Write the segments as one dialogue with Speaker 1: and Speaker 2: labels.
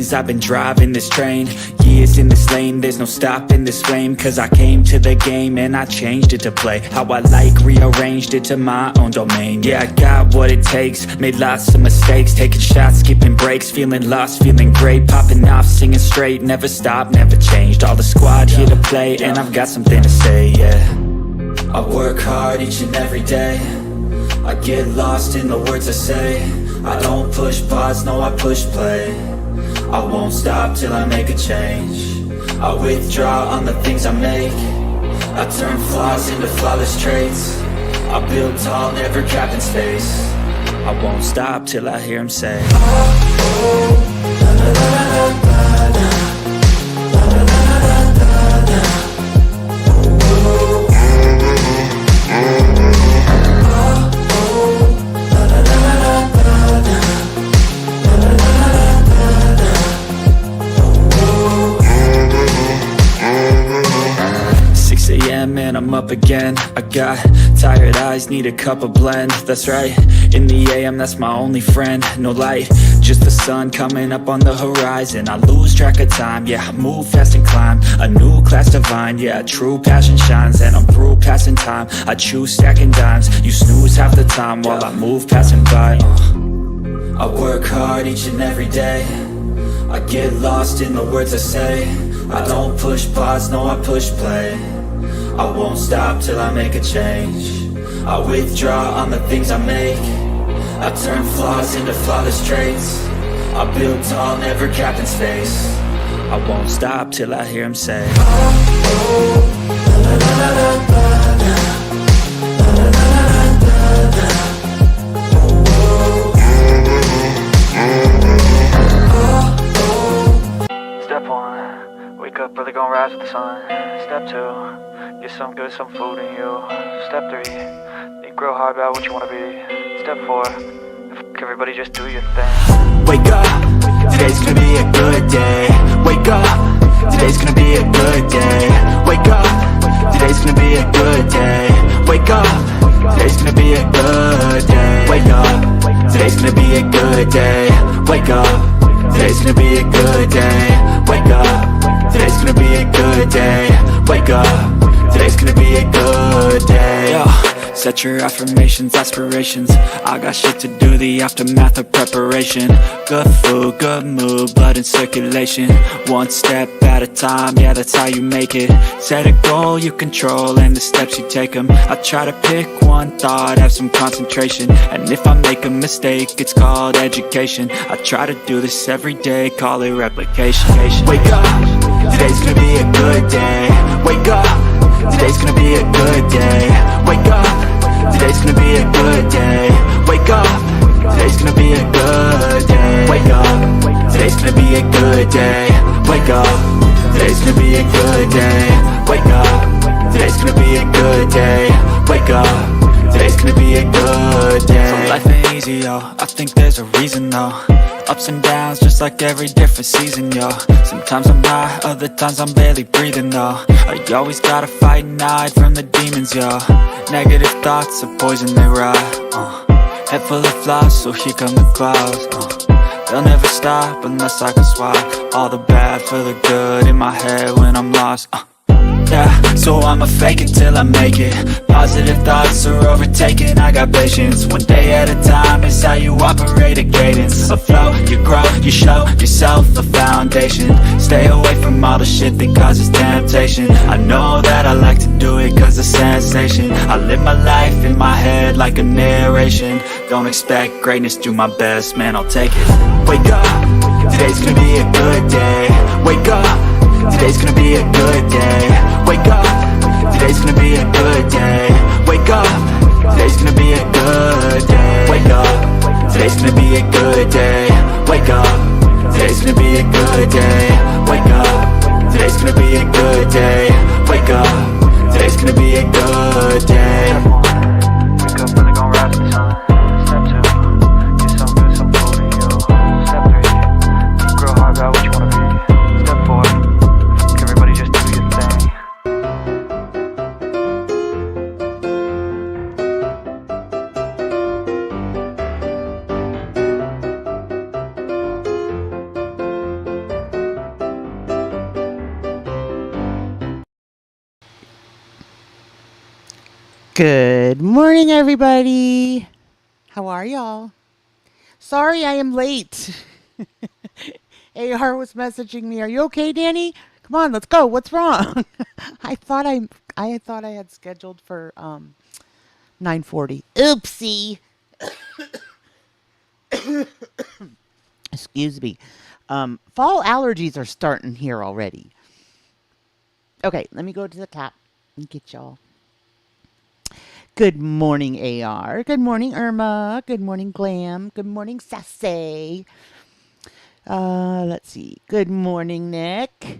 Speaker 1: years I've been driving this train. Years in this lane, there's no stopping this flame. Cause I came to the game and I changed it to play how I like, rearranged it to my own domain. Yeah, I got what it takes, made lots of mistakes, taking shots, skipping breaks, feeling lost, feeling great, popping off, singing straight, never stopped, never changed. All the squad here to play, and I've got something to say, yeah. I work hard each and every day, I get lost in the words I say. I don't push pause, no I push play. I won't stop till I make a change. I withdraw on the things I make. I turn flaws into flawless traits. I build tall, never capped in space. I won't stop till I hear him say, oh, oh, la, la, la, la, la, la. And I'm up again. I got tired eyes, need a cup of blend. That's right, in the AM, that's my only friend. No light, just the sun coming up on the horizon. I lose track of time, yeah, I move fast and climb a new class divine, yeah, true passion shines. And I'm through passing time, I choose stacking dimes. You snooze half the time while I move passing by. I work hard each and every day, I get lost in the words I say. I don't push pause, no I push play. I won't stop till I make a change. I withdraw on the things I make. I turn flaws into flawless traits. I build tall, never capped in space. I won't stop till I hear him say, oh, oh, la, la, la, la, la, la. La, la, la, la, la, la. Step one, wake up early, gonna rise with the sun. Step two, get some good, some food in you. Step 3, think real hard about what you wanna be. Step 4, everybody just do your thing. Wake up, today's gonna be a good day. Wake up, today's gonna be a good day. Wake up, today's gonna be a good day. Wake up, today's gonna be a good day. Wake up, today's gonna be a good day. Wake up, today's gonna be a good day. Wake up, today's gonna be a good day. Wake up, today's gonna be a good day. Yo, set your affirmations, aspirations. I got shit to do, the aftermath of preparation. Good food, good mood, blood in circulation. One step at a time, yeah, that's how you make it. Set a goal you control and the steps you take them. I try to pick one thought, have some concentration. And if I make a mistake, it's called education. I try to do this every day, call it replication. Wake up, today's gonna be a good day. Wake up, today's gonna be a good day. Wake up, today's gonna be a good day. Wake up, today's gonna be a good day. Wake up, today's gonna be a good day. Wake up, today's gonna be a good day. Wake up, today's gonna be a good day. Wake up, today's gonna be a good day. So life ain't easy, yo, I think there's a reason though. Ups and downs, just like every different season, yo. Sometimes I'm high, other times I'm barely breathing, though. You always gotta fight and hide from the demons, yo. Negative thoughts are poison, they rot. Head full of flaws, so here come the clouds. They'll never stop unless I can swap all the bad for the good in my head when I'm lost. Yeah, so I'ma fake it till I make it. Positive thoughts are overtaken, I got patience. One day at a time is how you operate a cadence. A flow, you grow, you show yourself a foundation. Stay away from all the shit that causes temptation. I know that I like to do it cause it's sensation. I live my life in my head like a narration. Don't expect greatness, do my best, man, I'll take it. Wake up, today's gonna be a good day. Wake up, today's gonna be a good day. Wake up, today's gonna be a good day. Wake up, today's gonna be a good day. Wake up, today's gonna be a good day. Wake up, today's gonna be a good day. Wake up, today's gonna be a good day. Wake up, today's gonna be a good day. Wake up, really gonna rise with the sun. Step 2, get some good, some food in you. Step 3, think real hard about what you wanna be. Step 4, everybody just do your thing.
Speaker 2: Good morning, everybody. How are y'all? Sorry I am late. AR was messaging me. Are you okay, Danny? Come on, let's go. What's wrong? I thought I had scheduled for 9:40. Oopsie. Excuse me. Fall allergies are starting here already. Okay, let me go to the top and get y'all. Good morning, AR. Good morning, Irma. Good morning, Glam. Good morning, Sassy. Let's see. Good morning, Nick.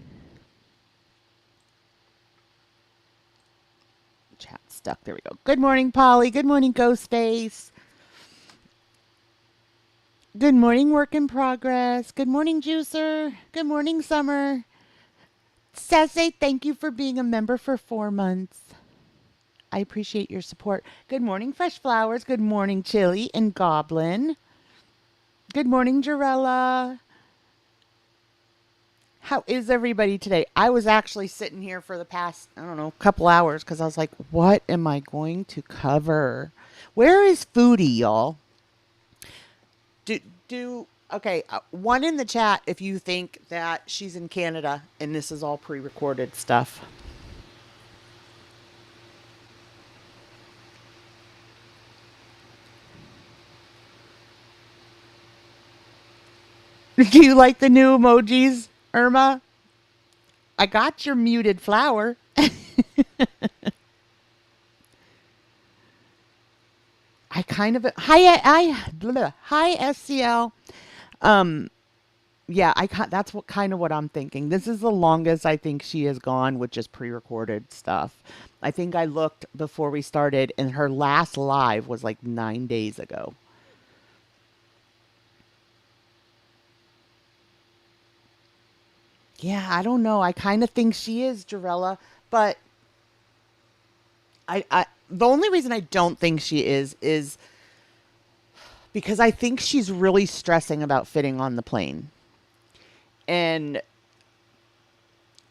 Speaker 2: Chat stuck. There we go. Good morning, Polly. Good morning, Ghostface. Good morning, Work in Progress. Good morning, Juicer. Good morning, Summer. Sassy, thank you for being a member for 4 months. I appreciate your support. Good morning, Fresh Flowers. Good morning, Chili and Goblin. Good morning, Jarella. How is everybody today? I was actually sitting here for the past, I don't know, couple hours because I was like, what am I going to cover? Where is Foodie, y'all? Okay, one in the chat if you think that she's in Canada and this is all pre-recorded stuff. Do you like the new emojis, Irma? I got your muted flower. I kind of hi SCL. Yeah, that's what I'm thinking. This is the longest I think she has gone with just pre-recorded stuff. I think I looked before we started and her last live was like 9 days ago. Yeah, I don't know. I kind of think she is, Jarella, but I the only reason I don't think she is because I think she's really stressing about fitting on the plane. And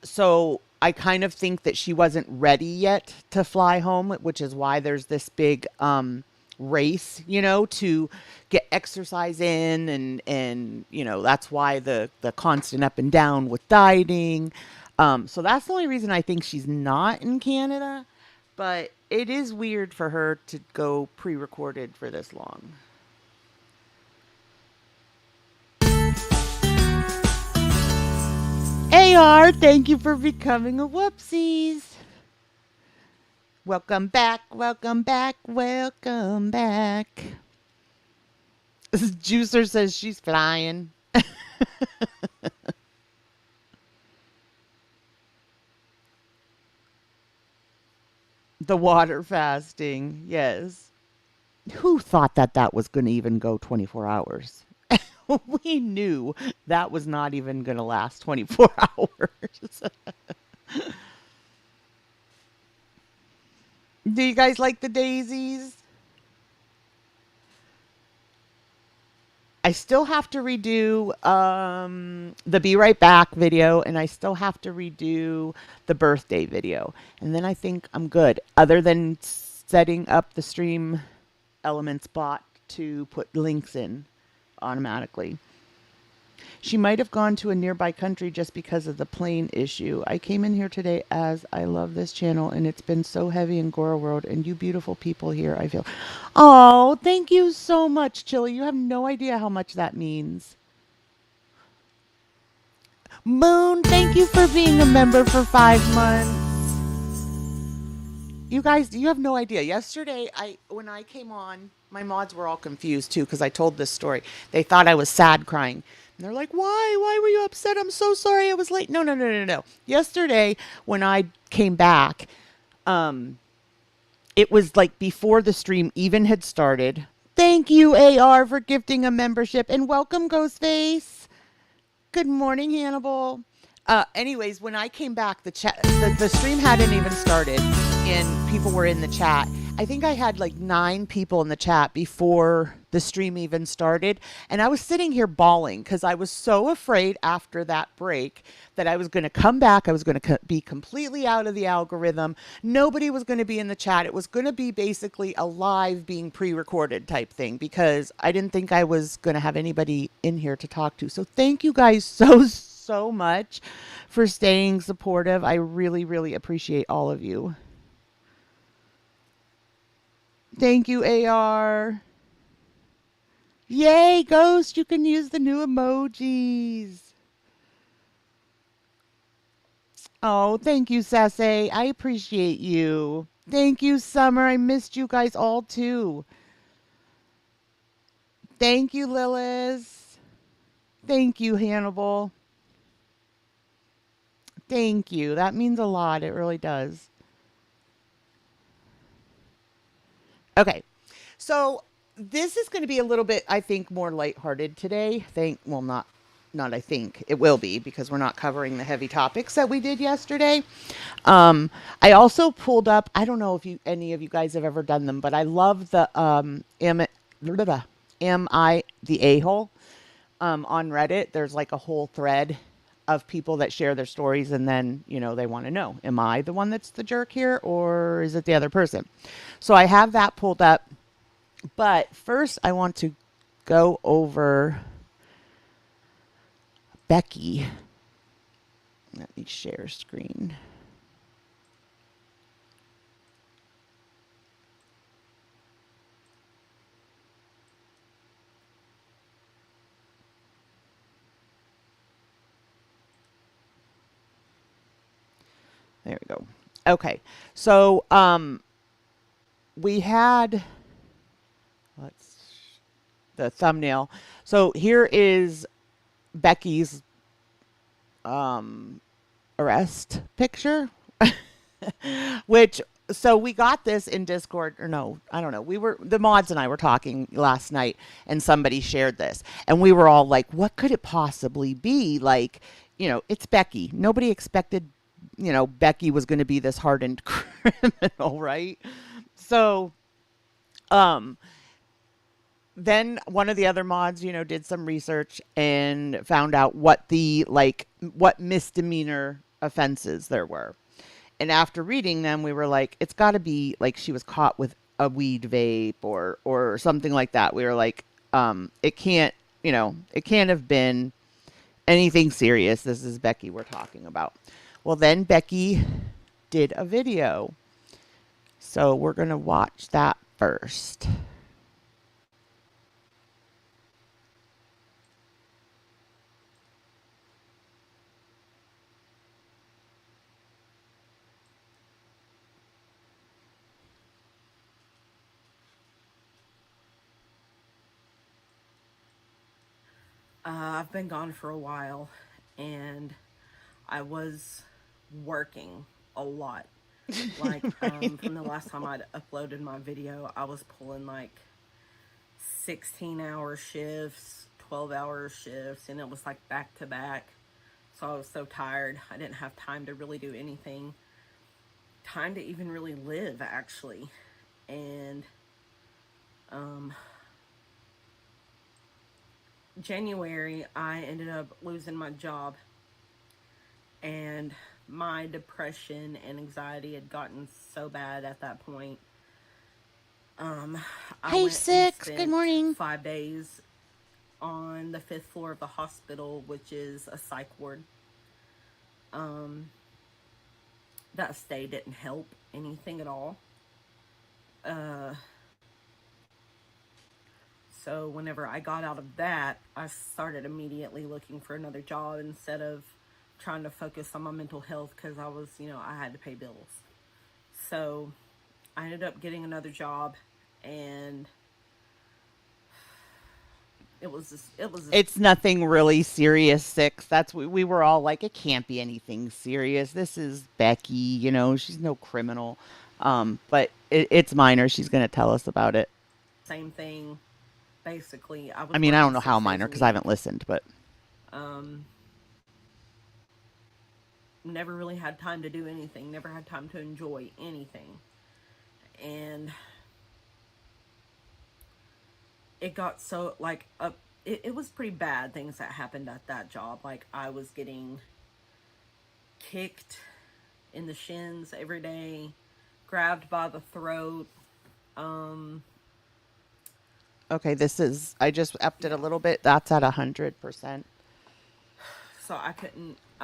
Speaker 2: so I kind of think that she wasn't ready yet to fly home, which is why there's this big race, to get exercise in and that's why the constant up and down with dieting. So that's the only reason I think she's not in Canada, but it is weird for her to go pre-recorded for this long. AR, thank you for becoming a whoopsies. Welcome back, welcome back, welcome back. Juicer says she's flying. The water fasting, yes. Who thought that was going to even go 24 hours? We knew that was not even going to last 24 hours. Do you guys like the daisies? I still have to redo the Be Right Back video, and I still have to redo the birthday video. And then I think I'm good, other than setting up the Stream Elements bot to put links in automatically. She might have gone to a nearby country just because of the plane issue. I came in here today as I love this channel, and it's been so heavy in Gora World, and you beautiful people here, I feel. Oh, thank you so much, Chili. You have no idea how much that means. Moon, thank you for being a member for 5 months. You guys, you have no idea. Yesterday, when I came on, my mods were all confused too because I told this story. They thought I was sad crying. And they're like, why? Why were you upset? I'm so sorry I was late. No. Yesterday, when I came back, it was like before the stream even had started. Thank you, AR, for gifting a membership. And welcome, Ghostface. Good morning, Hannibal. Anyways, when I came back, the stream hadn't even started, and people were in the chat. I think I had like 9 people in the chat before the stream even started. And I was sitting here bawling because I was so afraid after that break that I was going to come back. I was going to be completely out of the algorithm. Nobody was going to be in the chat. It was going to be basically a live being pre recorded type thing because I didn't think I was going to have anybody in here to talk to. So thank you guys so much for staying supportive. I really, really appreciate all of you. Thank you, AR. Yay, Ghost, you can use the new emojis. Oh, thank you, Sassy. I appreciate you. Thank you, Summer. I missed you guys all too. Thank you, Lilith. Thank you, Hannibal. Thank you. That means a lot. It really does. Okay. So this is going to be a little bit, I think, more lighthearted today. Not I think it will be because we're not covering the heavy topics that we did yesterday. I also pulled up. I don't know if any of you guys have ever done them, but I love the am I the a hole on Reddit. There's like a whole thread of people that share their stories, and then they want to know, am I the one that's the jerk here, or is it the other person? So I have that pulled up. But first, I want to go over Becky. Let me share screen. There we go. Okay. So we had the thumbnail. So here is Becky's arrest picture. Which, so we got this in Discord, or no, I don't know. The mods and I were talking last night, and somebody shared this, and we were all like, what could it possibly be? Like, it's Becky. Nobody expected, Becky was going to be this hardened criminal, right? So, then one of the other mods, did some research and found out what what misdemeanor offenses there were. And after reading them, we were like, it's got to be like she was caught with a weed vape or something like that. We were like, it can't, it can't have been anything serious. This is Becky we're talking about. Well, then Becky did a video. So we're going to watch that first.
Speaker 3: I've been gone for a while, and I was working a lot. Like,
Speaker 2: Right.
Speaker 3: from the last time I'd uploaded my video, I was pulling like 16-hour shifts, 12-hour shifts, and it was like back to back. So I was so tired. I didn't have time to really do anything. Time to even really live, actually. And January, I ended up losing my job, and my depression and anxiety had gotten so bad at that point. I
Speaker 2: Hey,
Speaker 3: went and
Speaker 2: Six. Good
Speaker 3: spent
Speaker 2: morning.
Speaker 3: 5 days on the 5th floor of the hospital, which is a psych ward. That stay didn't help anything at all. So whenever I got out of that, I started immediately looking for another job instead of trying to focus on my mental health because I was, I had to pay bills. So I ended up getting another job, and
Speaker 2: It's nothing really serious, Six. That's we were all like, it can't be anything serious. This is Becky, she's no criminal. But it's minor. She's going to tell us about it.
Speaker 3: same thing. Basically, I
Speaker 2: I
Speaker 3: was
Speaker 2: mean, I don't
Speaker 3: working
Speaker 2: know how
Speaker 3: 6 days
Speaker 2: minor
Speaker 3: a
Speaker 2: because I haven't
Speaker 3: week.
Speaker 2: listened, but
Speaker 3: Never really had time to do anything. Never had time to enjoy anything. And it got so like it was pretty bad things that happened at that job. Like I was getting kicked in the shins every day, grabbed by the throat.
Speaker 2: Okay, I just upped it a
Speaker 3: Yeah.
Speaker 2: little bit. That's at 100%.
Speaker 3: So I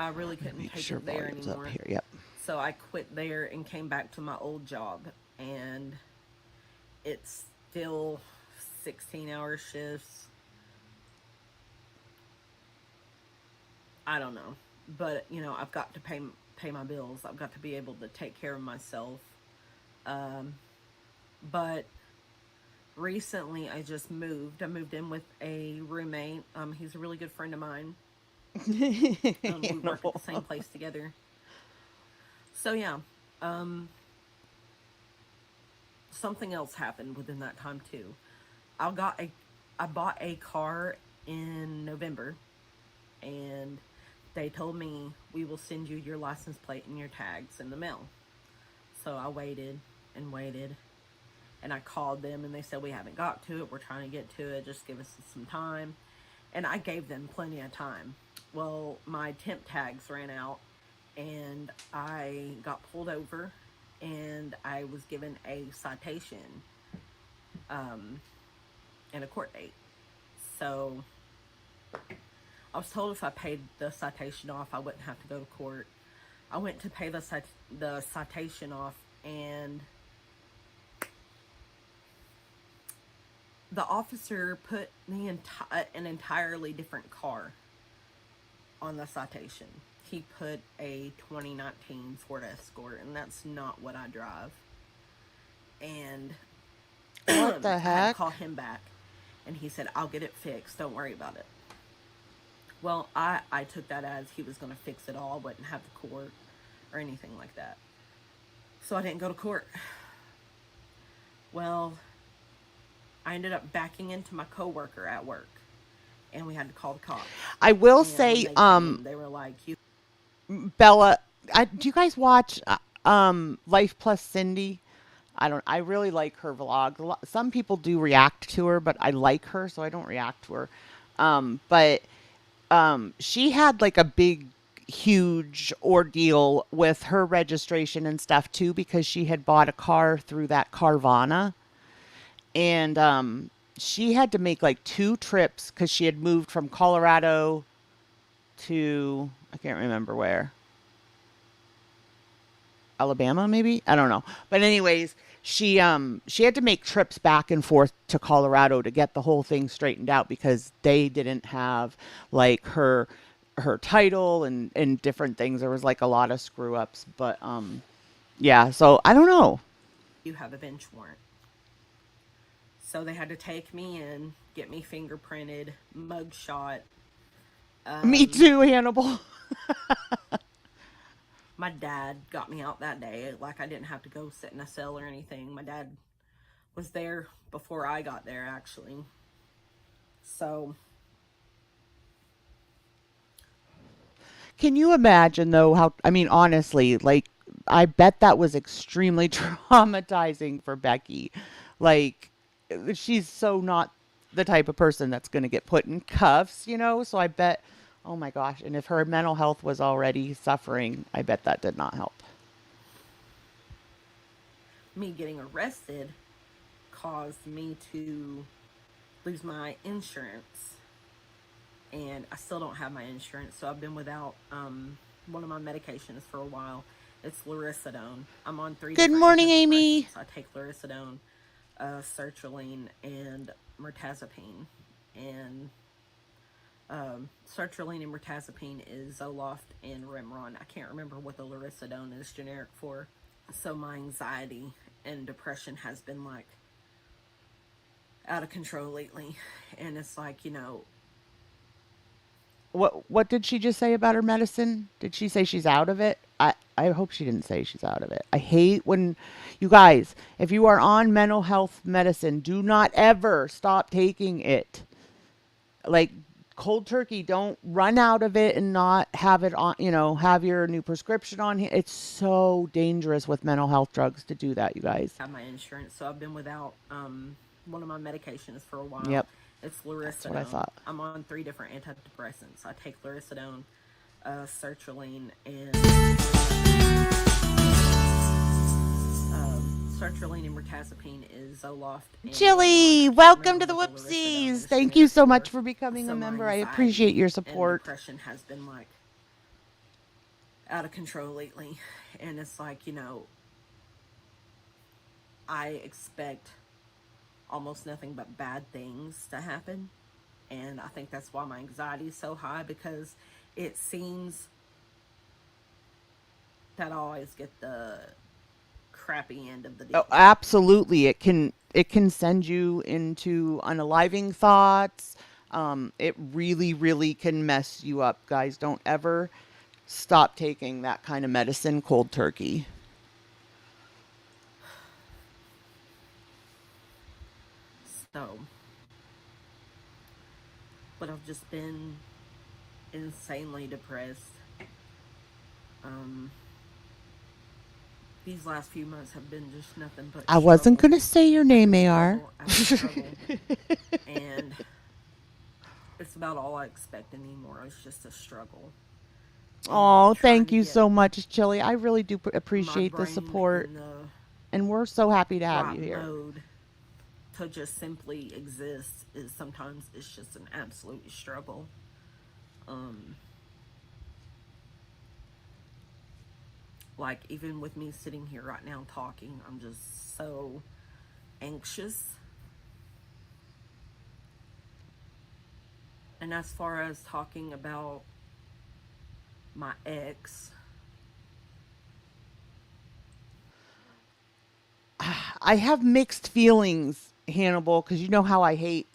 Speaker 3: really
Speaker 2: Let me
Speaker 3: couldn't
Speaker 2: make
Speaker 3: take
Speaker 2: sure
Speaker 3: it there
Speaker 2: volume's up
Speaker 3: anymore.
Speaker 2: here. Yep.
Speaker 3: So I quit there and came back to my old job, and it's still 16-hour shifts. I don't know, but I've got to pay my bills. I've got to be able to take care of myself. But recently I just moved. I moved in with a roommate. He's a really good friend of mine. We work at the same place together. So yeah, something else happened within that time too. I bought a car in November, and they told me we will send you your license plate and your tags in the mail. So I waited and waited, and I called them, and they said we haven't got to it. We're trying to get to it. Just give us some time. And I gave them plenty of time. Well, my temp tags ran out, and I got pulled over, and I was given a citation and a court date. So I was told if I paid the citation off, I wouldn't have to go to court. I went to pay the citation off, and the officer put an entirely different car on the citation. He put a 2019 Ford Escort, and that's not what I drive. And
Speaker 2: What the
Speaker 3: I had to
Speaker 2: heck?
Speaker 3: call him back, and he said, I'll get it fixed. Don't worry about it. Well, I took that as he was going to fix it all. I wouldn't have the court or anything like that. So I didn't go to court. Well, I ended up backing into my coworker at work, and we had to call the cops.
Speaker 2: I will
Speaker 3: And
Speaker 2: say,
Speaker 3: when they came, they were like, "You."
Speaker 2: Bella, do you guys watch Life Plus Cindy? I really like her vlogs. Some people do react to her, but I like her, so I don't react to her. But she had like a big, huge ordeal with her registration and stuff too, because she had bought a car through that Carvana. And she had to make like 2 trips because she had moved from Colorado to, I can't remember where. Alabama, maybe? I don't know. But anyways, she had to make trips back and forth to Colorado to get the whole thing straightened out because they didn't have like her title and different things. There was like a lot of screw ups. But yeah, so I don't know.
Speaker 3: You have a bench warrant. So they had to take me in, get me fingerprinted, mugshot.
Speaker 2: Me too, Hannibal.
Speaker 3: My dad got me out that day. Like I didn't have to go sit in a cell or anything. My dad was there before I got there, actually. So
Speaker 2: Can you imagine though how I mean honestly, like I bet that was extremely traumatizing for Becky. Like she's so not the type of person that's going to get put in cuffs, you know? So I bet oh my gosh, and if her mental health was already suffering, I bet that did not help.
Speaker 3: me getting arrested caused me to lose my insurance, and I still don't have my insurance, so I've been without one of my medications for a while. It's loricidone. I'm on 3
Speaker 2: Good
Speaker 3: different
Speaker 2: morning, Amy.
Speaker 3: antidepressants. I take loricidone, sertraline, and mirtazapine. And sertraline and mirtazapine is Zoloft and Remeron. I can't remember what the loricidone is generic for. So my anxiety and depression has been like out of control lately, and it's like
Speaker 2: What did she just say about her medicine? Did she say she's out of it? I hope she didn't say she's out of it. I hate when you guys, if you are on mental health medicine, do not ever stop taking it. Like cold turkey, don't run out of it and not have it on, have your new prescription on here. It's so dangerous with mental health drugs to do that, you guys.
Speaker 3: have my insurance, so I've been without one of my medications for a while.
Speaker 2: Yep.
Speaker 3: It's
Speaker 2: That's what I
Speaker 3: lurisidone.
Speaker 2: thought.
Speaker 3: I'm on 3 different antidepressants. I take lurisidone, sertraline, and sertraline and mirtazapine is Zoloft.
Speaker 2: Chili, welcome to the Whoopsies. Thank you so much for becoming a member. I appreciate your support.
Speaker 3: And depression has been like out of control lately, and it's like, you know, I expect almost nothing but bad things to happen, and I think that's why my anxiety is so high, because it seems that I always get the crappy end of the deal.
Speaker 2: Oh, absolutely. It can send you into unaliving thoughts. It really, really can mess you up, guys. Don't ever stop taking that kind of medicine cold turkey.
Speaker 3: So, but I've just been insanely depressed. These last few months have been just nothing but
Speaker 2: I wasn't going to say your name, AR.
Speaker 3: And it's about all I expect anymore. It's just a struggle.
Speaker 2: Oh, thank you so much, Chili. I really do appreciate the support. And we're so happy to have you here.
Speaker 3: Mode to just simply exist is sometimes it's just an absolute struggle. Like, even with me sitting here right now talking, I'm just so anxious. And as far as talking about my ex,
Speaker 2: I have mixed feelings, Hannibal, because you know how I hate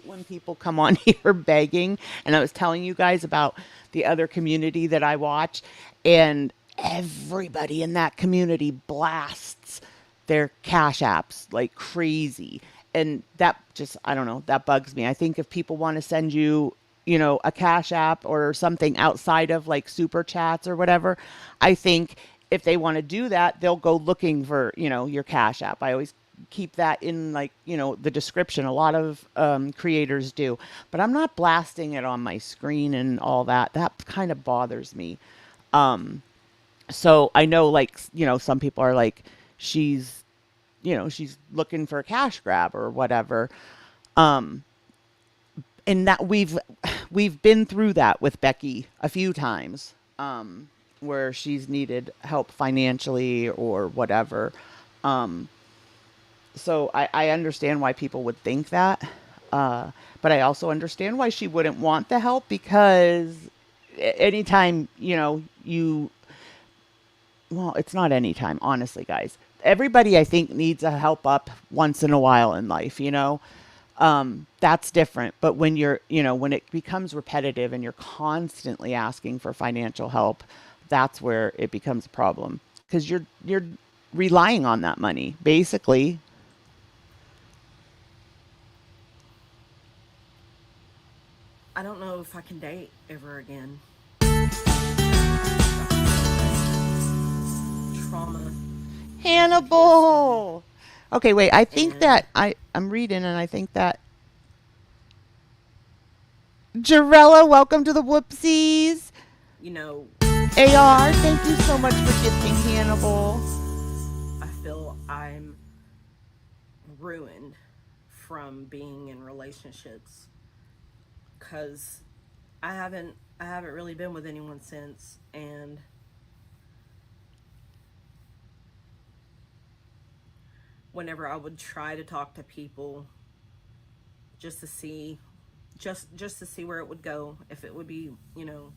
Speaker 2: when people come on here begging. And I was telling you guys about the other community that I watch, and everybody in that community blasts their cash apps like crazy. And that just, I don't know, that bugs me. I think if people want to send you, you know, a cash app or something outside of like super chats or whatever, I think if they want to do that, they'll go looking for, you know, your cash app. I always keep that in, like, you know, the description. A lot of creators do, but I'm not blasting it on my screen and all that. That kind of bothers me. So I know, like, you know, some people are like, she's, you know, she's looking for a cash grab or whatever. And that we've been through that with Becky a few times, where she's needed help financially or whatever. So I understand why people would think that. But I also understand why she wouldn't want the help, because anytime, you know, well, it's not anytime, honestly, guys. Everybody, I think, needs a help up once in a while in life, you know? That's different. But when you're, you know, when it becomes repetitive and you're constantly asking for financial help, that's where it becomes a problem, because you're relying on that money, basically.
Speaker 3: I don't know if I can date ever again. Trauma.
Speaker 2: Hannibal. Okay, wait. I think that I'm reading, and I think that Jarella, welcome to the Whoopsies.
Speaker 3: You know,
Speaker 2: AR, thank you so much for gifting Hannibal.
Speaker 3: I feel I'm ruined from being in relationships, because I haven't really been with anyone since, and whenever I would try to talk to people just to see where it would go, if it would be, you know,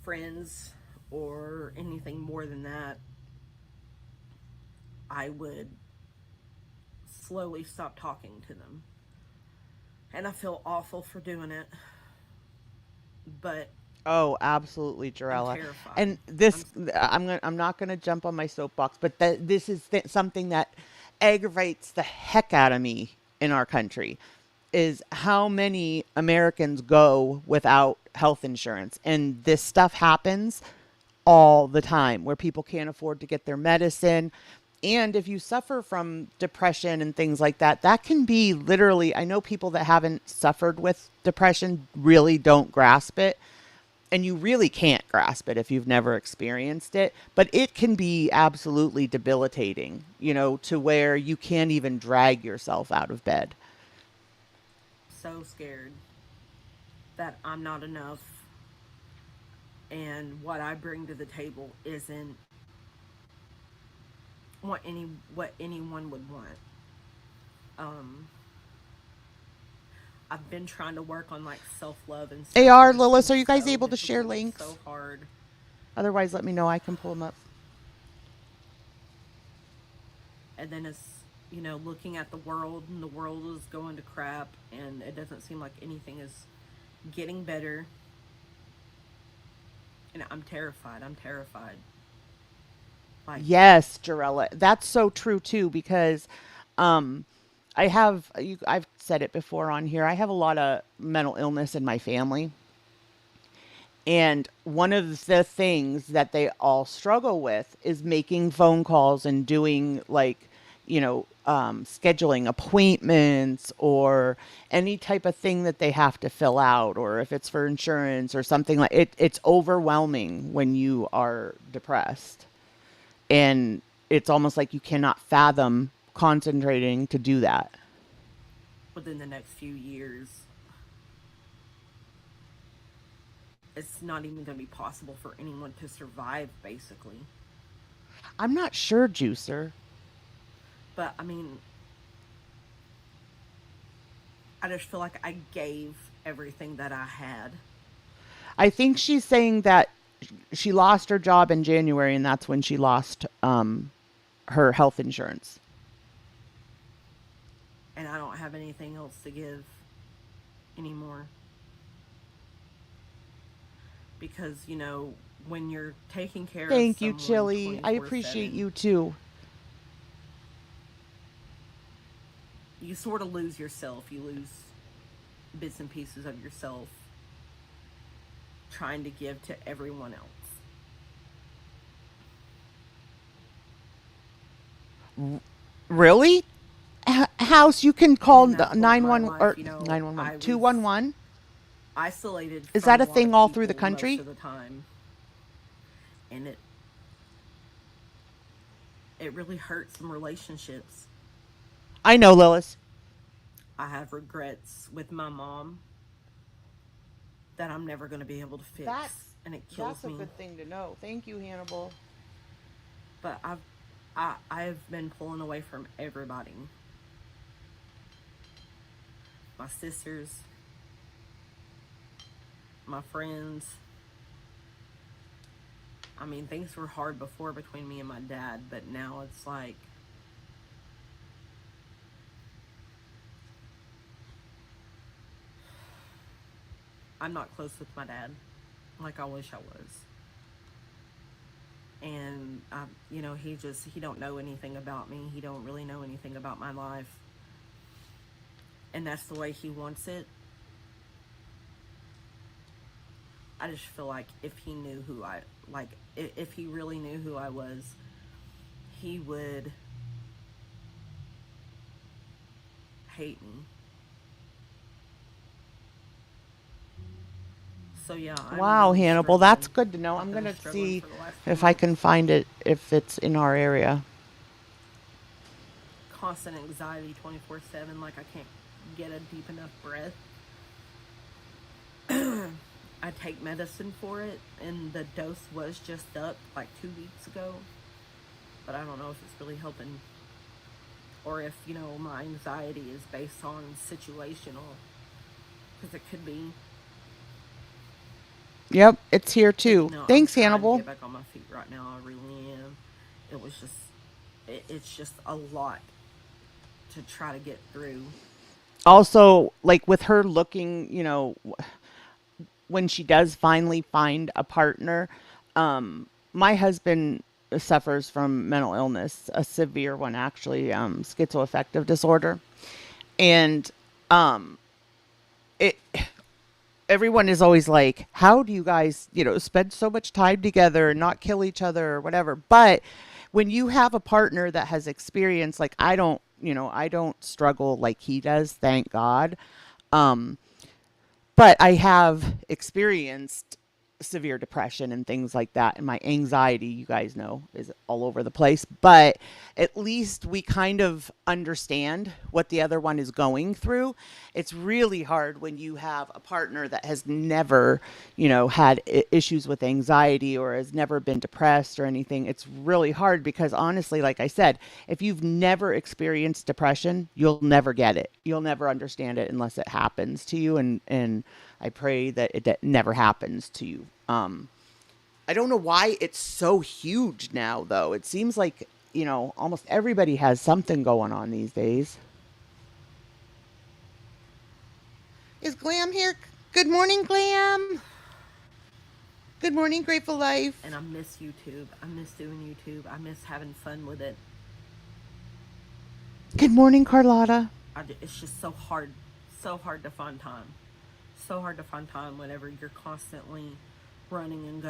Speaker 3: friends or anything more than that, I would slowly stop talking to them. And I feel awful for doing it, but
Speaker 2: oh, absolutely, Jarella.
Speaker 3: I'm terrified.
Speaker 2: And this, I'm not gonna jump on my soapbox, but this is something that aggravates the heck out of me in our country, is how many Americans go without health insurance, and this stuff happens all the time where people can't afford to get their medicine. And if you suffer from depression and things like that, that can be literally, I know people that haven't suffered with depression really don't grasp it. And you really can't grasp it if you've never experienced it, but it can be absolutely debilitating, to where you can't even drag yourself out of bed.
Speaker 3: So scared that I'm not enough, and what I bring to the table isn't what anyone would want. Um, I've been trying to work on like self love and stuff.
Speaker 2: AR,
Speaker 3: But it's been
Speaker 2: Lilith, are you guys
Speaker 3: so
Speaker 2: able to share
Speaker 3: difficult,
Speaker 2: links?
Speaker 3: so hard.
Speaker 2: Otherwise, let me know. I can pull them up.
Speaker 3: And then it's, looking at the world, and the world is going to crap, and it doesn't seem like anything is getting better. And I'm terrified. Like,
Speaker 2: Yes, Jarella. That's so true too, because um I've said it before on here. I have a lot of mental illness in my family. And one of the things that they all struggle with is making phone calls and doing like, scheduling appointments or any type of thing that they have to fill out, or if it's for insurance or something like it. It's overwhelming when you are depressed. And it's almost like you cannot fathom concentrating to do that.
Speaker 3: within the next few years, it's not even going to be possible for anyone to survive, basically.
Speaker 2: I'm not sure, Juicer.
Speaker 3: But, I mean, I just feel like I gave everything that I had.
Speaker 2: I think she's saying that she lost her job in January, and that's when she lost her health insurance.
Speaker 3: And I don't have anything else to give anymore. Because, when you're taking care
Speaker 2: Thank
Speaker 3: of
Speaker 2: you,
Speaker 3: someone
Speaker 2: Chili. I
Speaker 3: 24/7,
Speaker 2: appreciate you too.
Speaker 3: you sort of lose yourself. You lose bits and pieces of yourself trying to give to everyone else.
Speaker 2: Really? House, you can call
Speaker 3: And in that point in my
Speaker 2: 911 or
Speaker 3: life,
Speaker 2: 911
Speaker 3: I was
Speaker 2: 211.
Speaker 3: isolated
Speaker 2: Is
Speaker 3: from
Speaker 2: that a
Speaker 3: a lot
Speaker 2: thing
Speaker 3: of
Speaker 2: all through the
Speaker 3: people
Speaker 2: country?
Speaker 3: most of the time. And it really hurts some relationships.
Speaker 2: I know, Lilith.
Speaker 3: I have regrets with my mom that I'm never going to be able to fix, and it kills
Speaker 2: That's a
Speaker 3: me.
Speaker 2: good thing to know. Thank you, Hannibal.
Speaker 3: But I've been pulling away from everybody. My sisters, my friends. I mean, things were hard before between me and my dad, but now it's like I'm not close with my dad like I wish I was. And he don't know anything about me. He don't really know anything about my life. And that's the way he wants it. I just feel like if he knew if he really knew who I was, he would hate me. So yeah.
Speaker 2: Wow,
Speaker 3: really
Speaker 2: Hannibal, that's
Speaker 3: struggling.
Speaker 2: good to know.
Speaker 3: I've
Speaker 2: I'm
Speaker 3: been
Speaker 2: going to
Speaker 3: struggling
Speaker 2: see
Speaker 3: for the last few
Speaker 2: if I
Speaker 3: months.
Speaker 2: can find it, if it's in our area.
Speaker 3: Constant anxiety 24/7, like I can't get a deep enough breath. I take medicine for it, and the dose was just up like 2 weeks ago. But I don't know if it's really helping, or if, my anxiety is based on situational, because it could be.
Speaker 2: Yep, it's here too.
Speaker 3: No,
Speaker 2: Thanks,
Speaker 3: I'm trying
Speaker 2: Hannibal.
Speaker 3: to get back on my feet right now. I really am. It was just, it's just a lot to try to get through.
Speaker 2: Also, like with her looking, when she does finally find a partner, my husband suffers from mental illness, a severe one actually, schizoaffective disorder. And it everyone is always like, how do you guys, spend so much time together and not kill each other or whatever? But when you have a partner that has experience, like I don't struggle like he does, thank God. Um, but I have experienced severe depression and things like that. And my anxiety, you guys know, is all over the place. But at least we kind of understand what the other one is going through. It's really hard when you have a partner that has never, had issues with anxiety or has never been depressed or anything. It's really hard because honestly, like I said, if you've never experienced depression, you'll never get it. You'll never understand it unless it happens to you. And I pray that that never happens to you. I don't know why it's so huge now, though. It seems like, almost everybody has something going on these days. Is Glam here? Good morning, Glam. Good morning, Grateful Life.
Speaker 3: And I miss YouTube. I miss doing YouTube. I miss having fun with it.
Speaker 2: Good morning, Carlotta.
Speaker 3: It's just so hard to find time. So hard to find time whenever you're constantly running and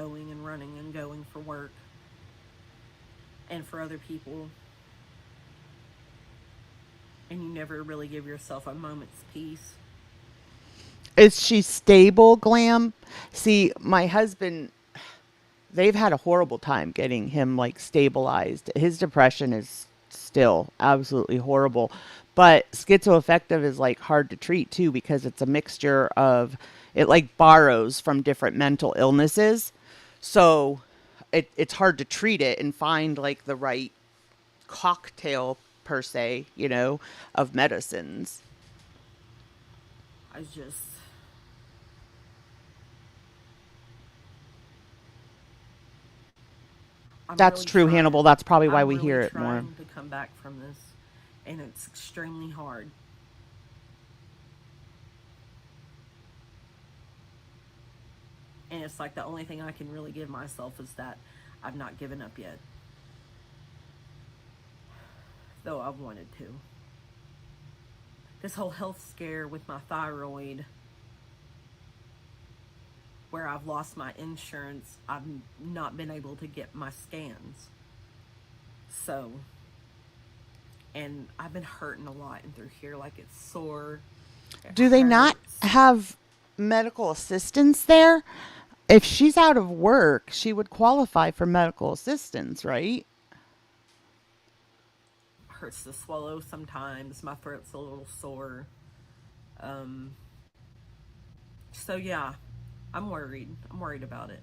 Speaker 3: going for work and for other people. And you never really give yourself a moment's peace.
Speaker 2: Is she stable, Glam? See, my husband, they've had a horrible time getting him like stabilized. His depression is still absolutely horrible. But schizoaffective is like hard to treat too because it's a mixture of it like borrows from different mental illnesses. So it's hard to treat it and find like the right cocktail per se, of medicines.
Speaker 3: I just
Speaker 2: That's
Speaker 3: really
Speaker 2: true,
Speaker 3: trying.
Speaker 2: Hannibal. That's probably why
Speaker 3: I'm
Speaker 2: we
Speaker 3: really
Speaker 2: hear it more.
Speaker 3: trying to come back from this, and it's extremely hard. And it's like the only thing I can really give myself is that I've not given up yet. Though I've wanted to. This whole health scare with my thyroid, where I've lost my insurance, I've not been able to get my scans. So, and I've been hurting a lot and through here, like it's sore.
Speaker 2: Do they not have medical assistance there? If she's out of work, she would qualify for medical assistance, right?
Speaker 3: Hurts to swallow sometimes. My throat's a little sore. So yeah, I'm worried. I'm worried about it.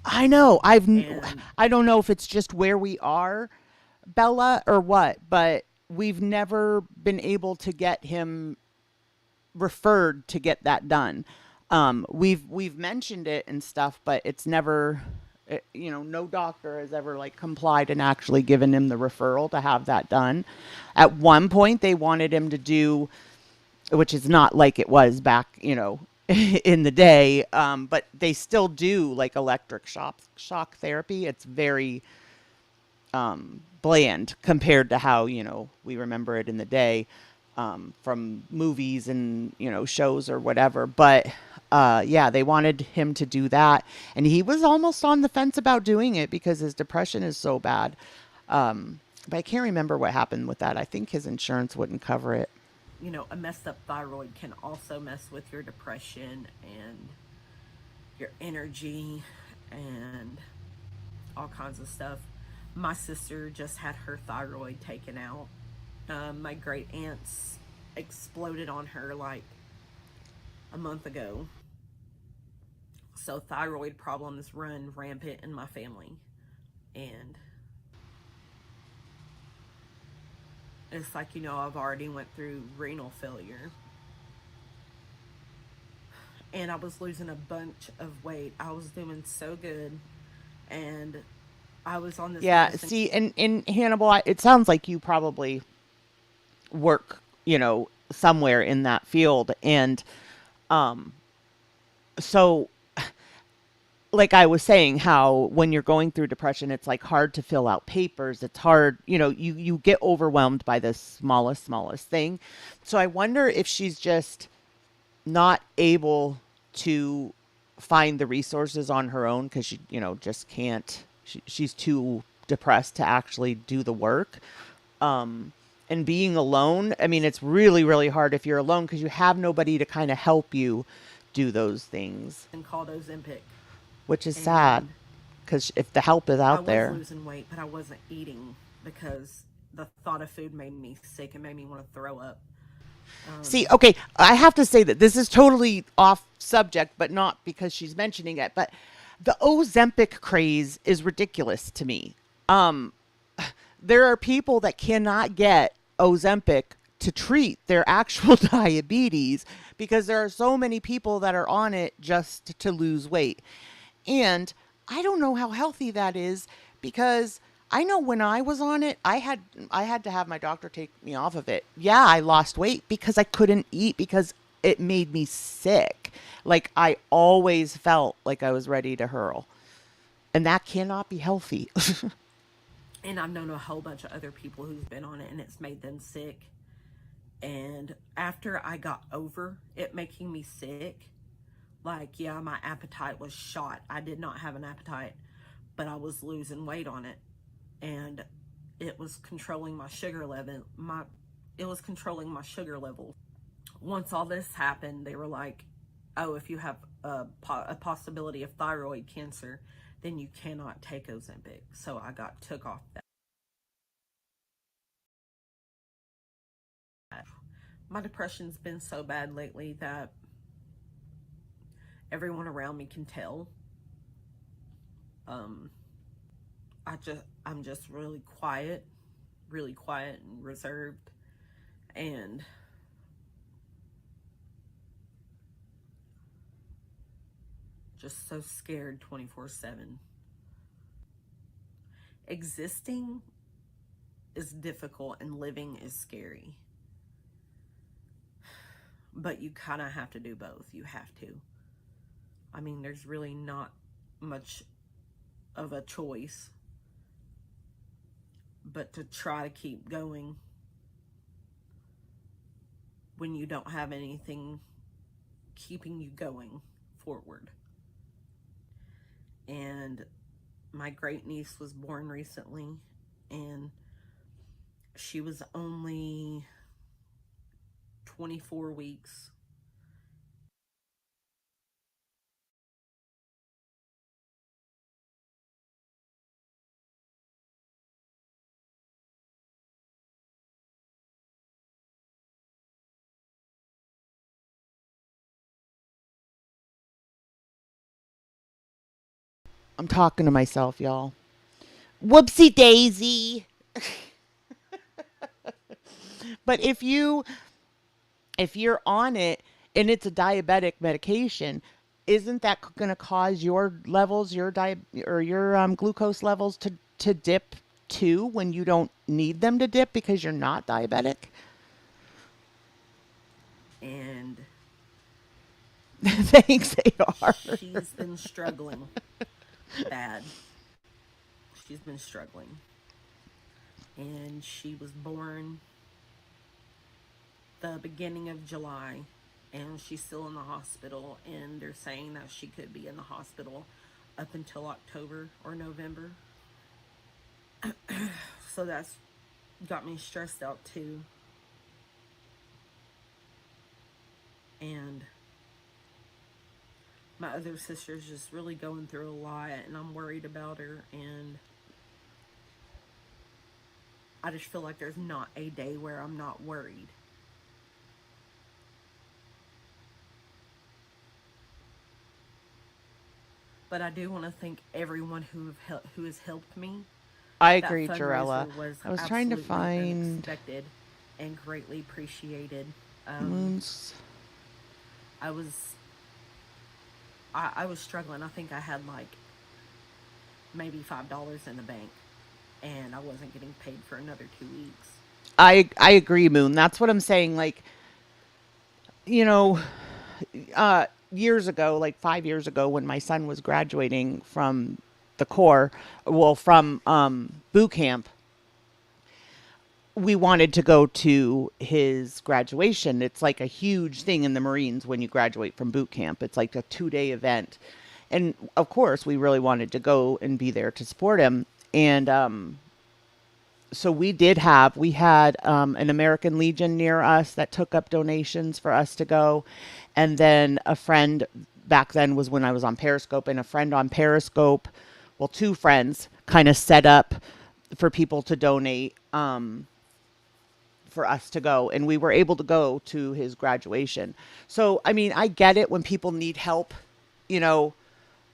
Speaker 2: I know.
Speaker 3: And
Speaker 2: I don't know if it's just where we are, Bella, or what, but we've never been able to get him referred to get that done. We've mentioned it and stuff, but it's never, no doctor has ever like complied and actually given him the referral to have that done. At one point, they wanted him to do, which is not like it was back, in the day, but they still do like electric shock therapy. It's very bland compared to how we remember it in the day, from movies and shows or whatever. But yeah, they wanted him to do that, and he was almost on the fence about doing it because his depression is so bad. But I can't remember what happened with that. I think his insurance wouldn't cover it.
Speaker 3: a messed up thyroid can also mess with your depression and your energy and all kinds of stuff. My sister just had her thyroid taken out. My great aunt's exploded on her like a month ago. So thyroid problems run rampant in my family. And it's like, I've already went through renal failure. And I was losing a bunch of weight. I was doing so good. And I was on this
Speaker 2: Yeah,
Speaker 3: medicine.
Speaker 2: see, in Hannibal, it sounds like you probably work, somewhere in that field. And so, like I was saying, how when you're going through depression, it's like hard to fill out papers. It's hard, you get overwhelmed by the smallest thing. So I wonder if she's just not able to find the resources on her own because she, just can't. She's too depressed to actually do the work. And being alone, I mean, it's really, really hard if you're alone because you have nobody to kind of help you do those things,
Speaker 3: And called Ozempic.
Speaker 2: which is sad because if the help is out there.
Speaker 3: I was losing weight, but I wasn't eating because the thought of food made me sick and made me want to throw up.
Speaker 2: See, okay, I have to say that this is totally off subject, but not because she's mentioning it. But the Ozempic craze is ridiculous to me. There are people that cannot get Ozempic to treat their actual diabetes because there are so many people that are on it just to lose weight. And I don't know how healthy that is because I know when I was on it, I had to have my doctor take me off of it. Yeah, I lost weight because I couldn't eat because it made me sick. Like I always felt like I was ready to hurl. And that cannot be healthy.
Speaker 3: And I've known a whole bunch of other people who's been on it and it's made them sick. And after I got over it making me sick, like, yeah, my appetite was shot. I did not have an appetite, but I was losing weight on it. And it was controlling my sugar level. It was controlling my sugar level. Once all this happened, they were like, oh, if you have a possibility of thyroid cancer, then you cannot take Ozempic. So I took off that. My depression's been so bad lately that everyone around me can tell. I'm just really quiet and reserved, and just so scared 24/7. Existing is difficult and living is scary. But you kind of have to do both. You have to. I mean, there's really not much of a choice but to try to keep going when you don't have anything keeping you going forward. And my great niece was born recently, and she was only 24 weeks.
Speaker 2: I'm talking to myself, y'all. Whoopsy Daisy. But if you're on it and it's a diabetic medication, isn't that going to cause your levels, your glucose levels to dip too when you don't need them to dip because you're not diabetic?
Speaker 3: And
Speaker 2: Thanks, AR.
Speaker 3: she's been struggling bad. She's been struggling. And she was born the beginning of July, and she's still in the hospital, and they're saying that she could be in the hospital up until October or November. So that's got me stressed out too. And my other sister's just really going through a lot, and I'm worried about her, and I just feel like there's not a day where I'm not worried. But I do want to thank everyone who has helped me.
Speaker 2: I agree, Jarella. I was trying to find
Speaker 3: unexpected and greatly appreciated.
Speaker 2: Moons.
Speaker 3: I was struggling. I think I had like maybe $5 in the bank, and I wasn't getting paid for another 2 weeks.
Speaker 2: I agree, Moon. That's what I'm saying. Like, you know, years ago, like 5 years ago, when my son was graduating from the Corps, well, from boot camp, we wanted to go to his graduation. It's like a huge thing in the Marines when you graduate from boot camp. It's like a 2-day event. And of course, we really wanted to go and be there to support him. And so we had an American Legion near us that took up donations for us to go. And then a friend, back then was when I was on Periscope, and a friend on Periscope, well, two friends kind of set up for people to donate for us to go. And we were able to go to his graduation. So, I mean, I get it when people need help, you know,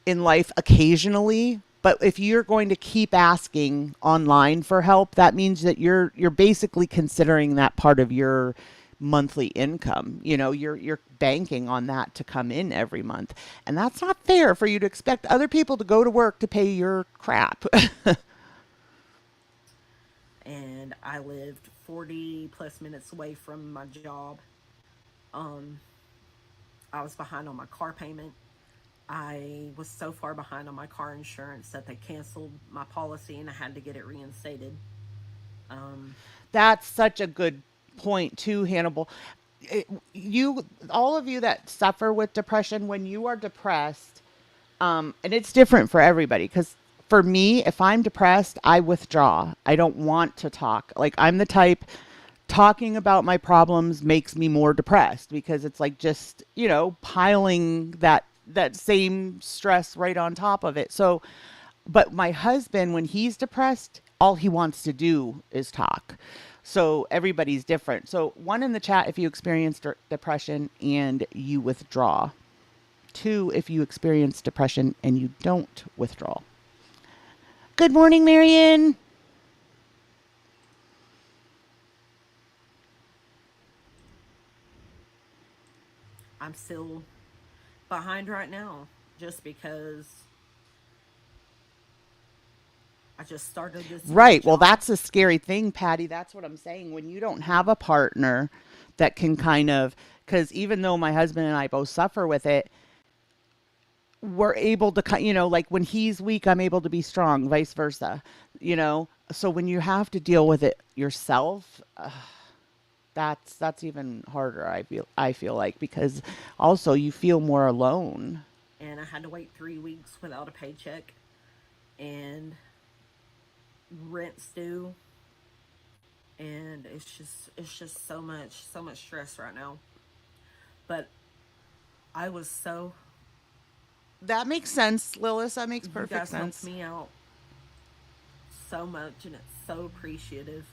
Speaker 2: in life occasionally, but if you're going to keep asking online for help, that means that you're basically considering that part of your monthly income. You know, you're banking on that to come in every month. And that's not fair for you to expect other people to go to work to pay your crap.
Speaker 3: And I lived 40 plus minutes away from my job. I was behind on my car payment. I was so far behind on my car insurance that they canceled my policy and I had to get it reinstated.
Speaker 2: That's such a good point too, Hannibal. All of you that suffer with depression, when you are depressed, and it's different for everybody, because for me, if I'm depressed, I withdraw. I don't want to talk. Like, I'm the type, talking about my problems makes me more depressed, because it's like just, you know, piling that same stress right on top of it. So, but my husband, when he's depressed, all he wants to do is talk. So everybody's different. So, one, in the chat if you experience depression and you withdraw. Two, if you experience depression and you don't withdraw. Good morning, Marion.
Speaker 3: I'm still behind right now just because I just started this new
Speaker 2: Right. Well,
Speaker 3: job.
Speaker 2: that's a scary thing, Patty. That's what I'm saying. When you don't have a partner that can kind of, because even though my husband and I both suffer with it, we're able to, you know, like when he's weak, I'm able to be strong, vice versa, you know? So when you have to deal with it yourself, that's even harder. I feel like, because also you feel more alone.
Speaker 3: And I had to wait 3 weeks without a paycheck, and rent's due, and it's just so much stress right now. But I was so
Speaker 2: That makes sense, Lilith. That makes
Speaker 3: you
Speaker 2: perfect
Speaker 3: guys helped
Speaker 2: sense.
Speaker 3: me out so much, and it's so appreciative.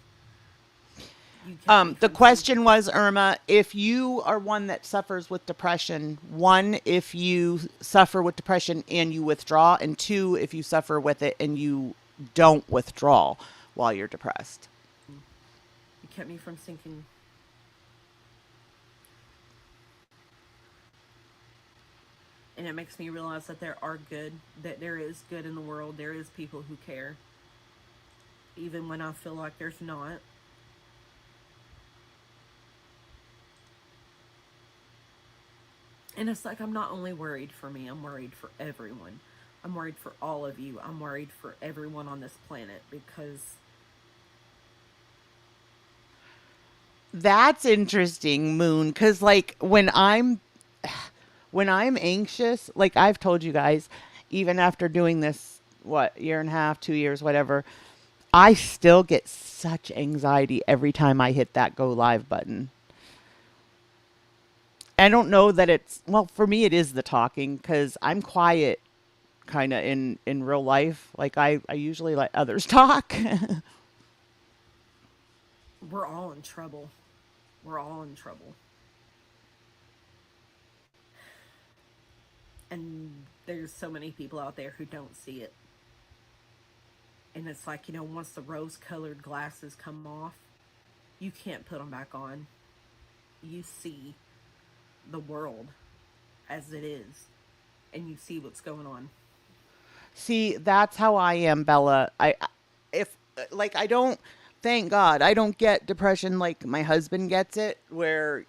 Speaker 3: You kept me
Speaker 2: The
Speaker 3: from
Speaker 2: question
Speaker 3: sinking.
Speaker 2: was, Irma, if you are one that suffers with depression, one, if you suffer with depression and you withdraw, and two, if you suffer with it and you don't withdraw while you're depressed.
Speaker 3: You kept me from sinking. And it makes me realize that that there is good in the world. There is people who care, even when I feel like there's not. And it's like I'm not only worried for me, I'm worried for everyone. I'm worried for all of you. I'm worried for everyone on this planet, because
Speaker 2: That's interesting, Moon, because like when I'm anxious, like I've told you guys, even after doing this, what, year and a half, 2 years, whatever, I still get such anxiety every time I hit that go live button. I don't know that it's, well, for me it is the talking, because I'm quiet kind of in real life. Like I usually let others talk.
Speaker 3: we're all in trouble. We're all in trouble. And there's so many people out there who don't see it. And it's like, once the rose colored glasses come off, you can't put them back on. You see the world as it is, and you see what's going on.
Speaker 2: See, that's how I am, Bella. If like I don't, thank God, I don't get depression like my husband gets it, where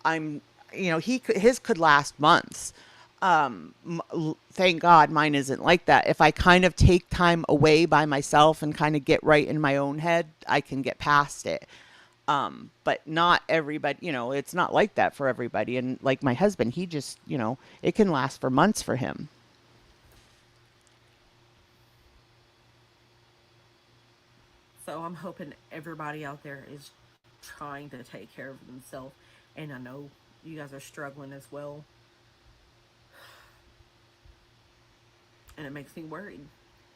Speaker 2: I'm, his could last months. Thank God mine isn't like that. If I kind of take time away by myself and kind of get right in my own head, I can get past it. But not everybody, it's not like that for everybody. And like my husband, he just, it can last for months for him.
Speaker 3: So I'm hoping everybody out there is trying to take care of themselves. And I know you guys are struggling as well. And it makes me worried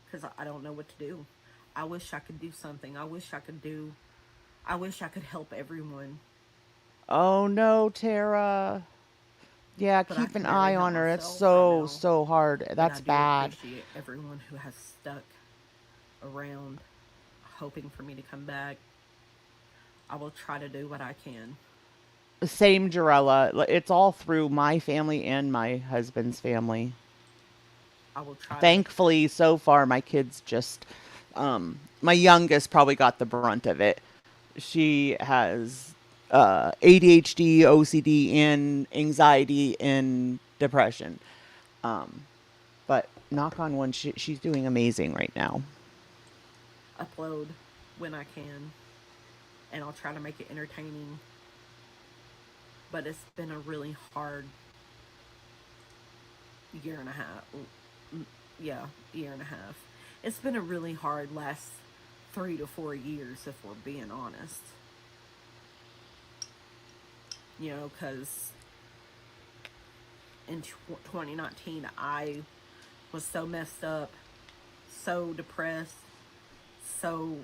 Speaker 3: because I don't know what to do. I wish I could do something. I wish I could help everyone.
Speaker 2: Oh no, Tara. Yeah,
Speaker 3: But I
Speaker 2: keep an
Speaker 3: can barely
Speaker 2: eye
Speaker 3: help
Speaker 2: on her. It's
Speaker 3: myself right
Speaker 2: so,
Speaker 3: now.
Speaker 2: so hard.
Speaker 3: But I
Speaker 2: That's
Speaker 3: do
Speaker 2: bad.
Speaker 3: appreciate everyone who has stuck around hoping for me to come back. I will try to do what I can.
Speaker 2: Same, Jarella. It's all through my family and my husband's family.
Speaker 3: I will try to.
Speaker 2: Thankfully, so far, my kids just, my youngest probably got the brunt of it. She has ADHD, OCD, and anxiety and depression. Um, but knock on wood, she's doing amazing right now.
Speaker 3: Upload when I can, and I'll try to make it entertaining. But it's been a really hard year and a half. Yeah, year and a half. It's been a really hard last 3 to 4 years, if we're being honest. Because in 2019, I was so messed up, so depressed, so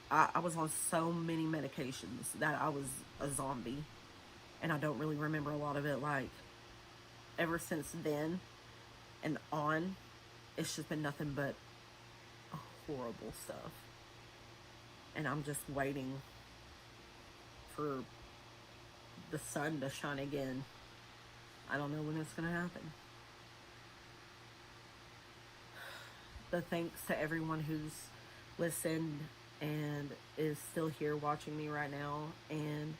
Speaker 3: I was on so many medications that I was a zombie. And I don't really remember a lot of it. Like, ever since then and on, it's just been nothing but horrible stuff. And I'm just waiting for the sun to shine again. I don't know when it's going to happen. But thanks to everyone who's listened and is still here watching me right now. And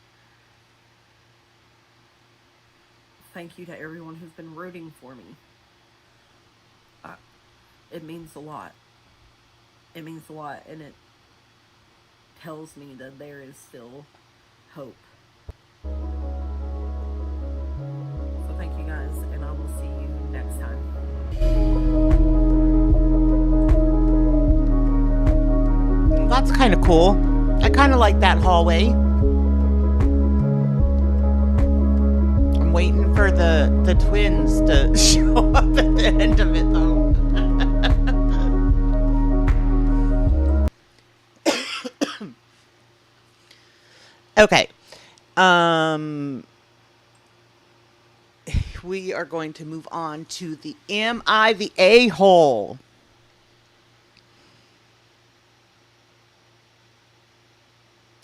Speaker 3: thank you to everyone who's been rooting for me. It means a lot. It means a lot, and it tells me that there is still hope. So thank you guys, and I will see you next time.
Speaker 2: That's kind of cool. I kind of like that hallway. I'm waiting for the twins to show up at the end of it, though. Okay. We are going to move on to the Am I the A-hole?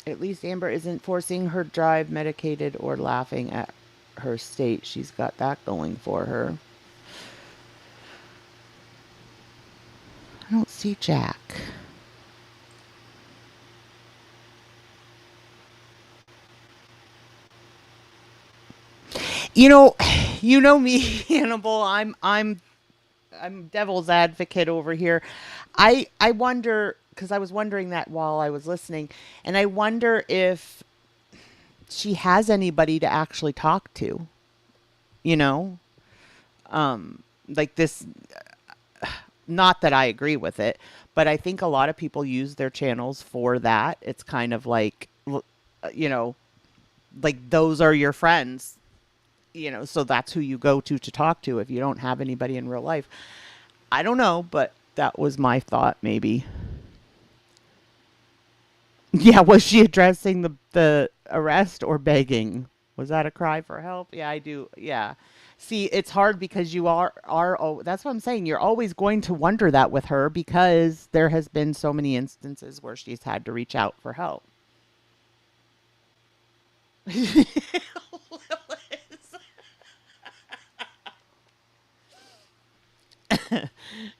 Speaker 2: At least Amber isn't forcing her drive medicated or laughing at her state. She's got that going for her. I don't see Jack. You know me, Hannibal. I'm devil's advocate over here. I wonder, because I was wondering that while I was listening, and I wonder if she has anybody to actually talk to. You know, like this. Not that I agree with it, but I think a lot of people use their channels for that. It's kind of like, you know, like those are your friends. So that's who you go to talk to if you don't have anybody in real life. I don't know, but that was my thought, maybe. Yeah, was she addressing the arrest or begging? Was that a cry for help? Yeah, I do. Yeah. See, it's hard because you are that's what I'm saying. You're always going to wonder that with her because there has been so many instances where she's had to reach out for help.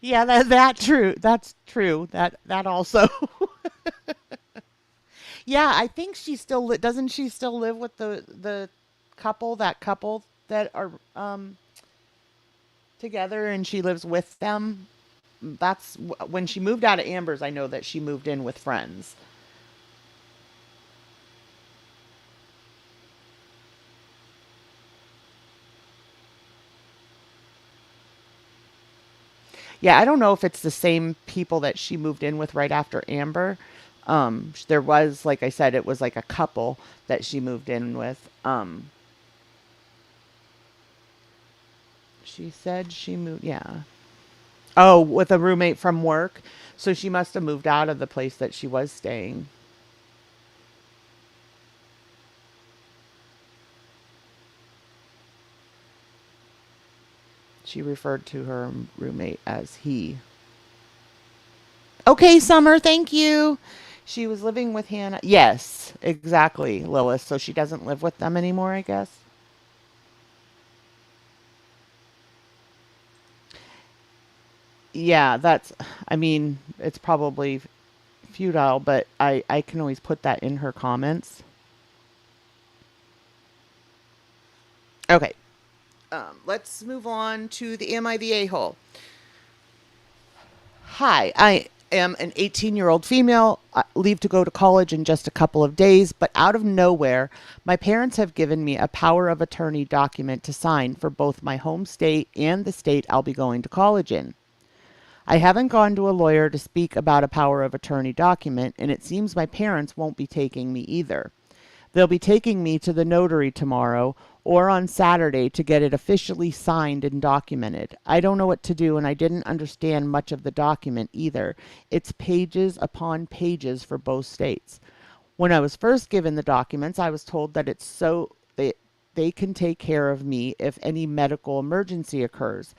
Speaker 2: Yeah, that true. That's true. That also. Yeah, I think she still doesn't she still live with the couple that are together and she lives with them. That's when she moved out of Amber's. I know that she moved in with friends. Yeah, I don't know if it's the same people that she moved in with right after Amber, There was, like I said, it was like a couple that she moved in with. She said she moved, yeah. Oh, with a roommate from work. So she must have moved out of the place that she was staying. She referred to her roommate as he. Okay, Summer, thank you. She was living with Hannah. Yes, exactly, Lilith. So she doesn't live with them anymore, I guess. Yeah, I mean, it's probably futile, but I can always put that in her comments. Okay, let's move on to the Am I the A-hole? Hi, I am an 18-year-old female, leave to go to college in just a couple of days, but out of nowhere, my parents have given me a power of attorney document to sign for both my home state and the state I'll be going to college in. I haven't gone to a lawyer to speak about a power of attorney document, and it seems my parents won't be taking me either. They'll be taking me to the notary tomorrow or on Saturday to get it officially signed and documented. I don't know what to do, and I didn't understand much of the document either. It's pages upon pages for both states. When I was first given the documents, I was told that it's so they can take care of me if any medical emergency occurs.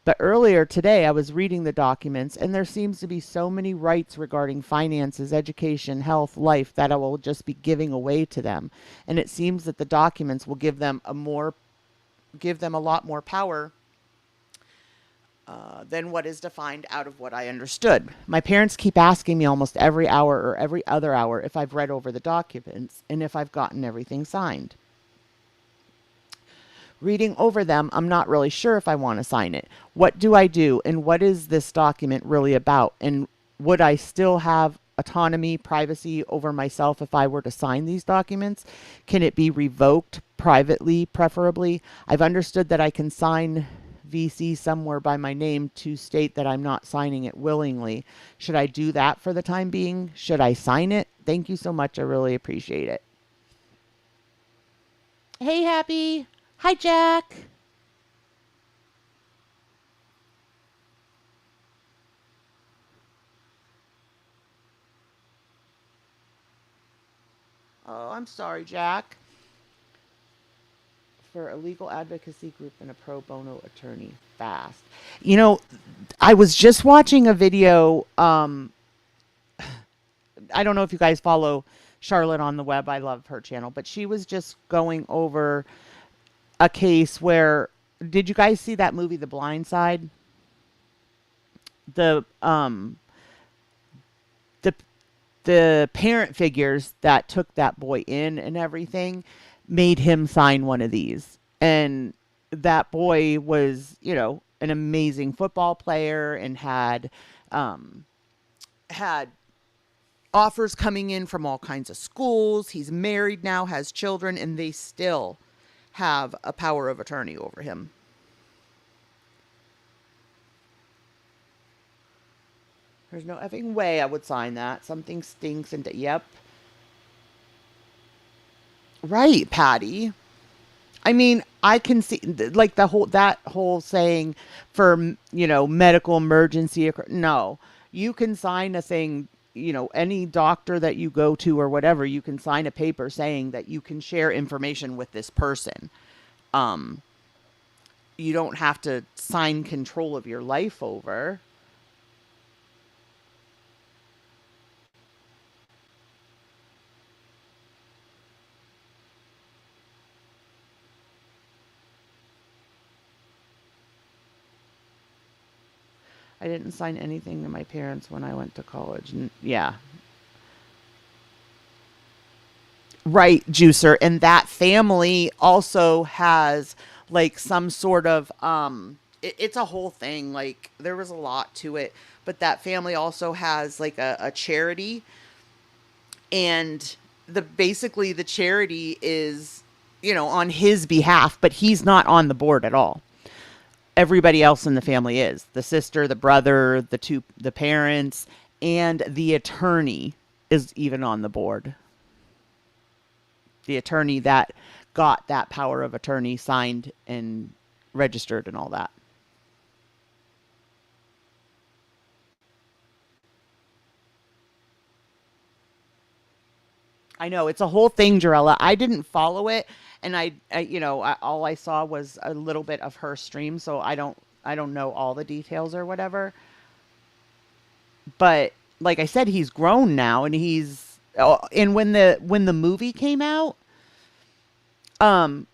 Speaker 2: But earlier today, I was reading the documents, and there seems to be so many rights regarding finances, education, health, life that I will just be giving away to them. And it seems that the documents will give them a lot more power than what is defined out of what I understood. My parents keep asking me almost every hour or every other hour if I've read over the documents and if I've gotten everything signed. Reading over them, I'm not really sure if I want to sign it. What do I do? And what is this document really about? And would I still have autonomy, privacy over myself if I were to sign these documents? Can it be revoked privately, preferably? I've understood that I can sign VC somewhere by my name to state that I'm not signing it willingly. Should I do that for the time being? Should I sign it? Thank you so much. I really appreciate it. Hey, Happy. Hi, Jack. Oh, I'm sorry, Jack. For a legal advocacy group and a pro bono attorney. Fast. You know, I was just watching a video. I don't know if you guys follow Charlotte on the web. I love her channel, but she was just going over a case where, did you guys see that movie, The Blind Side? The the the parent figures that took that boy in and everything made him sign one of these. And that boy was, an amazing football player and had offers coming in from all kinds of schools. He's married now, has children, and they still have a power of attorney over him. There's no effing way I would sign that. Something stinks and yep. Right, Patty. I mean, I can see like that whole saying for, medical emergency. No, you can sign a thing, any doctor that you go to or whatever, you can sign a paper saying that you can share information with this person. Um, you don't have to sign control of your life over. I didn't sign anything to my parents when I went to college. Yeah. Right, Juicer. And that family also has like some sort of it's a whole thing. Like there was a lot to it. But that family also has like a charity, and basically the charity is, on his behalf, but he's not on the board at all. Everybody else in the family is the sister, the brother, the parents, and the attorney is even on the board. The attorney that got that power of attorney signed and registered and all that. I know it's a whole thing, Jarella. I didn't follow it, and all I saw was a little bit of her stream, so I don't know all the details or whatever. But like I said, he's grown now, and and when the movie came out,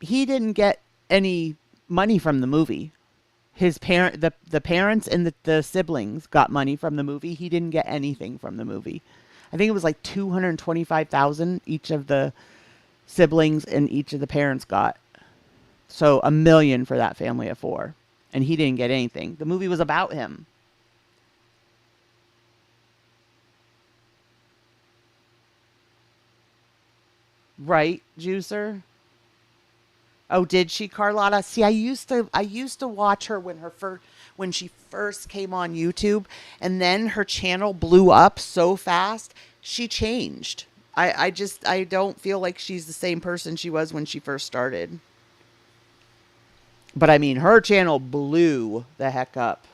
Speaker 2: he didn't get any money from the movie. The parents and the siblings got money from the movie. He didn't get anything from the movie. I think it was like 225,000 each of the siblings and each of the parents got. So $1 million for that family of 4, and he didn't get anything. The movie was about him. Right, Juicer? Oh, did she, Carlotta? See, I used to watch her when she first came on YouTube, and then her channel blew up so fast, she changed. I don't feel like she's the same person she was when she first started. But I mean, her channel blew the heck up.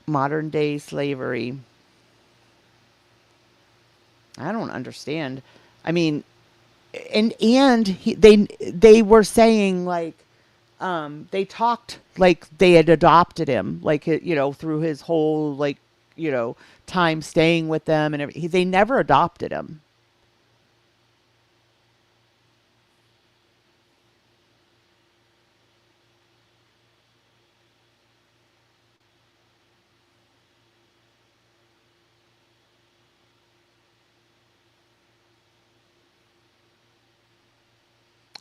Speaker 2: Modern day slavery. I don't understand. I mean, they were saying like they talked like they had adopted him, like through his whole like time staying with them and everything. They never adopted him.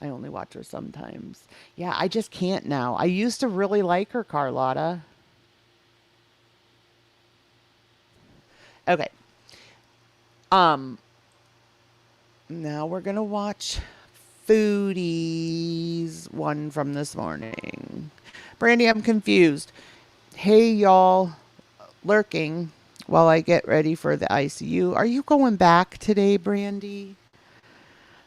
Speaker 2: I only watch her sometimes. Yeah, I just can't now. I used to really like her, Carlotta. Okay. Um, Now we're gonna watch Foodies one from this morning. Brandy, I'm confused. Hey y'all, lurking while I get ready for the ICU. Are you going back today, Brandy?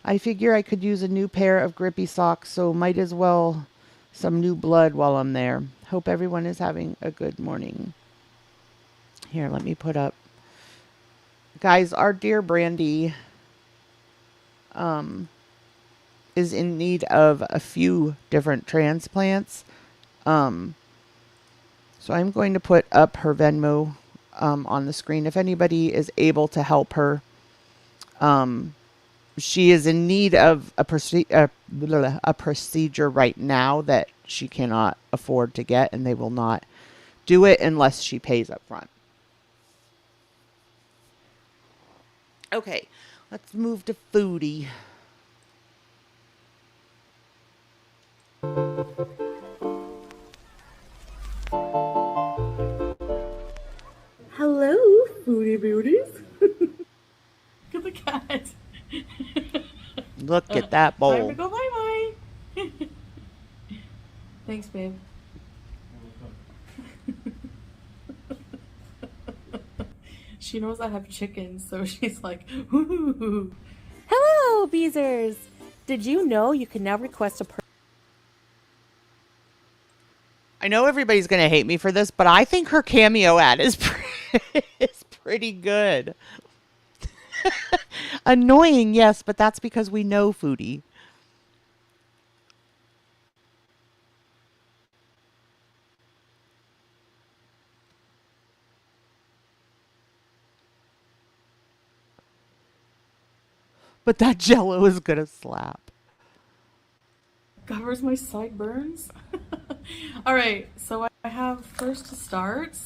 Speaker 2: I figure I could use a new pair of grippy socks, so might as well some new blood while I'm there. Hope everyone is having a good morning. Here, let me put up. Guys, our dear Brandy is in need of a few different transplants. So I'm going to put up her Venmo on the screen. If anybody is able to help her, she is in need of a procedure right now that she cannot afford to get, and they will not do it unless she pays up front. Okay, let's move to Foodie.
Speaker 4: Hello, foodie beauties.
Speaker 3: Look at the cat.
Speaker 2: Look at that bowl.
Speaker 3: Time to go bye-bye. Thanks, babe. She knows I have chickens, so she's like, ooh.
Speaker 4: Hello, Beezers. Did you know you can now request a
Speaker 2: I know everybody's going to hate me for this, but I think her cameo ad is pretty good. Annoying, yes, but that's because we know Foodie. But that Jello is going to slap.
Speaker 3: Covers my sideburns. All right, so I have first to start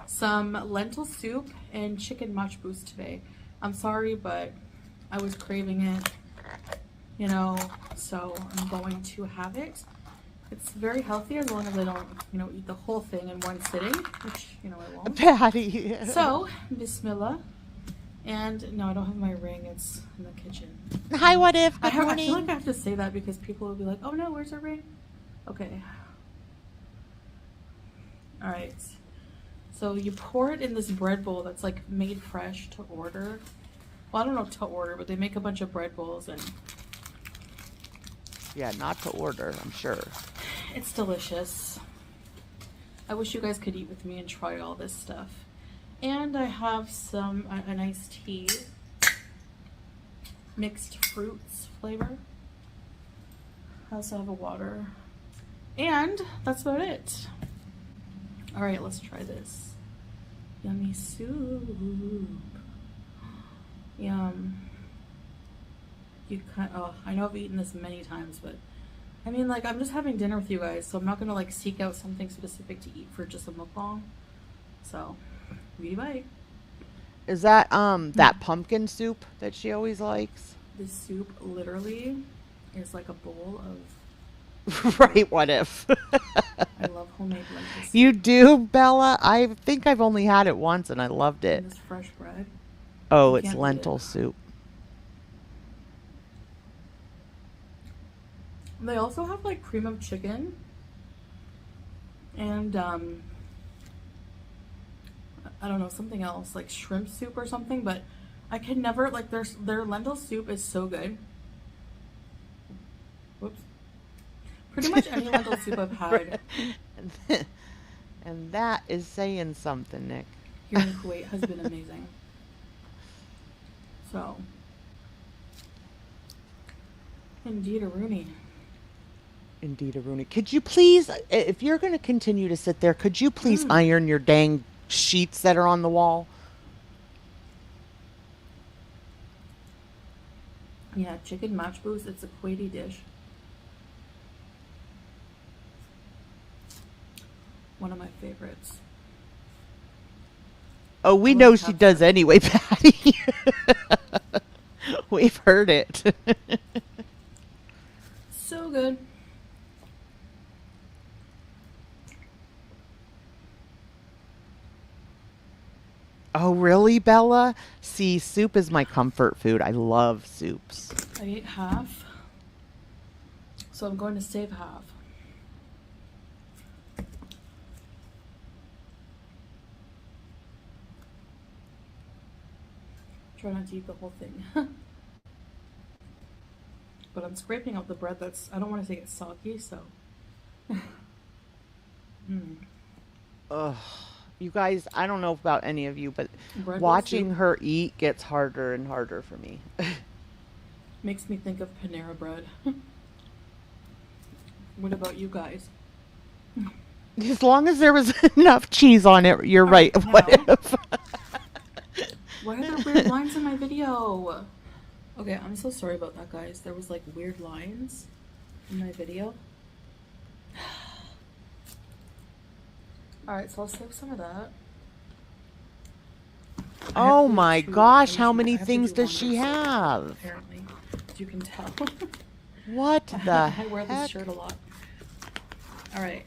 Speaker 3: some lentil soup and chicken match boost today. I'm sorry, but I was craving it, so I'm going to have it. It's very healthy as long as I don't, eat the whole thing in one sitting, which, I won't.
Speaker 2: Patty.
Speaker 3: So, bismillah. And no, I don't have my ring. It's in the kitchen.
Speaker 2: Hi, what if? Good
Speaker 3: I feel
Speaker 2: morning.
Speaker 3: like I have to say that because people will be like, oh no, where's our ring? Okay. All right.
Speaker 5: So you pour it in this bread bowl that's like made fresh to order. Well, I don't know to order, but they make a bunch of bread bowls and
Speaker 2: Yeah, not to order, I'm sure.
Speaker 5: it's delicious. I wish you guys could eat with me and try all this stuff. And I have some an iced tea, mixed fruits flavor. I also have a water. And that's about it. All right, let's try this. Yummy soup. Yum. I know I've eaten this many times, but I mean, like, I'm just having dinner with you guys, so I'm not gonna like seek out something specific to eat for just a mukbang. So, ready bite.
Speaker 2: Is that that pumpkin soup that she always likes?
Speaker 5: This soup literally is like a bowl of.
Speaker 2: Right, what if?
Speaker 5: I love homemade lentil soup.
Speaker 2: You do, Bella? I think I've only had it once and I loved it.
Speaker 5: And this fresh bread.
Speaker 2: Oh,
Speaker 5: You
Speaker 2: it's
Speaker 5: can't beat
Speaker 2: lentil
Speaker 5: it.
Speaker 2: soup.
Speaker 5: They also have like cream of chicken and I don't know, something else like shrimp soup or something, but I can never like their lentil soup is so good. Whoops. Pretty much any lentil soup I've had
Speaker 2: And that is saying something, Nick.
Speaker 5: here in Kuwait has been amazing. So, indeed a Rooney.
Speaker 2: Indeed, Aruni. Could you please, if you're going to continue to sit there, could you please iron your dang sheets that are on the wall?
Speaker 5: Yeah, chicken matchboos. It's a Kuwaiti dish. One of my favorites.
Speaker 2: Oh, we
Speaker 5: I
Speaker 2: know
Speaker 5: like
Speaker 2: she
Speaker 5: pepper.
Speaker 2: does anyway, Patty. We've heard it.
Speaker 5: So good.
Speaker 2: Oh, really, Bella? See, soup is my comfort food. I love soups.
Speaker 5: I ate half, so I'm going to save half. Try not to eat the whole thing. But I'm scraping out the bread that's, I don't want to say it's soggy, so.
Speaker 2: Ugh. You guys, I don't know about any of you, but
Speaker 5: Bread with
Speaker 2: watching
Speaker 5: soup
Speaker 2: her eat gets harder and harder for me.
Speaker 5: makes me think of Panera bread. What about you guys?
Speaker 2: As long as there was enough cheese on it, you're right.
Speaker 5: Right,
Speaker 2: What
Speaker 5: now.
Speaker 2: if?
Speaker 5: Why are there weird lines in my video? Okay, I'm so sorry about that, guys. There was like weird lines in my video. Alright, so I'll save some of that. I
Speaker 2: Oh
Speaker 5: have to
Speaker 2: my
Speaker 5: do
Speaker 2: gosh,
Speaker 5: two
Speaker 2: how
Speaker 5: punishment.
Speaker 2: many
Speaker 5: I have to
Speaker 2: things
Speaker 5: do
Speaker 2: does she
Speaker 5: one more,
Speaker 2: have?
Speaker 5: apparently, as you can tell.
Speaker 2: What the
Speaker 5: I wear this
Speaker 2: heck?
Speaker 5: shirt a lot. Alright.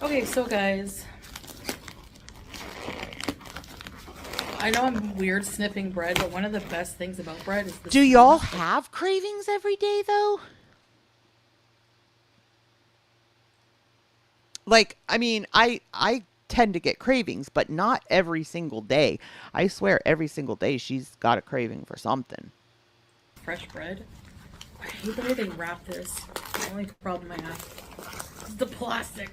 Speaker 5: Okay, so guys, I know I'm weird sniffing bread, but one of the best things about bread is the
Speaker 2: Do y'all
Speaker 5: smell.
Speaker 2: have cravings every day though? Like, I mean, I tend to get cravings, but not every single day. I swear every single day she's got a craving for something.
Speaker 5: Fresh bread. I hate the way they wrap this. The only problem I have is the plastic.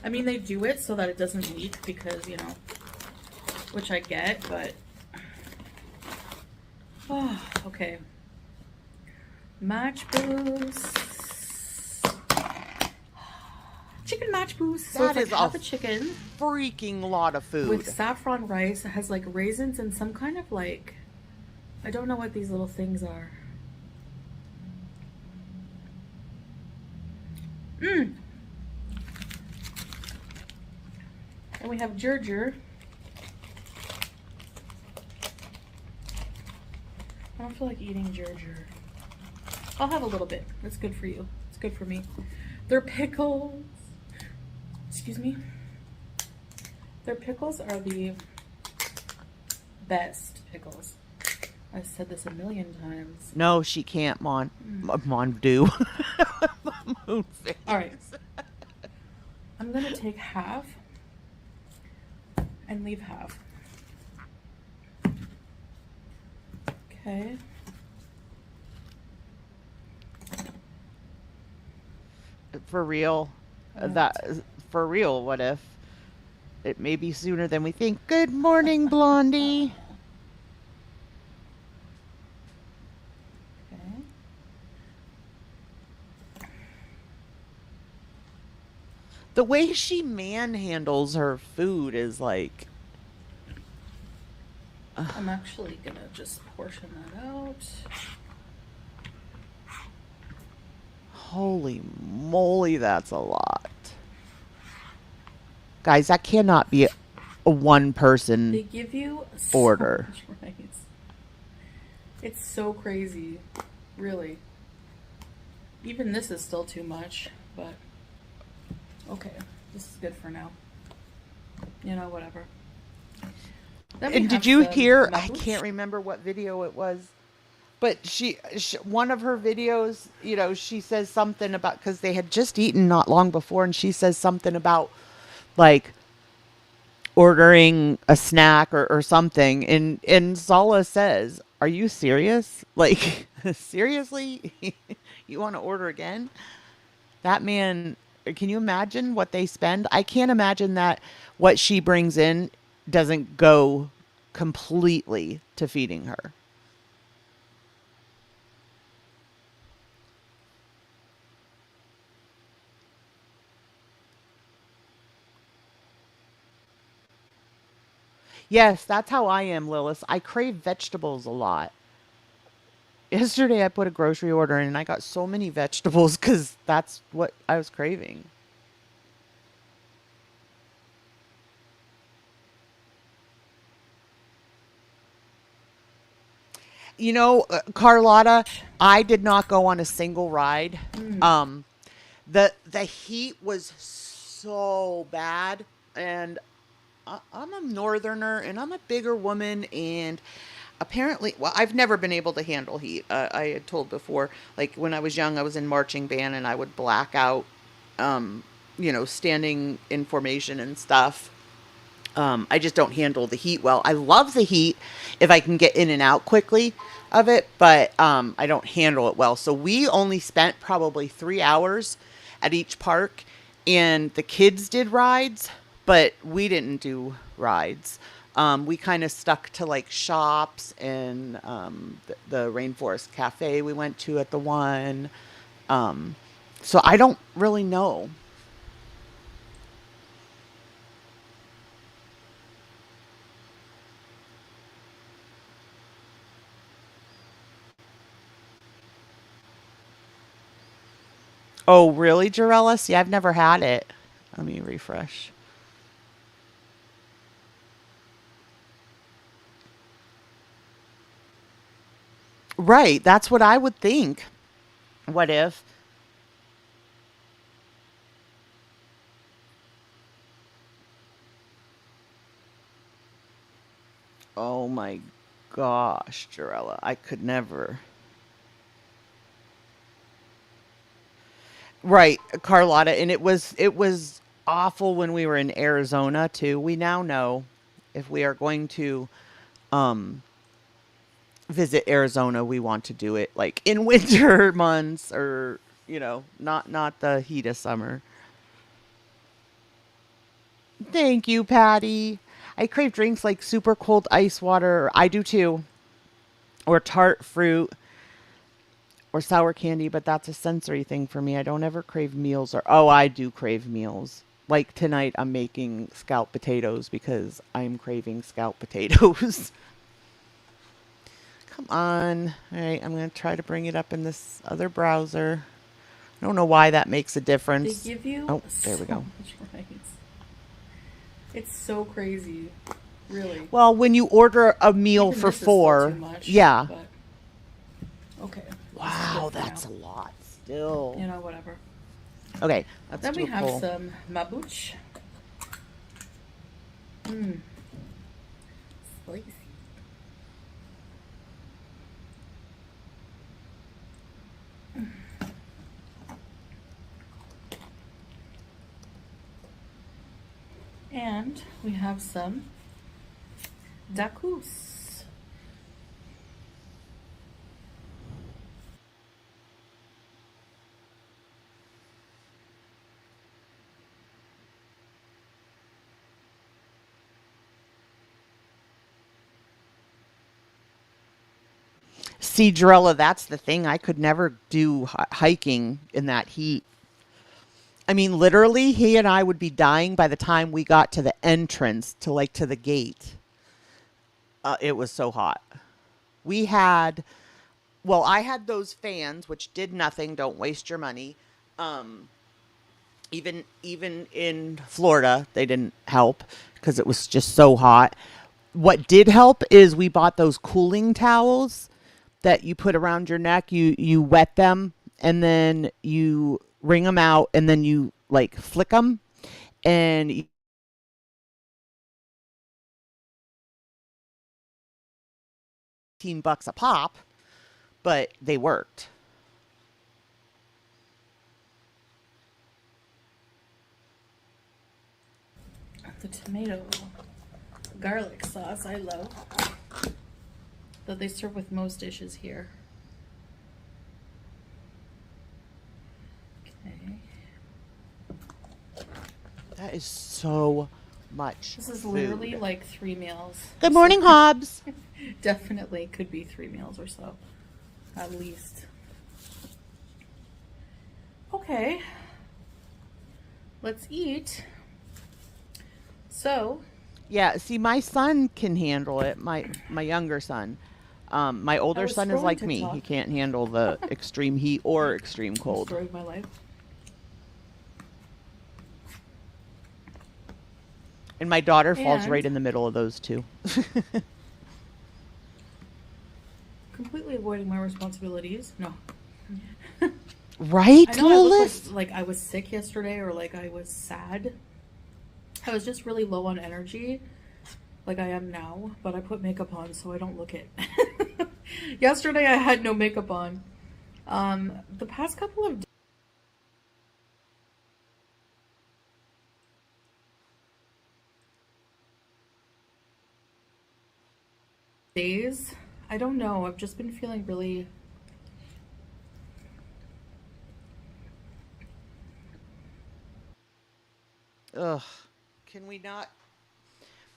Speaker 5: I mean, they do it so that it doesn't leak because, you know, which I get, but... Oh, okay. Match boost. Chicken match boost. So
Speaker 2: That
Speaker 5: it's
Speaker 2: is
Speaker 5: like half
Speaker 2: a
Speaker 5: a chicken
Speaker 2: freaking lot of food.
Speaker 5: with saffron rice. It has like raisins and some kind of like... I don't know what these little things are. Mmm. And we have Gerger. I don't feel like eating Gerger. I'll have a little bit. That's good for you. It's good for me. Their pickles. Excuse me. Their pickles are the best pickles. I've said this a million times.
Speaker 2: No, she can't, do.
Speaker 5: All right. I'm gonna take half and leave half. Okay.
Speaker 2: For real. For real, what if? It may be sooner than we think. Good morning, Blondie.
Speaker 5: Okay.
Speaker 2: The way she manhandles her food is like...
Speaker 5: I'm actually gonna just portion that out.
Speaker 2: Holy moly, that's a lot. Guys, that cannot be a one-person
Speaker 5: They give you so
Speaker 2: order.
Speaker 5: much rice. It's so crazy, really. Even this is still too much, but okay, this is good for now. You know, whatever. Then we
Speaker 2: And did
Speaker 5: have
Speaker 2: you
Speaker 5: some
Speaker 2: hear? I
Speaker 5: mahoush.
Speaker 2: can't remember what video it was, but she one of her videos, you know, she says something about, because they had just eaten not long before, and she says something about like ordering a snack or something, and Sala says, "Are you serious? Like, seriously, you want to order again?" That man, can you imagine what they spend? I can't imagine that what she brings in doesn't go completely to feeding her. Yes, that's how I am, Lilith. I crave vegetables a lot. Yesterday I put a grocery order in and I got so many vegetables because that's what I was craving. You know, Carlotta, I did not go on a single ride. Um, the heat was so bad, and I'm a northerner, and I'm a bigger woman, and apparently, well, I've never been able to handle heat. I had told before, like when I was young, I was in marching band, and I would black out, um, you know, standing in formation and stuff. I just don't handle the heat well. I love the heat if I can get in and out quickly of it, but I don't handle it well. So we only spent probably 3 hours at each park, and the kids did rides, but we didn't do rides. We kind of stuck to like shops and the Rainforest Cafe we went to at the one. Um, so I don't really know. Oh, really, Jarella? See, I've never had it. Let me refresh. Right, that's what I would think. What if? Oh my gosh, Jarella, I could never. Right, Carlotta, and it was awful when we were in Arizona too. We now know if we are going to um visit Arizona, we want to do it like in winter months, or not the heat of summer. Thank you, Patty. I crave drinks like super cold ice water. I do too. Or tart fruit or sour candy, but that's a sensory thing for me. I don't ever crave meals, or oh, I do crave meals. Like tonight I'm making scalloped potatoes because I'm craving scalloped potatoes. Come on. All right, I'm going to try to bring it up in this other browser. I don't know why that makes a
Speaker 5: They
Speaker 2: difference.
Speaker 5: give you
Speaker 2: Oh, there
Speaker 5: so
Speaker 2: we go.
Speaker 5: much rice. It's so crazy, really.
Speaker 2: Well, when you order a meal
Speaker 5: Even
Speaker 2: for
Speaker 5: this is still too
Speaker 2: four,
Speaker 5: much.
Speaker 2: yeah.
Speaker 5: But okay. This is
Speaker 2: Wow,
Speaker 5: good for
Speaker 2: that's a
Speaker 5: now.
Speaker 2: lot still.
Speaker 5: You know, whatever.
Speaker 2: Okay, let's
Speaker 5: Then
Speaker 2: do
Speaker 5: we
Speaker 2: a
Speaker 5: have
Speaker 2: poll.
Speaker 5: some mabuch. Mmm. Spicy. And we have some Dacus.
Speaker 2: See, Drella, that's the thing. I could never do hiking in that heat. I mean, literally, he and I would be dying by the time we got to the entrance to to the gate. It was so hot. We had, well, I had those fans, which did nothing. Don't waste your money. Um, even in Florida, they didn't help because it was just so hot. What did help is we bought those cooling towels that you put around your neck. You wet them and then you wring them out and then you like flick them and $15 a pop, but they worked.
Speaker 5: The tomato garlic sauce I love that they serve with most dishes here. Okay.
Speaker 2: That is so much.
Speaker 5: This is
Speaker 2: food.
Speaker 5: literally like 3 meals.
Speaker 2: Good morning, Hobbs.
Speaker 5: Definitely could be 3 meals or so, at least. Okay, let's eat. So,
Speaker 2: Yeah, see, my son can handle it. My younger son. My older
Speaker 5: was
Speaker 2: son is
Speaker 5: scrolling
Speaker 2: like me.
Speaker 5: TikTok.
Speaker 2: He can't handle the extreme heat or extreme cold.
Speaker 5: story of my life.
Speaker 2: And my daughter falls
Speaker 5: And-
Speaker 2: right in the middle of those two.
Speaker 5: Completely avoiding my responsibilities. No.
Speaker 2: Right,
Speaker 5: I know I look
Speaker 2: Lilith?
Speaker 5: like I was sick yesterday or like I was sad. I was just really low on energy, like I am now, but I put makeup on so I don't look it. Yesterday I had no makeup on. The past couple of days, I don't know, I've just been feeling really
Speaker 2: Ugh. Can we not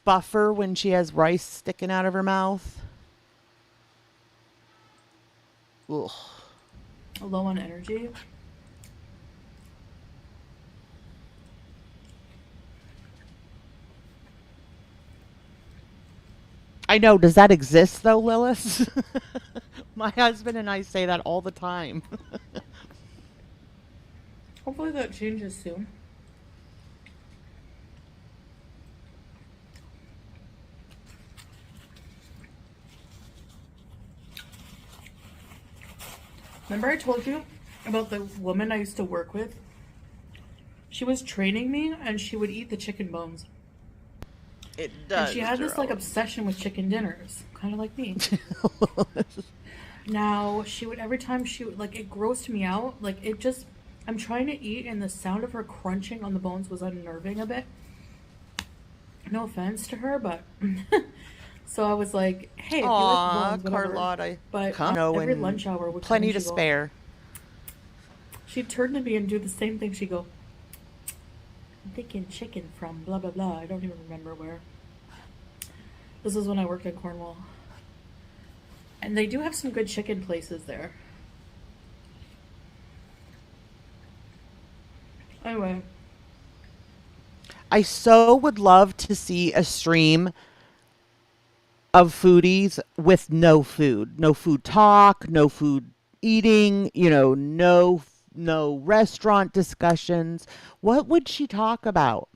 Speaker 2: buffer when she has rice sticking out of her mouth? Ugh.
Speaker 5: low on energy.
Speaker 2: I know. Does that exist, though, Lilith? My husband and I say that all the time.
Speaker 5: Hopefully that changes soon. Remember I told you about the woman I used to work with? She was training me and she would eat the chicken bones.
Speaker 2: It
Speaker 5: And
Speaker 2: does.
Speaker 5: she had this like obsession with chicken dinners, kind of like me. Now, she would, every time she would, like, it grossed me out. Like, it just, I'm trying to eat and the sound of her crunching on the bones was unnerving a bit. No offense to her, but so I was like, "Hey, if you
Speaker 2: Aw,
Speaker 5: like bones, whatever."
Speaker 2: Carlotta.
Speaker 5: But
Speaker 2: Come.
Speaker 5: every
Speaker 2: And
Speaker 5: lunch hour would come
Speaker 2: plenty
Speaker 5: and
Speaker 2: to
Speaker 5: she'd go-
Speaker 2: spare.
Speaker 5: She'd turn to me and do the same thing. She'd go, "I'm thinking chicken from blah blah blah." I don't even remember where. This is when I worked in Cornwall, and they do have some good chicken places there. Anyway.
Speaker 2: I so would love to see a stream of foodies with no food talk, no food eating, no restaurant discussions. What would she talk about?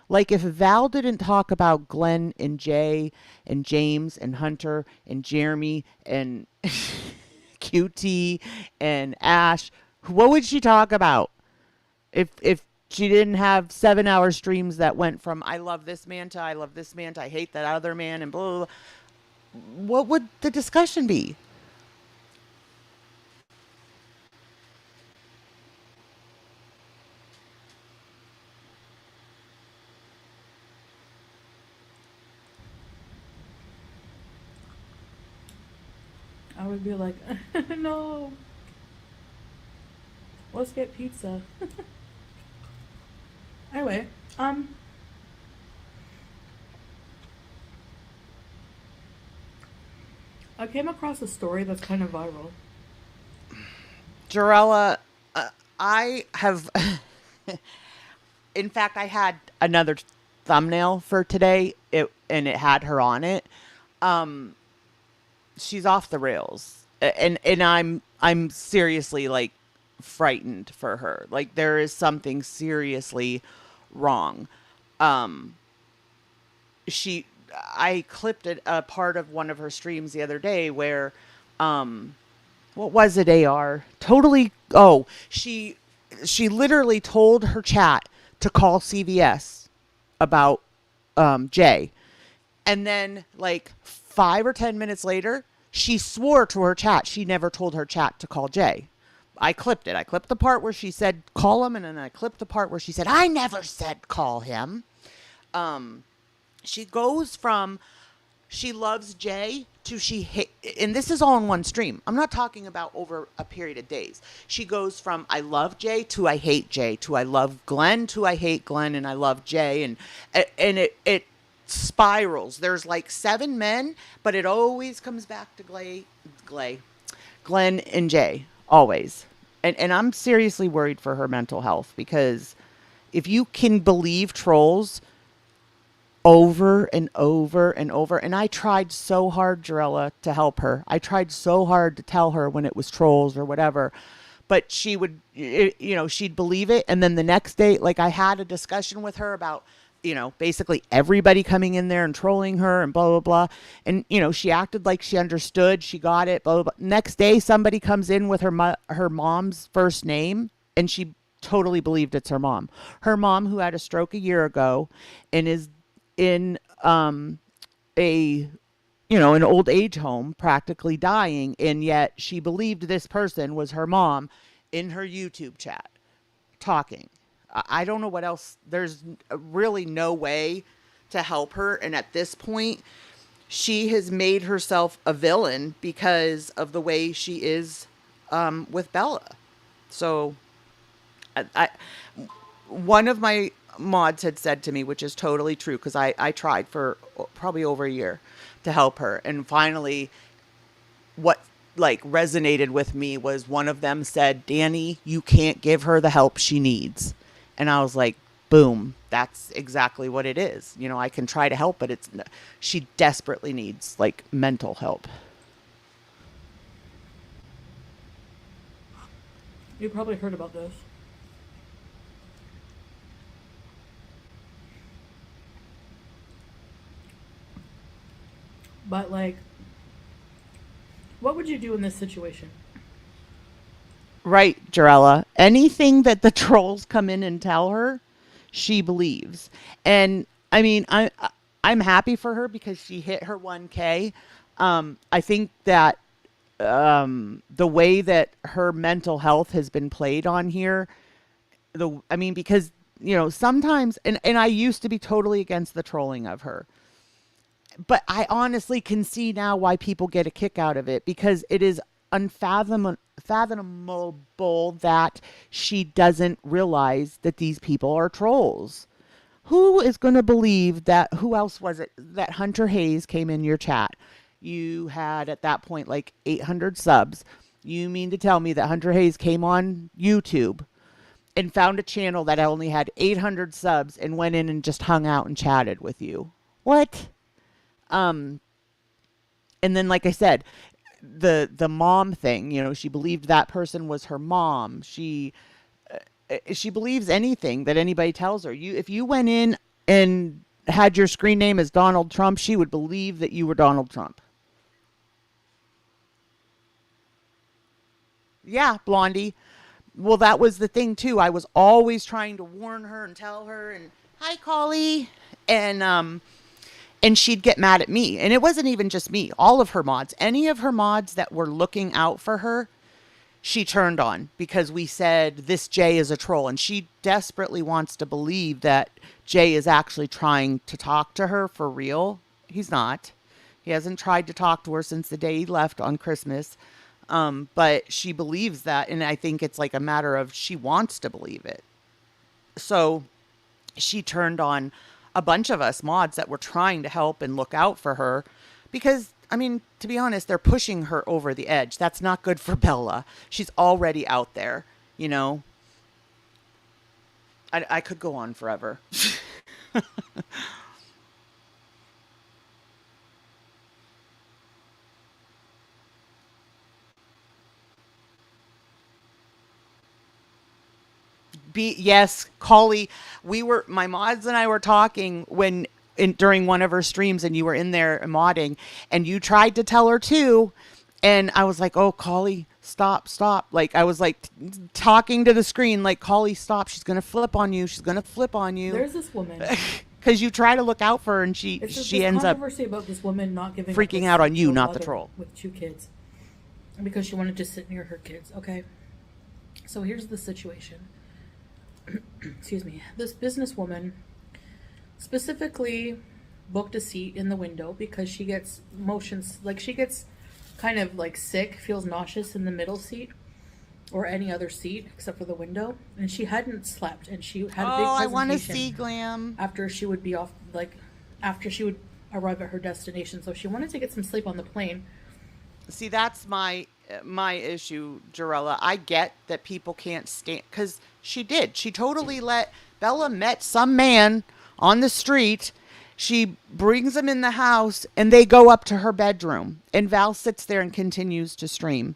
Speaker 2: Like if Val didn't talk about Glenn and Jay and James and Hunter and Jeremy and QT and Ash, what would she talk about? If she didn't have 7-hour streams that went from I love this man to I love this man to I hate that other man and blah, blah, blah, what would the discussion be?
Speaker 5: I would be like, no, let's get pizza. Anyway, I came across a story that's kind of viral.
Speaker 2: Jarella, I have, in fact, I had another thumbnail for today, and it had her on it. She's off the rails, and I'm seriously like frightened for her. Like there is something seriously wrong. Um, she, I clipped a part of one of her streams the other day where, what was it, AR? Totally. Oh, she literally told her chat to call CVS about Jay. And then like 5 or 10 minutes later, she swore to her chat she never told her chat to call Jay. I clipped it. I clipped the part where she said call him, and then I clipped the part where she said I never said call him. She goes from she loves Jay to and this is all in one stream. I'm not talking about over a period of days. She goes from I love Jay to I hate Jay to I love Glenn to I hate Glenn and I love Jay, and it spirals. There's like 7 men, but it always comes back to Glenn and Jay always. And I'm seriously worried for her mental health, because if you can believe trolls over and over and over. And I tried so hard, Jarella, to help her. I tried so hard to tell her when it was trolls or whatever. But she would, she'd believe it. And then the next day, like I had a discussion with her about, basically everybody coming in there and trolling her and blah, blah, blah. And, she acted like she understood. She got it, blah, blah, blah. Next day, somebody comes in with her mom's first name, and she totally believed it's her mom. Her mom, who had a stroke a year ago and is in an old age home, practically dying, and yet she believed this person was her mom in her YouTube chat talking. I don't know what else. There's really no way to help her, and at this point she has made herself a villain because of the way she is with Bella. So I one of my mods had said to me, which is totally true, because I tried for probably over a year to help her, and finally what like resonated with me was one of them said, Dani, you can't give her the help she needs. And I was like, boom, that's exactly what it is. I can try to help, but she desperately needs like mental help.
Speaker 5: You probably heard about this. But, like, what would you do in this situation?
Speaker 2: Right, Jarella. Anything that the trolls come in and tell her, she believes. And, I mean, I'm happy for her because she hit her 1K. I think that the way that her mental health has been played on here, because, sometimes, and I used to be totally against the trolling of her. But I honestly can see now why people get a kick out of it, because it is unfathomable that she doesn't realize that these people are trolls. Who is going to believe that? Who else was it? That Hunter Hayes came in your chat. You had at that point like 800 subs. You mean to tell me that Hunter Hayes came on YouTube and found a channel that only had 800 subs and went in and just hung out and chatted with you? What? And then, like I said, the mom thing, she believed that person was her mom. She believes anything that anybody tells her. If you went in and had your screen name as Donald Trump, she would believe that you were Donald Trump. Yeah, Blondie. Well, that was the thing too. I was always trying to warn her and tell her, and hi, Collie, and she'd get mad at me. And it wasn't even just me. All of her mods, any of her mods that were looking out for her, she turned on because we said this Jay is a troll. And she desperately wants to believe that Jay is actually trying to talk to her for real. He's not. He hasn't tried to talk to her since the day he left on Christmas. But she believes that, and I think it's like a matter of she wants to believe it. So she turned on a bunch of us mods that were trying to help and look out for her because, I mean, to be honest, they're pushing her over the edge. That's not good for Bella. She's already out there, you know. I could go on forever. Yes, Collie, my mods and I were talking during one of her streams, and you were in there modding, and you tried to tell her too, and I was like, oh, Collie, stop. Like, I was like talking to the screen, like, Collie, stop. She's going to flip on you.
Speaker 5: There's this woman.
Speaker 2: Because you try to look out for her, and she ends up
Speaker 5: controversy about this woman not giving
Speaker 2: freaking
Speaker 5: up
Speaker 2: out on you,
Speaker 5: to a
Speaker 2: not the
Speaker 5: mother
Speaker 2: troll.
Speaker 5: with 2 kids because she wanted to sit near her kids. Okay, so here's the situation. Excuse me. This businesswoman specifically booked a seat in the window because she gets motions, like she gets kind of like sick, feels nauseous in the middle seat or any other seat except for the window, and she hadn't slept, and she had a big presentation.
Speaker 2: I want to see Glam.
Speaker 5: After she would be off, like after she would arrive at her destination, so she wanted to get some sleep on the plane.
Speaker 2: See, that's my issue, Jarella. I get that people can't stand, because she did. She totally Bella met some man on the street. She brings him in the house, and they go up to her bedroom, and Val sits there and continues to stream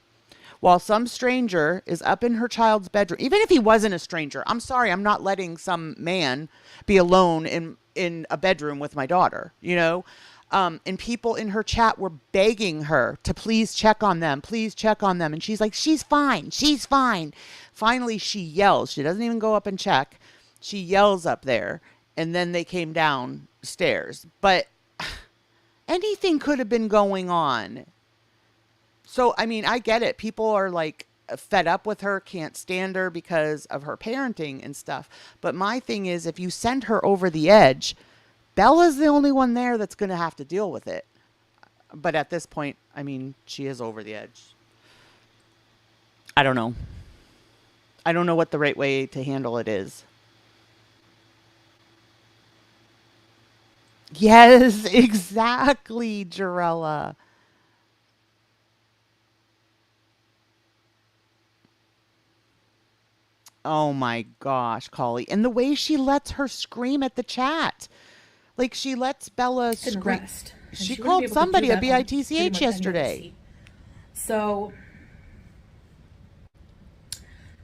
Speaker 2: while some stranger is up in her child's bedroom. Even if he wasn't a stranger, I'm sorry, I'm not letting some man be alone in a bedroom with my daughter, you know? And people in her chat were begging her to please check on them. And she's like, she's fine. Finally, she yells. She doesn't even go up and check. She yells up there, and then they came downstairs. But anything could have been going on. So, I mean, I get it. People are like fed up with her, can't stand her because of her parenting and stuff. But my thing is, if you send her over the edge, Bella's the only one there that's going to have to deal with it. But at this point, I mean, she is over the edge. I don't know. I don't know what the right way to handle it is. Yes, exactly, Jarella. Oh my gosh, Collie. And the way she lets her scream at the chat. Like, she lets Bella scream.
Speaker 5: Rest.
Speaker 2: She called somebody a BITCH yesterday.
Speaker 5: So,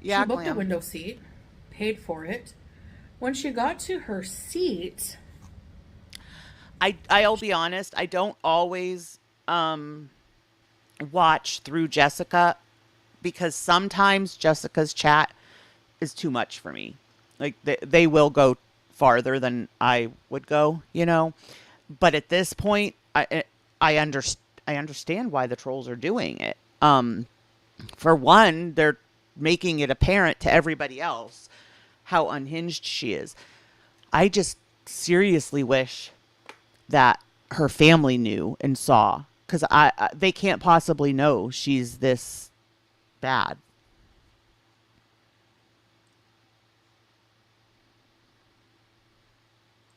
Speaker 2: yeah,
Speaker 5: she booked a window seat, paid for it. When she got to her seat,
Speaker 2: I'll be honest, I don't always watch through Jessica because sometimes Jessica's chat is too much for me. Like, they will go farther than I would go, you know. But at this point, I understand why the trolls are doing it. For one, they're making it apparent to everybody else how unhinged she is. I just seriously wish that her family knew and saw, because they can't possibly know she's this bad.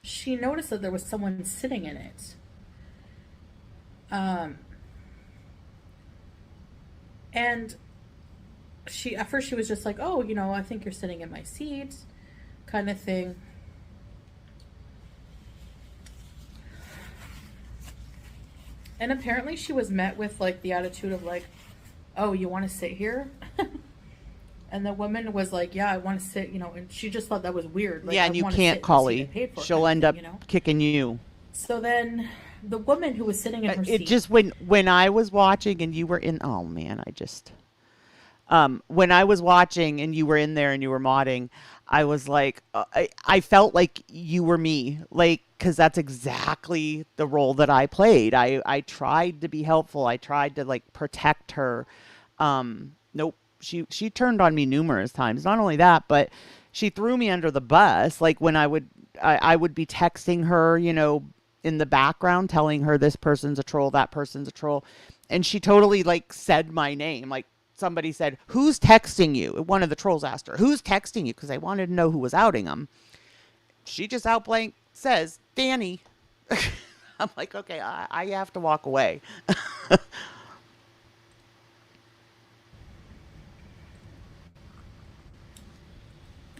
Speaker 5: she noticed that there was someone sitting in it. And at first she was just like, oh, I think you're sitting in my seat, kind of thing. And apparently she was met with like the attitude of like, oh, you want to sit here? And the woman was like, yeah, I want to sit, and she just thought that was weird. Like,
Speaker 2: yeah, and you can't, Collie. She'll end up kicking you.
Speaker 5: So then the woman who was sitting in her seat.
Speaker 2: It just, when I was watching and you were in, oh man, when I was watching and you were in there and you were modding, I was like, I felt like you were me, like, because that's exactly the role that I played. I tried to be helpful. I tried to like protect her. Nope. She turned on me numerous times. Not only that, but she threw me under the bus. Like when I would be texting her, in the background telling her this person's a troll, that person's a troll. And she totally like said my name. Like somebody said, "Who's texting you?" One of the trolls asked her, "Who's texting you?" Because they wanted to know who was outing them. She just out blank says, "Danny." I'm like, okay, I have to walk away.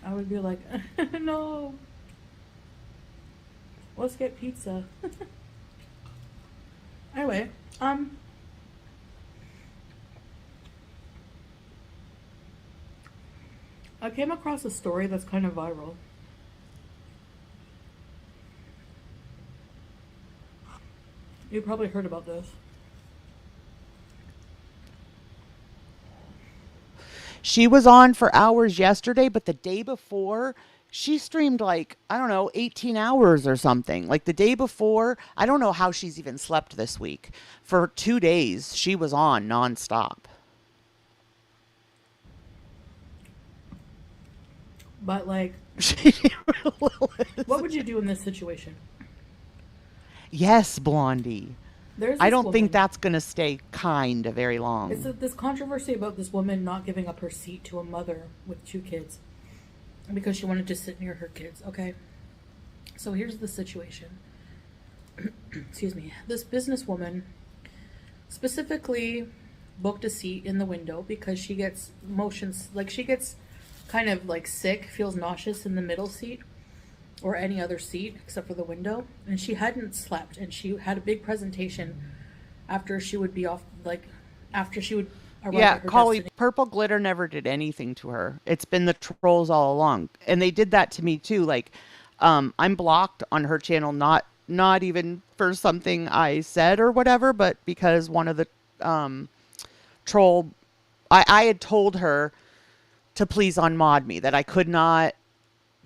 Speaker 5: I would be like, no, let's get pizza. Anyway, I came across a story that's kind of viral. You probably heard about this.
Speaker 2: She was on for hours yesterday, but the day before, she streamed like, I don't know, 18 hours or something. Like the day before, I don't know how she's even slept this week. For 2 days, she was on nonstop.
Speaker 5: But like, what would you do in this situation?
Speaker 2: Yes, Blondie.
Speaker 5: There's
Speaker 2: I
Speaker 5: this
Speaker 2: don't think
Speaker 5: woman.
Speaker 2: that's going to stay kind very long.
Speaker 5: It's this controversy about this woman not giving up her seat to a mother with 2 kids because she wanted to sit near her kids. Okay, so here's the situation. Excuse me. This businesswoman specifically booked a seat in the window because she gets motions, like she gets kind of like sick, feels nauseous in the middle seat or any other seat except for the window, and she hadn't slept, and she had a big presentation after she would be off, like after she would arrive at her
Speaker 2: Collie,
Speaker 5: destination.
Speaker 2: Purple Glitter never did anything to her. It's been the trolls all along, and they did that to me too. Like, I'm blocked on her channel, not even for something I said or whatever, but because one of the troll, I had told her to please unmod me, that I could not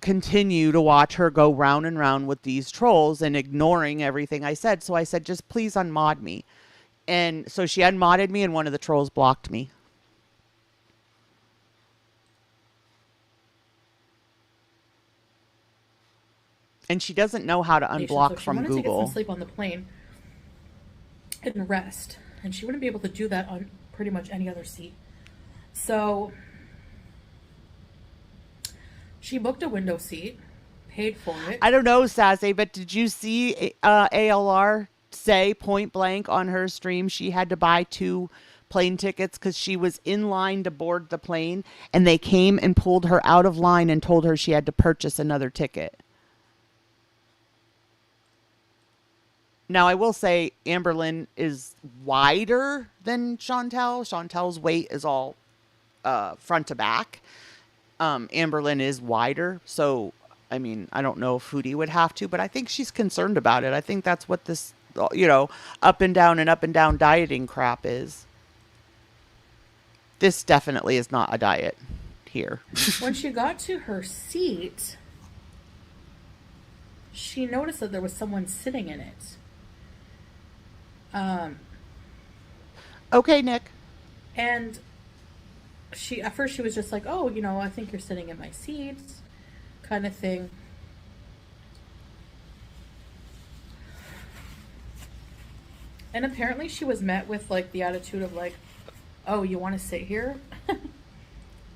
Speaker 2: continue to watch her go round and round with these trolls and ignoring everything I said. So I said, just please unmod me. And so she unmodded me, and one of the trolls blocked me. And she doesn't know how to
Speaker 5: So
Speaker 2: unblock
Speaker 5: she
Speaker 2: from
Speaker 5: wanted to get some
Speaker 2: Google.
Speaker 5: sleep on the plane and rest, and she wouldn't be able to do that on pretty much any other seat. So she booked a window seat, paid for it.
Speaker 2: I don't know, Sassy, but did you see ALR say point blank on her stream she had to buy 2 plane tickets because she was in line to board the plane, and they came and pulled her out of line and told her she had to purchase another ticket? Now, I will say Amberlyn is wider than Chantel. Chantel's weight is all front to back. Amberlyn is wider. So, I mean, I don't know if Hootie would have to, but I think she's concerned about it. I think that's what this, up and down dieting crap is. This definitely is not a diet here.
Speaker 5: When she got to her seat, she noticed that there was someone sitting in it.
Speaker 2: Okay, Nick.
Speaker 5: And at first she was just like, oh, I think you're sitting in my seat, kind of thing. And apparently she was met with like the attitude of like, oh, you want to sit here?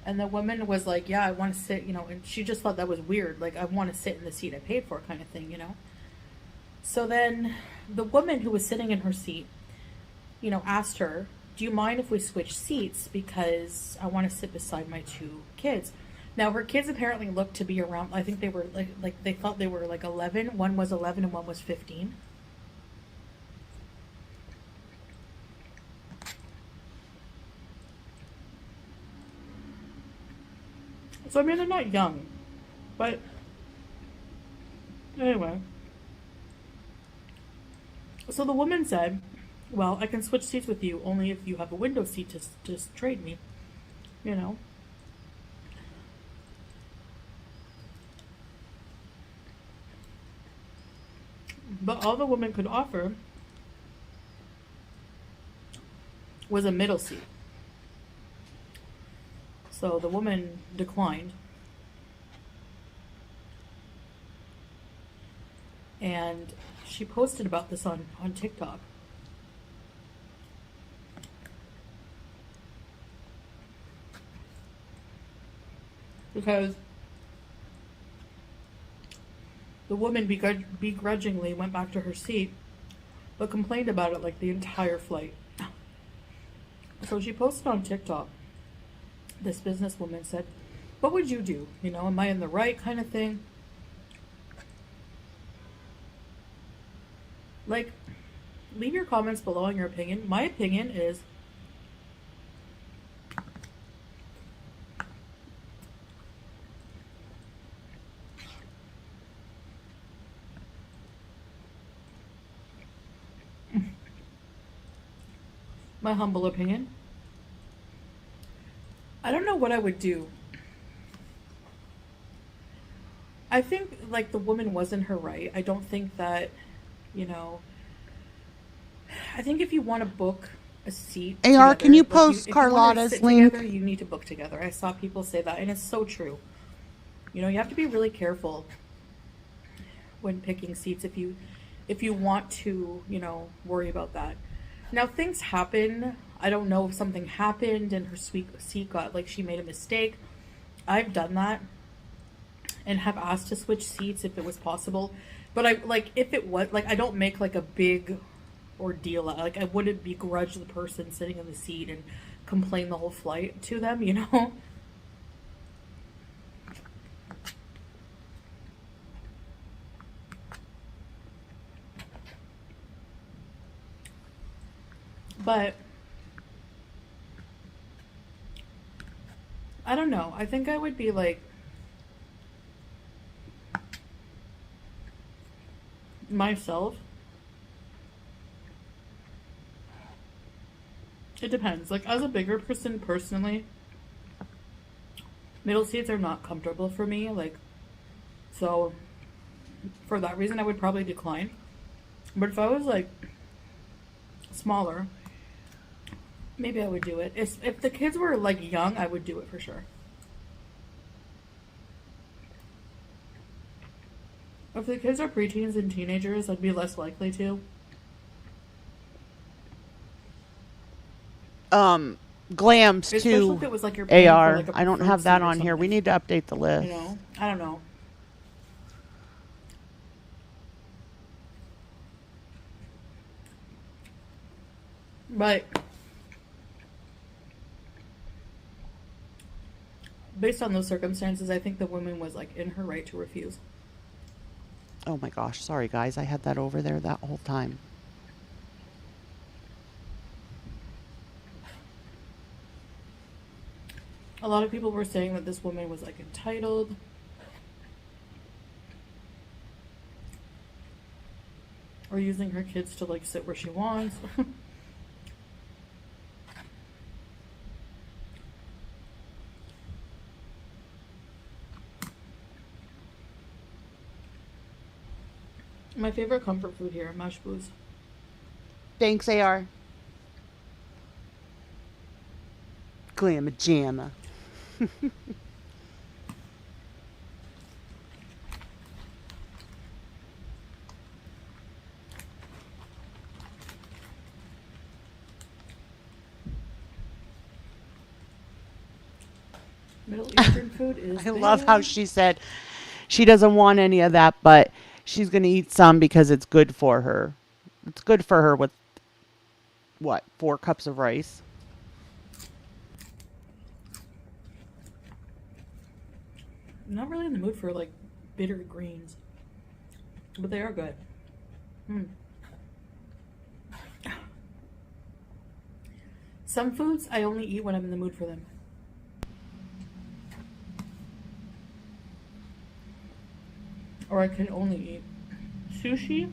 Speaker 5: And the woman was like, yeah, I want to sit, and she just thought that was weird. Like, I want to sit in the seat I paid for, kind of thing, So then the woman who was sitting in her seat, asked her, do you mind if we switch seats? Because I want to sit beside my 2 kids. Now, her kids apparently looked to be around, I think they were like they thought they were like 11. One was 11 and one was 15. So, I mean, they're not young. But, anyway. So the woman said, well, I can switch seats with you only if you have a window seat to just trade me. But all the woman could offer was a middle seat. So the woman declined. And she posted about this on TikTok. Because the woman begrudgingly went back to her seat, but complained about it like the entire flight. So she posted on TikTok. This businesswoman said, "What would you do? You know, am I in the right kind of thing?" Like, leave your comments below on your opinion. My opinion is my humble opinion. I don't know what I would do. I think, like, the woman was in her right. I don't think that, you know, I think if you want to book a seat
Speaker 2: AR,
Speaker 5: together,
Speaker 2: can you
Speaker 5: like,
Speaker 2: post
Speaker 5: if you wanna
Speaker 2: Carlotta's
Speaker 5: sit
Speaker 2: link?
Speaker 5: together, you need to book together. I saw people say that, and it's so true. You know, you have to be really careful when picking seats if you want to, you know, worry about that. Now, things happen. I don't know if something happened and her seat got, like, she made a mistake. I've done that and have asked to switch seats if it was possible. But I, like, if it was, like, I don't make, like, a big ordeal. Like, I wouldn't begrudge the person sitting in the seat and complain the whole flight to them, you know? But I don't know. I think I would be like myself. It depends. Like, as a bigger person personally, middle seats are not comfortable for me. Like, so for that reason I would probably decline. But if I was like smaller, maybe I would do it. If the kids were, like, young, I would do it for sure. If the kids are preteens and teenagers, I'd be less likely to.
Speaker 2: Glams
Speaker 5: Especially if
Speaker 2: too.
Speaker 5: it was, like, you're paying
Speaker 2: AR.
Speaker 5: for, like, a
Speaker 2: I don't
Speaker 5: preferred
Speaker 2: have that
Speaker 5: seat or
Speaker 2: on here. We
Speaker 5: something.
Speaker 2: need to update the list.
Speaker 5: You know? I don't know. But based on those circumstances, I think the woman was, like, in her right to refuse.
Speaker 2: Oh my gosh, sorry guys. I had that over there that whole time.
Speaker 5: A lot of people were saying that this woman was, like, entitled. Or using her kids to, like, sit where she wants. My favorite comfort food here, mashed booze.
Speaker 2: Thanks, AR. Glamma jamma.
Speaker 5: Middle Eastern food is
Speaker 2: I love how
Speaker 5: big.
Speaker 2: she said she doesn't want any of that, but she's going to eat some because it's good for her. It's good for her with, what, 4 cups of rice?
Speaker 5: I'm not really in the mood for, like, bitter greens. But they are good. Some foods I only eat when I'm in the mood for them. Or I can only eat sushi.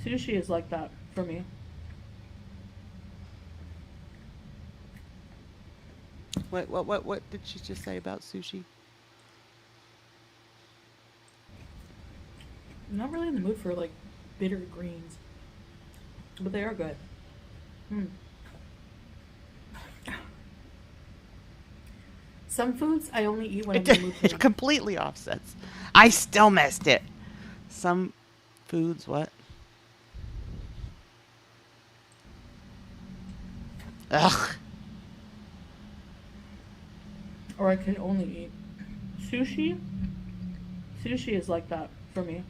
Speaker 5: Sushi is like that for me.
Speaker 2: What did she just say about sushi?
Speaker 5: I'm not really in the mood for, like, bitter greens. But they are good. Some foods I only eat when I'm in the mood for
Speaker 2: It
Speaker 5: them.
Speaker 2: completely offsets. I still missed it. Some foods, what? Ugh.
Speaker 5: Or I can only eat sushi. Sushi is like that for me.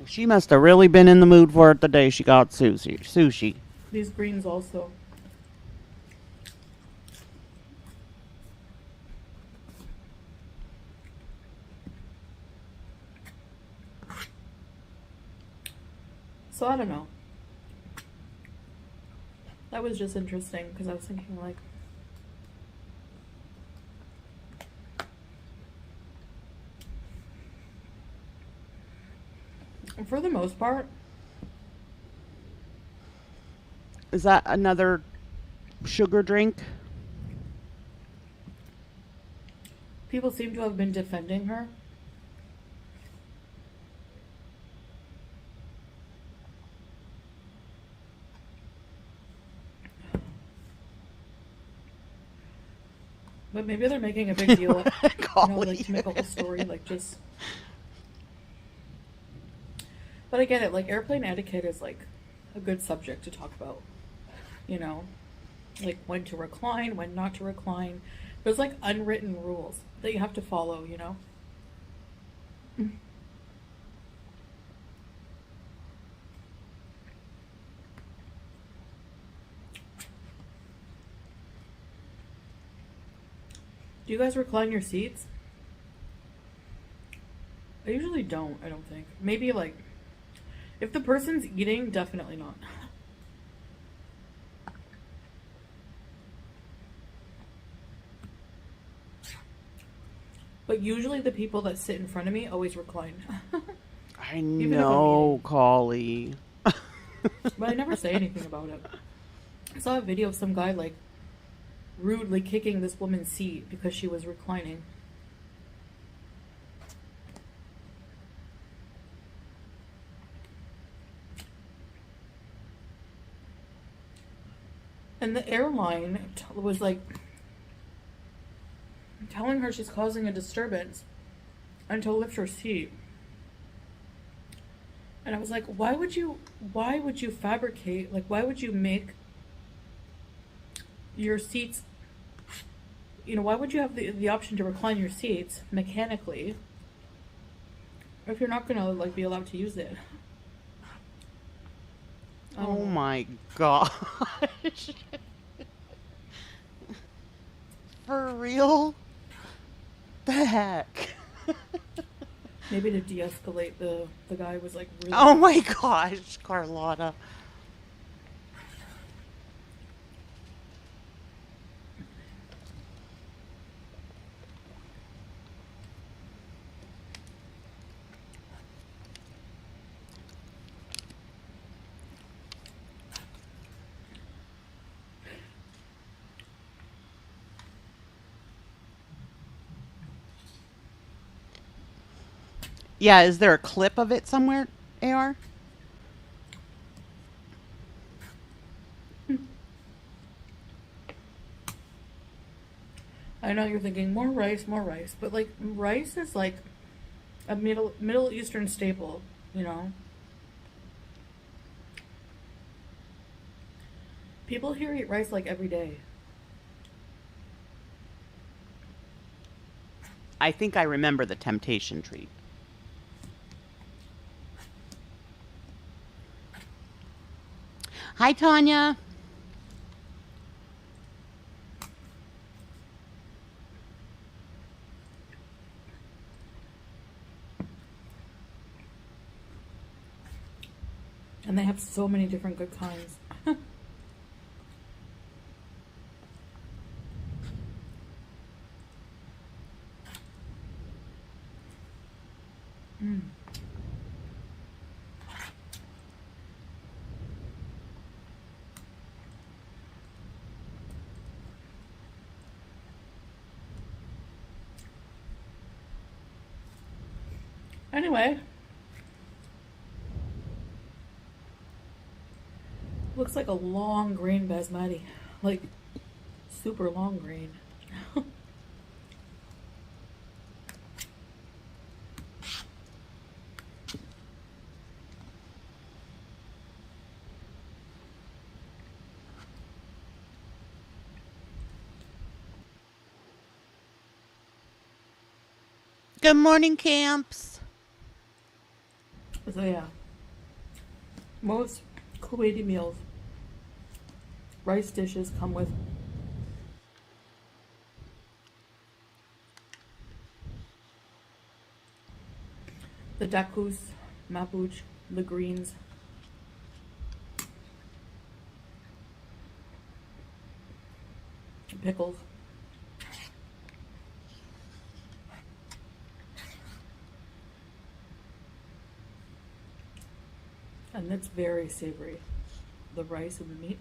Speaker 2: She must have really been in the mood for it the day she got sushi.
Speaker 5: These greens also. So I don't know. That was just interesting because I was thinking like, for the most part,
Speaker 2: Is that another sugar drink?
Speaker 5: people seem to have been defending her. But maybe they're making a big deal, like to make a whole story, like just. But I get it, like airplane etiquette is like a good subject to talk about, like when to recline, when not to recline. There's like unwritten rules that you have to follow, Do you guys recline your seats? I usually don't, I don't think. Maybe like, if the person's eating, definitely not. But usually the people that sit in front of me always recline.
Speaker 2: I know, Collie.
Speaker 5: But I never say anything about it. I saw a video of some guy like rudely kicking this woman's seat because she was reclining. And the airline was like telling her she's causing a disturbance and to lift her seat. And I was like, why would you fabricate, like why would you make your seats, why would you have the option to recline your seats mechanically if you're not gonna like be allowed to use it?
Speaker 2: Oh my gosh. For real? The heck?
Speaker 5: Maybe to de-escalate, the guy was like really...
Speaker 2: Oh my gosh, Carlotta. Yeah, is there a clip of it somewhere, AR?
Speaker 5: I know you're thinking more rice, but like rice is like a Middle Eastern staple, People here eat rice like every day.
Speaker 2: I think I remember the temptation treat. Hi, Tanya.
Speaker 5: And they have so many different good kinds. Mm. Anyway, looks like a long grain basmati, like super long grain.
Speaker 2: Good morning, Camps.
Speaker 5: So yeah, most Kuwaiti meals, rice dishes come with the dakus, mapuch, the greens, pickles, and it's very savory. The rice and the meat.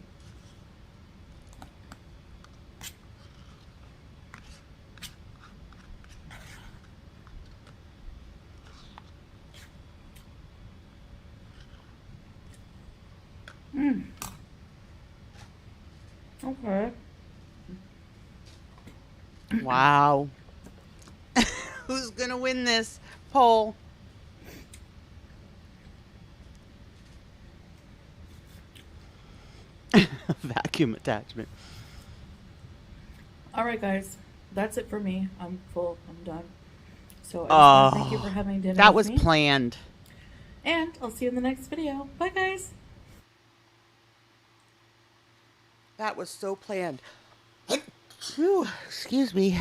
Speaker 5: Okay.
Speaker 2: Wow. Who's going to win this poll? Vacuum attachment.
Speaker 5: All right, guys. That's it for me. I'm full. I'm done. So I just want to thank you for having dinner
Speaker 2: That
Speaker 5: with
Speaker 2: was
Speaker 5: me.
Speaker 2: planned.
Speaker 5: And I'll see you in the next video. Bye, guys.
Speaker 2: That was so planned. Whew, excuse me.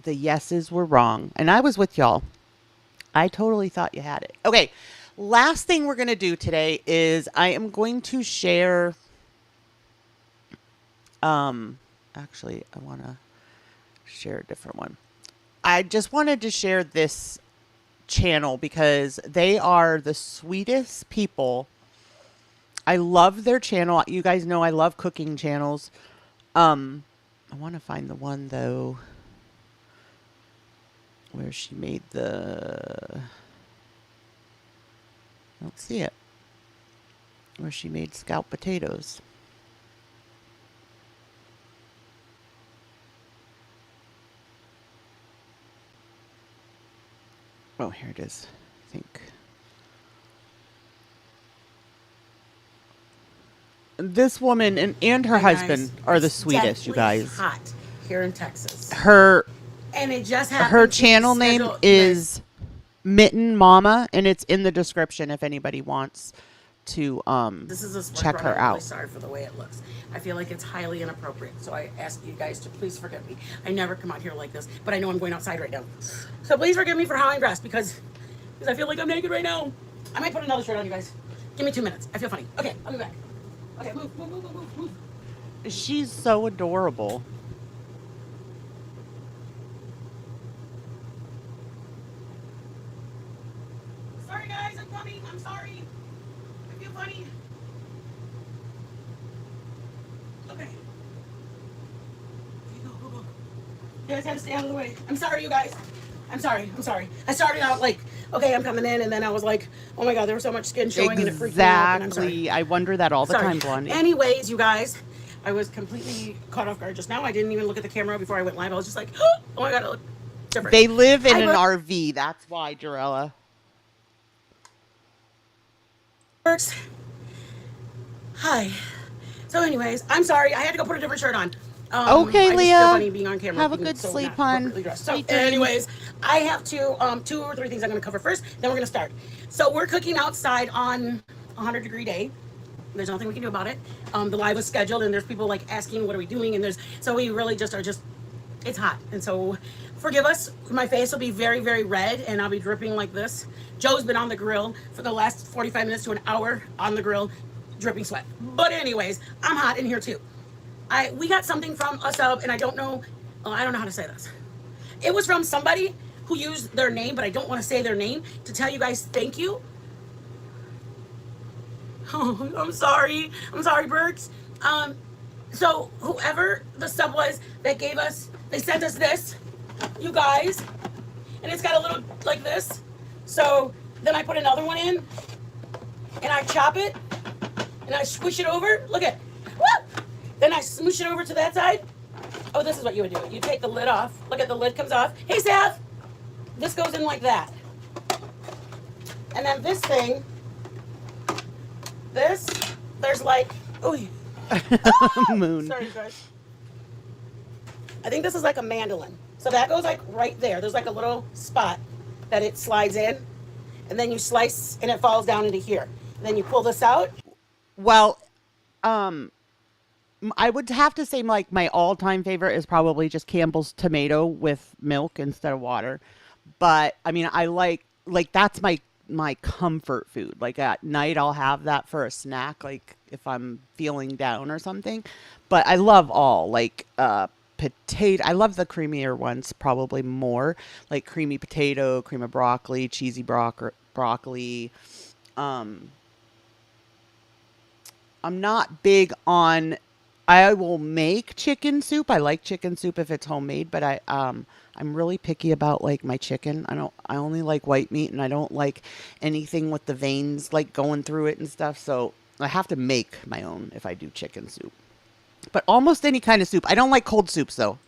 Speaker 2: The yeses were wrong. And I was with y'all. I totally thought you had it. Okay. Last thing we're going to do today is I am going to share. Actually, I want to share a different one. I just wanted to share this channel because they are the sweetest people. I love their channel. You guys know I love cooking channels. I want to find the one though where she made the, I don't see it, where she made scalloped potatoes. Oh, here it is, I think. This woman and her husband are the sweetest, you guys.
Speaker 6: Hot here in Texas.
Speaker 2: Her
Speaker 6: And it just happened.
Speaker 2: her channel name is Mitten Mama, and it's in the description if anybody wants to
Speaker 6: This is a
Speaker 2: check her
Speaker 6: I'm
Speaker 2: out.
Speaker 6: really sorry for the way it looks. I feel like it's highly inappropriate. So I ask you guys to please forgive me. I never come out here like this, but I know I'm going outside right now. So please forgive me for how I'm dressed because I feel like I'm naked right now. I might put another shirt on, you guys. Give me 2 minutes. I feel funny. Okay, I'll be back. Okay, move.
Speaker 2: She's so adorable.
Speaker 6: Sorry guys, I'm coming. I'm sorry. I feel funny. Okay. Go. You guys have to stay out of the way. I'm sorry, you guys. I'm sorry. I started out like, okay, I'm coming in, and then I was like, oh my god, there was so much skin showing, and it freaked me out. And I'm sorry.
Speaker 2: Exactly. I wonder that all the time, Blondie.
Speaker 6: Anyways, you guys, I was completely caught off guard just now. I didn't even look at the camera before I went live. I was just like, oh my god, it looked different.
Speaker 2: They live in an RV. That's why, Jarella.
Speaker 6: Works. Hi. So anyways, I'm sorry. I had to go put a different shirt on.
Speaker 2: Okay,
Speaker 6: I just
Speaker 2: Leah.
Speaker 6: feel funny being on camera.
Speaker 2: Have a
Speaker 6: being
Speaker 2: good
Speaker 6: so
Speaker 2: sleep,
Speaker 6: not
Speaker 2: hon.
Speaker 6: appropriately dressed. So
Speaker 2: Sweet dreams.
Speaker 6: anyways, I have to, 2 or 3 things I'm going to cover first. Then we're going to start. So we're cooking outside on a 100-degree day. There's nothing we can do about it. The live was scheduled, and there's people like asking, what are we doing? And so we really just are it's hot. And so forgive us. My face will be very, very red, and I'll be dripping like this. Joe's been on the grill for the last 45 minutes to an hour on the grill, dripping sweat. But anyways, I'm hot in here too. We got something from a sub, and I don't know how to say this. It was from somebody who used their name, but I don't want to say their name, to tell you guys thank you. Oh, I'm sorry, Berks. So whoever the sub was that they sent us this, you guys, and it's got a little like this. So then I put another one in, and I chop it, and I squish it over. Look at, woo! Then I smoosh it over to that side. Oh, this is what you would do. You take the lid off. Look at the lid comes off. Hey, Seth! This goes in like that. And then this thing, there's like, oh,
Speaker 2: Moon.
Speaker 6: sorry, guys. I think this is like a mandolin. So that goes like right there. There's like a little spot that it slides in, and then you slice and it falls down into here. And then you pull this out.
Speaker 2: Well, I would have to say like my all-time favorite is probably just Campbell's tomato with milk instead of water. But I mean, I like that's my comfort food. Like at night I'll have that for a snack, like if I'm feeling down or something. But I love all like potato. I love the creamier ones probably more, like creamy potato, cream of broccoli, cheesy broccoli. Um I'm not big on. I will make chicken soup. I like chicken soup if it's homemade, but I'm really picky about like my chicken. I only like white meat and I don't like anything with the veins like going through it and stuff. So I have to make my own if I do chicken soup. But almost any kind of soup. I don't like cold soups though.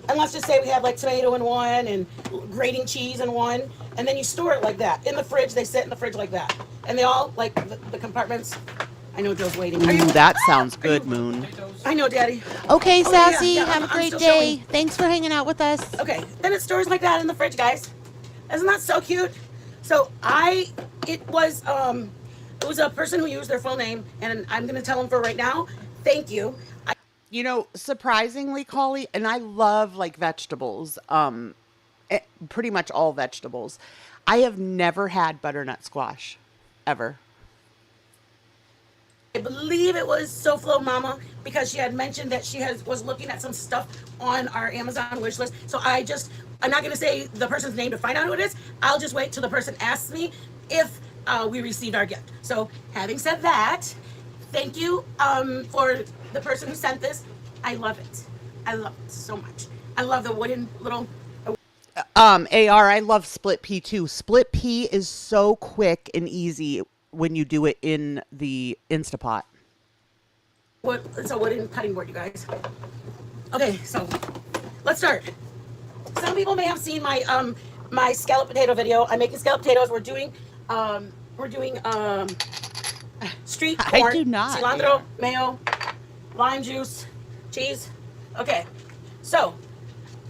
Speaker 6: And let's just say we have like tomato in one and grating cheese in one, and then you store it like that in the fridge. They sit in the fridge like that, and they all like the compartments. I know Joe's waiting.
Speaker 2: Ooh, that sounds good, Moon.
Speaker 6: I know, Daddy.
Speaker 2: Okay,
Speaker 6: Oh, yeah,
Speaker 2: Sassy,
Speaker 6: yeah,
Speaker 2: have a
Speaker 6: I'm
Speaker 2: great
Speaker 6: still
Speaker 2: day.
Speaker 6: showing.
Speaker 2: Thanks for hanging out with us.
Speaker 6: Okay, then it stores like that in the fridge, guys. Isn't that so cute? So it was a person who used their full name, and I'm gonna tell them for right now. Thank you.
Speaker 2: You know, surprisingly, Collie, and I love like vegetables, pretty much all vegetables. I have never had butternut squash, ever.
Speaker 6: I believe it was SoFlo Mama because she had mentioned that she was looking at some stuff on our Amazon wish list. So I'm not going to say the person's name to find out who it is. I'll just wait till the person asks me if we received our gift. So having said that, thank you for the person who sent this. I love it. I love it so much. I love the wooden little.
Speaker 2: AR, I love split pea too. Split pea is so quick and easy when you do it in the Instapot.
Speaker 6: It's a wooden cutting board, you guys. Okay, so let's start. Some people may have seen my my scalloped potato video. I'm making scalloped potatoes. We're doing street corn,
Speaker 2: I do not.
Speaker 6: cilantro, mayo, lime juice, cheese. Okay, so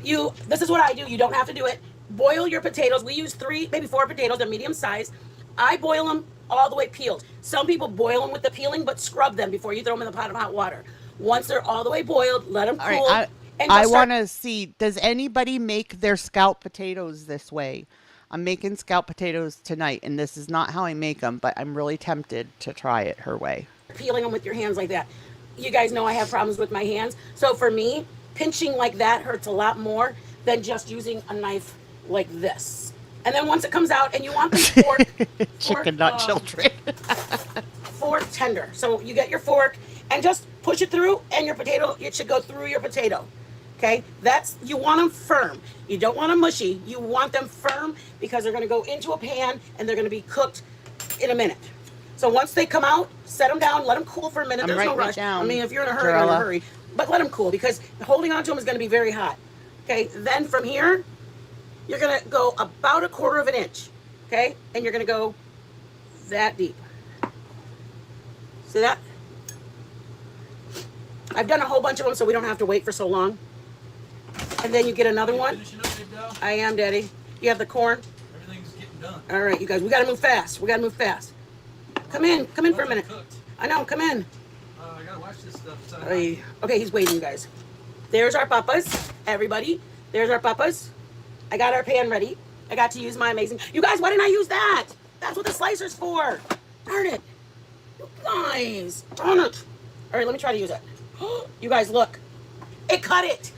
Speaker 6: this is what I do. You don't have to do it. Boil your potatoes. We use 3, maybe 4 potatoes. They're medium size. I boil them all the way peeled. Some people boil them with the peeling, but scrub them before you throw them in the pot of hot water. Once they're all the way boiled, let them cool.
Speaker 2: All right, I want to see, does anybody make their scalloped potatoes this way? I'm making scalloped potatoes tonight, and this is not how I make them, but I'm really tempted to try it her way.
Speaker 6: Peeling them with your hands like that. You guys know I have problems with my hands. So for me, pinching like that hurts a lot more than just using a knife like this. And then once it comes out, and you want the fork,
Speaker 2: Chicken nut children.
Speaker 6: fork tender. So you get your fork and just push it through, and your potato, it should go through your potato. Okay, you want them firm. You don't want them mushy. You want them firm because they're going to go into a pan and they're going to be cooked in a minute. So once they come out, set them down, let them cool for a minute. There's no rush. I mean, if you're in a hurry, you're in a hurry. But let them cool because holding on to them is going to be very hot. Okay, then from here, you're going to go about 1/4 inch. Okay, and you're going to go that deep. See that? I've done a whole bunch of them so we don't have to wait for so long. And then you get another one. I am, Daddy. You have the corn.
Speaker 7: Everything's getting done.
Speaker 6: All right, you guys, we got to move fast. We got to move fast. Come in for a minute. I know, come in.
Speaker 7: I gotta watch this stuff.
Speaker 6: Okay, he's waiting, guys. There's our papas, everybody. There's our papas. I got our pan ready. I got to use my amazing. You guys, why didn't I use that? That's what the slicer's for. Darn it. You guys, darn it. All right, let me try to use it. You guys, look. It cut it.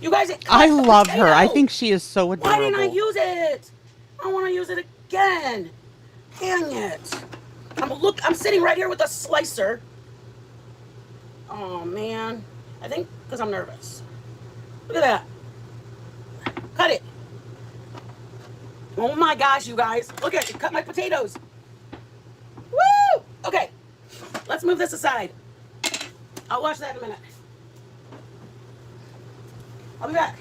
Speaker 6: You guys, it cut
Speaker 2: I
Speaker 6: the
Speaker 2: love
Speaker 6: potato.
Speaker 2: her. I think she is so adorable.
Speaker 6: Why didn't I use it? I want to use it again. Dang it. I'm sitting right here with a slicer. Oh, man. I think because I'm nervous. Look at that. Cut it. Oh, my gosh, you guys. Look at it. Cut my potatoes. Woo! Okay. Let's move this aside. I'll watch that in a minute. I'll be back.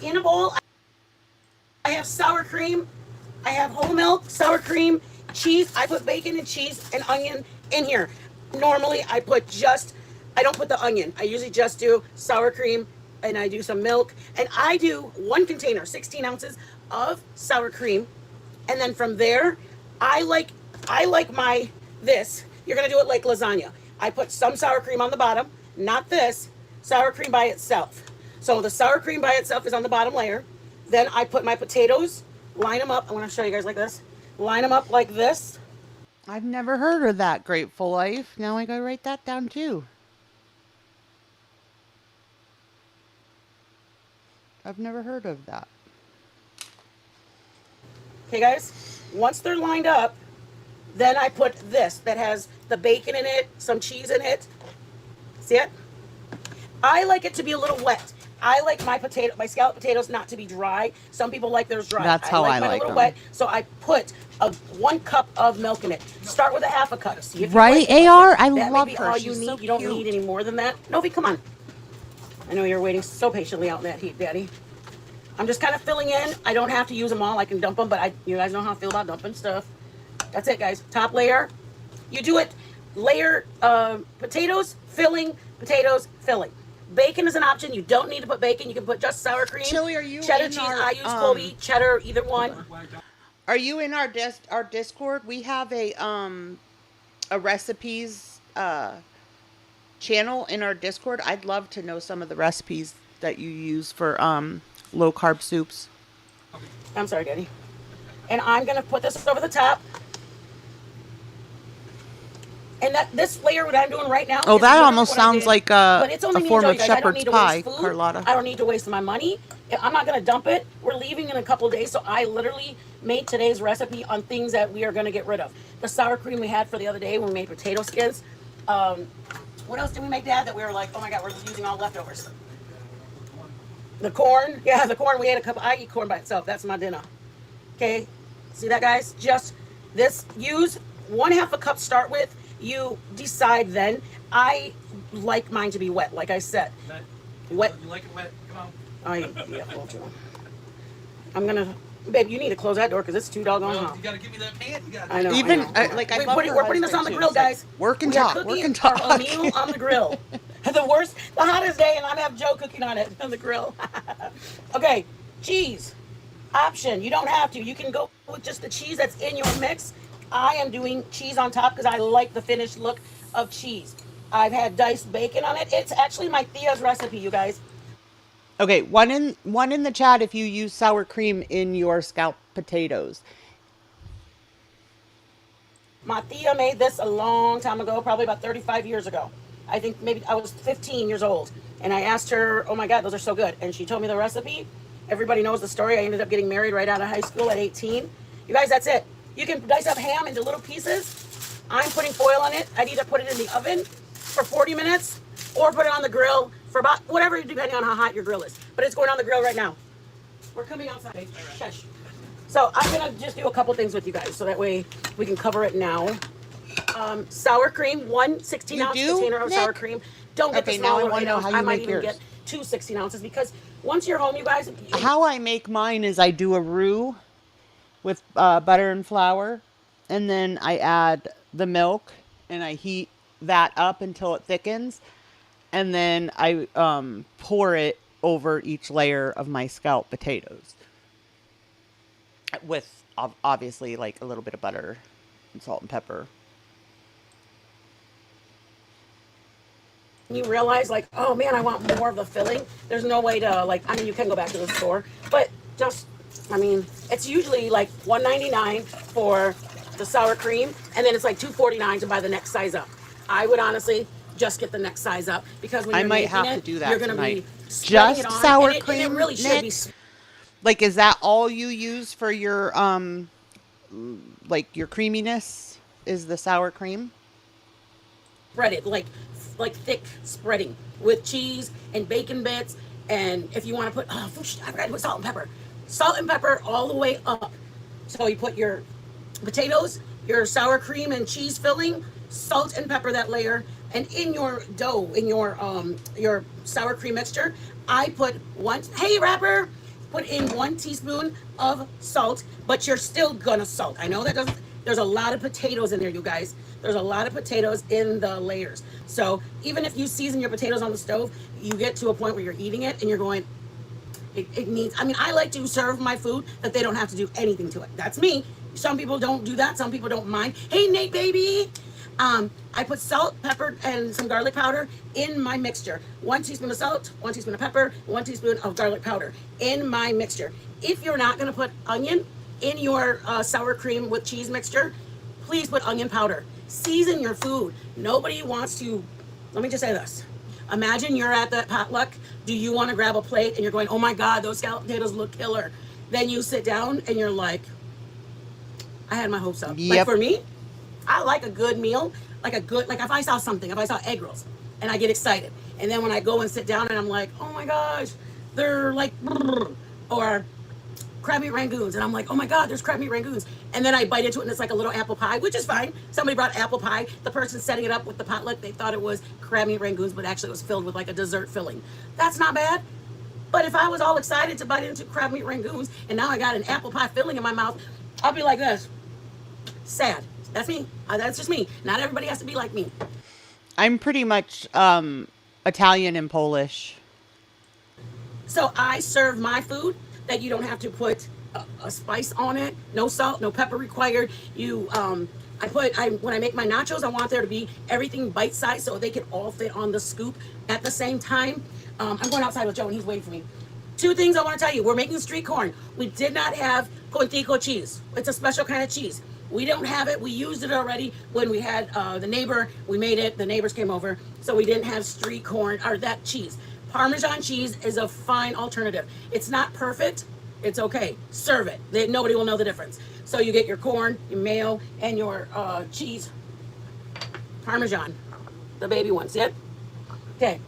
Speaker 6: In a bowl, I have sour cream. I have whole milk, sour cream, cheese, I put bacon and cheese and onion in here. Normally I don't put the onion. I usually just do sour cream and I do some milk. And I do 1 container, 16 ounces of sour cream. And then from there, I like this. You're gonna do it like lasagna. I put some sour cream on the bottom, not this, sour cream by itself. So the sour cream by itself is on the bottom layer. Then I put my potatoes, line them up. I wanna show you guys like this. Line them up like this.
Speaker 2: I've never heard of that, Grateful Life. Now I gotta write that down too. I've never heard of that.
Speaker 6: Okay, guys? Once they're lined up, then I put this that has the bacon in it, some cheese in it. See it? I like it to be a little wet. I like my scalloped potatoes not to be dry. Some people like theirs dry.
Speaker 2: That's how I
Speaker 6: mine
Speaker 2: like
Speaker 6: a little
Speaker 2: them.
Speaker 6: wet, so I put 1 cup of milk in it. Start with a half a cup. See if you
Speaker 2: Right,
Speaker 6: like it.
Speaker 2: AR? I
Speaker 6: That
Speaker 2: love
Speaker 6: may be
Speaker 2: her.
Speaker 6: all
Speaker 2: She's
Speaker 6: you need.
Speaker 2: so
Speaker 6: You don't
Speaker 2: cute.
Speaker 6: need any more than that. Novi, come on. I know you're waiting so patiently out in that heat, Daddy. I'm just kind of filling in. I don't have to use them all. I can dump them, but you guys know how I feel about dumping stuff. That's it, guys. Top layer. You do it. Layer potatoes, filling, potatoes, filling. Bacon is an option. You don't need to put bacon. You can put just sour cream.
Speaker 2: Chili, are you
Speaker 6: cheddar
Speaker 2: in
Speaker 6: cheese?
Speaker 2: our,
Speaker 6: I use Colby, cheddar, either one.
Speaker 2: Are you in our Discord? We have a recipes channel in our Discord. I'd love to know some of the recipes that you use for low carb soups.
Speaker 6: I'm sorry, Daddy. And I'm gonna put this over the top. And this layer, what I'm doing right now.
Speaker 2: Oh,
Speaker 6: is
Speaker 2: that
Speaker 6: literally
Speaker 2: almost
Speaker 6: what I
Speaker 2: sounds
Speaker 6: did.
Speaker 2: like
Speaker 6: But it's only
Speaker 2: a
Speaker 6: me
Speaker 2: form
Speaker 6: and
Speaker 2: of
Speaker 6: Joey, guys. I don't
Speaker 2: shepherd's
Speaker 6: need to
Speaker 2: pie,
Speaker 6: waste food.
Speaker 2: Carlotta.
Speaker 6: I don't need to waste my money. I'm not gonna dump it. We're leaving in a couple of days, so I literally made today's recipe on things that we are gonna get rid of. The sour cream we had for the other day when we made potato skins. What else did we make, Dad? That we were like, oh my God, we're using all leftovers. The corn. Yeah, the corn. We ate a cup. I eat corn by itself. That's my dinner. Okay. See that, guys? Just this. Use 1/2 a cup. Start with. You decide then. I like mine to be wet, like I said. Wet.
Speaker 7: You like it wet? Come on.
Speaker 6: Yeah, well, I'm gonna, babe. You need to close that door because it's too doggone
Speaker 7: Well,
Speaker 6: hot.
Speaker 7: you gotta give me that pan. You gotta.
Speaker 6: I know.
Speaker 2: Even
Speaker 6: I know.
Speaker 2: like I
Speaker 6: We're
Speaker 2: love her
Speaker 6: putting this on the
Speaker 2: husband,
Speaker 6: grill,
Speaker 2: too. It's like,
Speaker 6: guys.
Speaker 2: work and
Speaker 6: We are
Speaker 2: talk.
Speaker 6: cooking
Speaker 2: Work and
Speaker 6: our
Speaker 2: talk.
Speaker 6: meal on the grill. The hottest day, and I'm gonna have Joe cooking on it on the grill. Okay, cheese option. You don't have to. You can go with just the cheese that's in your mix. I am doing cheese on top because I like the finished look of cheese. I've had diced bacon on it. It's actually my Thea's recipe, you guys.
Speaker 2: Okay, one in the chat if you use sour cream in your scalloped potatoes.
Speaker 6: My Thea made this a long time ago, probably about 35 years ago. I think maybe I was 15 years old. And I asked her, oh my God, those are so good. And she told me the recipe. Everybody knows the story. I ended up getting married right out of high school at 18. You guys, that's it. You can dice up ham into little pieces. I'm putting foil on it. I'd either put it in the oven for 40 minutes or put it on the grill for about whatever, depending on how hot your grill is. But it's going on the grill right now. We're coming outside. Shush. So I'm gonna just do a couple things with you guys, so that way we can cover it now. Sour cream, 1 16-ounce container of sour cream. Don't get the
Speaker 2: now I
Speaker 6: smaller
Speaker 2: want to know
Speaker 6: 8
Speaker 2: how
Speaker 6: ounce.
Speaker 2: you
Speaker 6: I might
Speaker 2: make
Speaker 6: even
Speaker 2: yours.
Speaker 6: get 2 16 ounces because once you're home, you guys.
Speaker 2: How I make mine is I do a roux with butter and flour, and then I add the milk and I heat that up until it thickens, and then I pour it over each layer of my scalloped potatoes with obviously like a little bit of butter and salt and pepper.
Speaker 6: You realize, like, oh man, I want more of the filling. There's no way to, like, I mean, you can go back to the store, but just, I mean, it's usually like $1.99 for the sour cream, and then it's like $2.49 to buy the next size up. I would honestly just get the next size up because when
Speaker 2: I
Speaker 6: you're
Speaker 2: might
Speaker 6: making
Speaker 2: have
Speaker 6: it,
Speaker 2: to do that
Speaker 6: you're gonna
Speaker 2: tonight.
Speaker 6: be spreading
Speaker 2: Just
Speaker 6: it on,
Speaker 2: sour
Speaker 6: and
Speaker 2: cream,
Speaker 6: it really should be.
Speaker 2: Nick? Like, is that all you use for your like your creaminess? Is the sour cream?
Speaker 6: Spread like thick spreading with cheese and bacon bits, and if you want to put I forgot to put salt and pepper all the way up. So you put your potatoes, your sour cream and cheese filling, salt and pepper that layer, and in your dough, in your sour cream mixture, I put put in 1 teaspoon of salt, but you're still gonna salt. I know that doesn't There's a lot of potatoes in there, you guys. There's a lot of potatoes in the layers. So even if you season your potatoes on the stove, you get to a point where you're eating it and you're going, it needs, I mean, I like to serve my food that they don't have to do anything to it. That's me. Some people don't do that. Some people don't mind. Hey, Nate, baby. I put salt, pepper, and some garlic powder in my mixture. 1 teaspoon of salt, 1 teaspoon of pepper, 1 teaspoon of garlic powder in my mixture. If you're not going to put onion in your sour cream with cheese mixture, please put onion powder. Season your food. Nobody wants to, let me just say this. Imagine you're at that potluck. Do you want to grab a plate and you're going, oh my God, those scalloped potatoes look killer. Then you sit down and you're like, I had my hopes up.
Speaker 2: Yep.
Speaker 6: Like for me, I like a good meal, like if I saw something, if I saw egg rolls and I get excited. And then when I go and sit down and I'm like, oh my gosh, they're like, or crab meat rangoons. And I'm like, oh my God, there's crab meat rangoons. And then I bite into it and it's like a little apple pie, which is fine. Somebody brought apple pie. The person setting it up with the potluck, they thought it was crab meat rangoons, but actually it was filled with like a dessert filling. That's not bad. But if I was all excited to bite into crab meat rangoons and now I got an apple pie filling in my mouth, I'll be like this. Sad. That's me. That's just me. Not everybody has to be like me.
Speaker 2: I'm pretty much Italian and Polish.
Speaker 6: So I serve my food that you don't have to put a spice on it. No salt, no pepper required. When I make my nachos, I want there to be everything bite-sized so they can all fit on the scoop at the same time. I'm going outside with Joe and he's waiting for me. 2 things I want to tell you. We're making street corn. We did not have contigo cheese. It's a special kind of cheese. We don't have it. We used it already when we had the neighbor. We made it. The neighbors came over. So we didn't have street corn or that cheese. Parmesan cheese is a fine alternative. It's not perfect. It's okay. Serve it. Nobody will know the difference. So you get your corn, your mayo, and your cheese. Parmesan. The baby one. See it? Okay.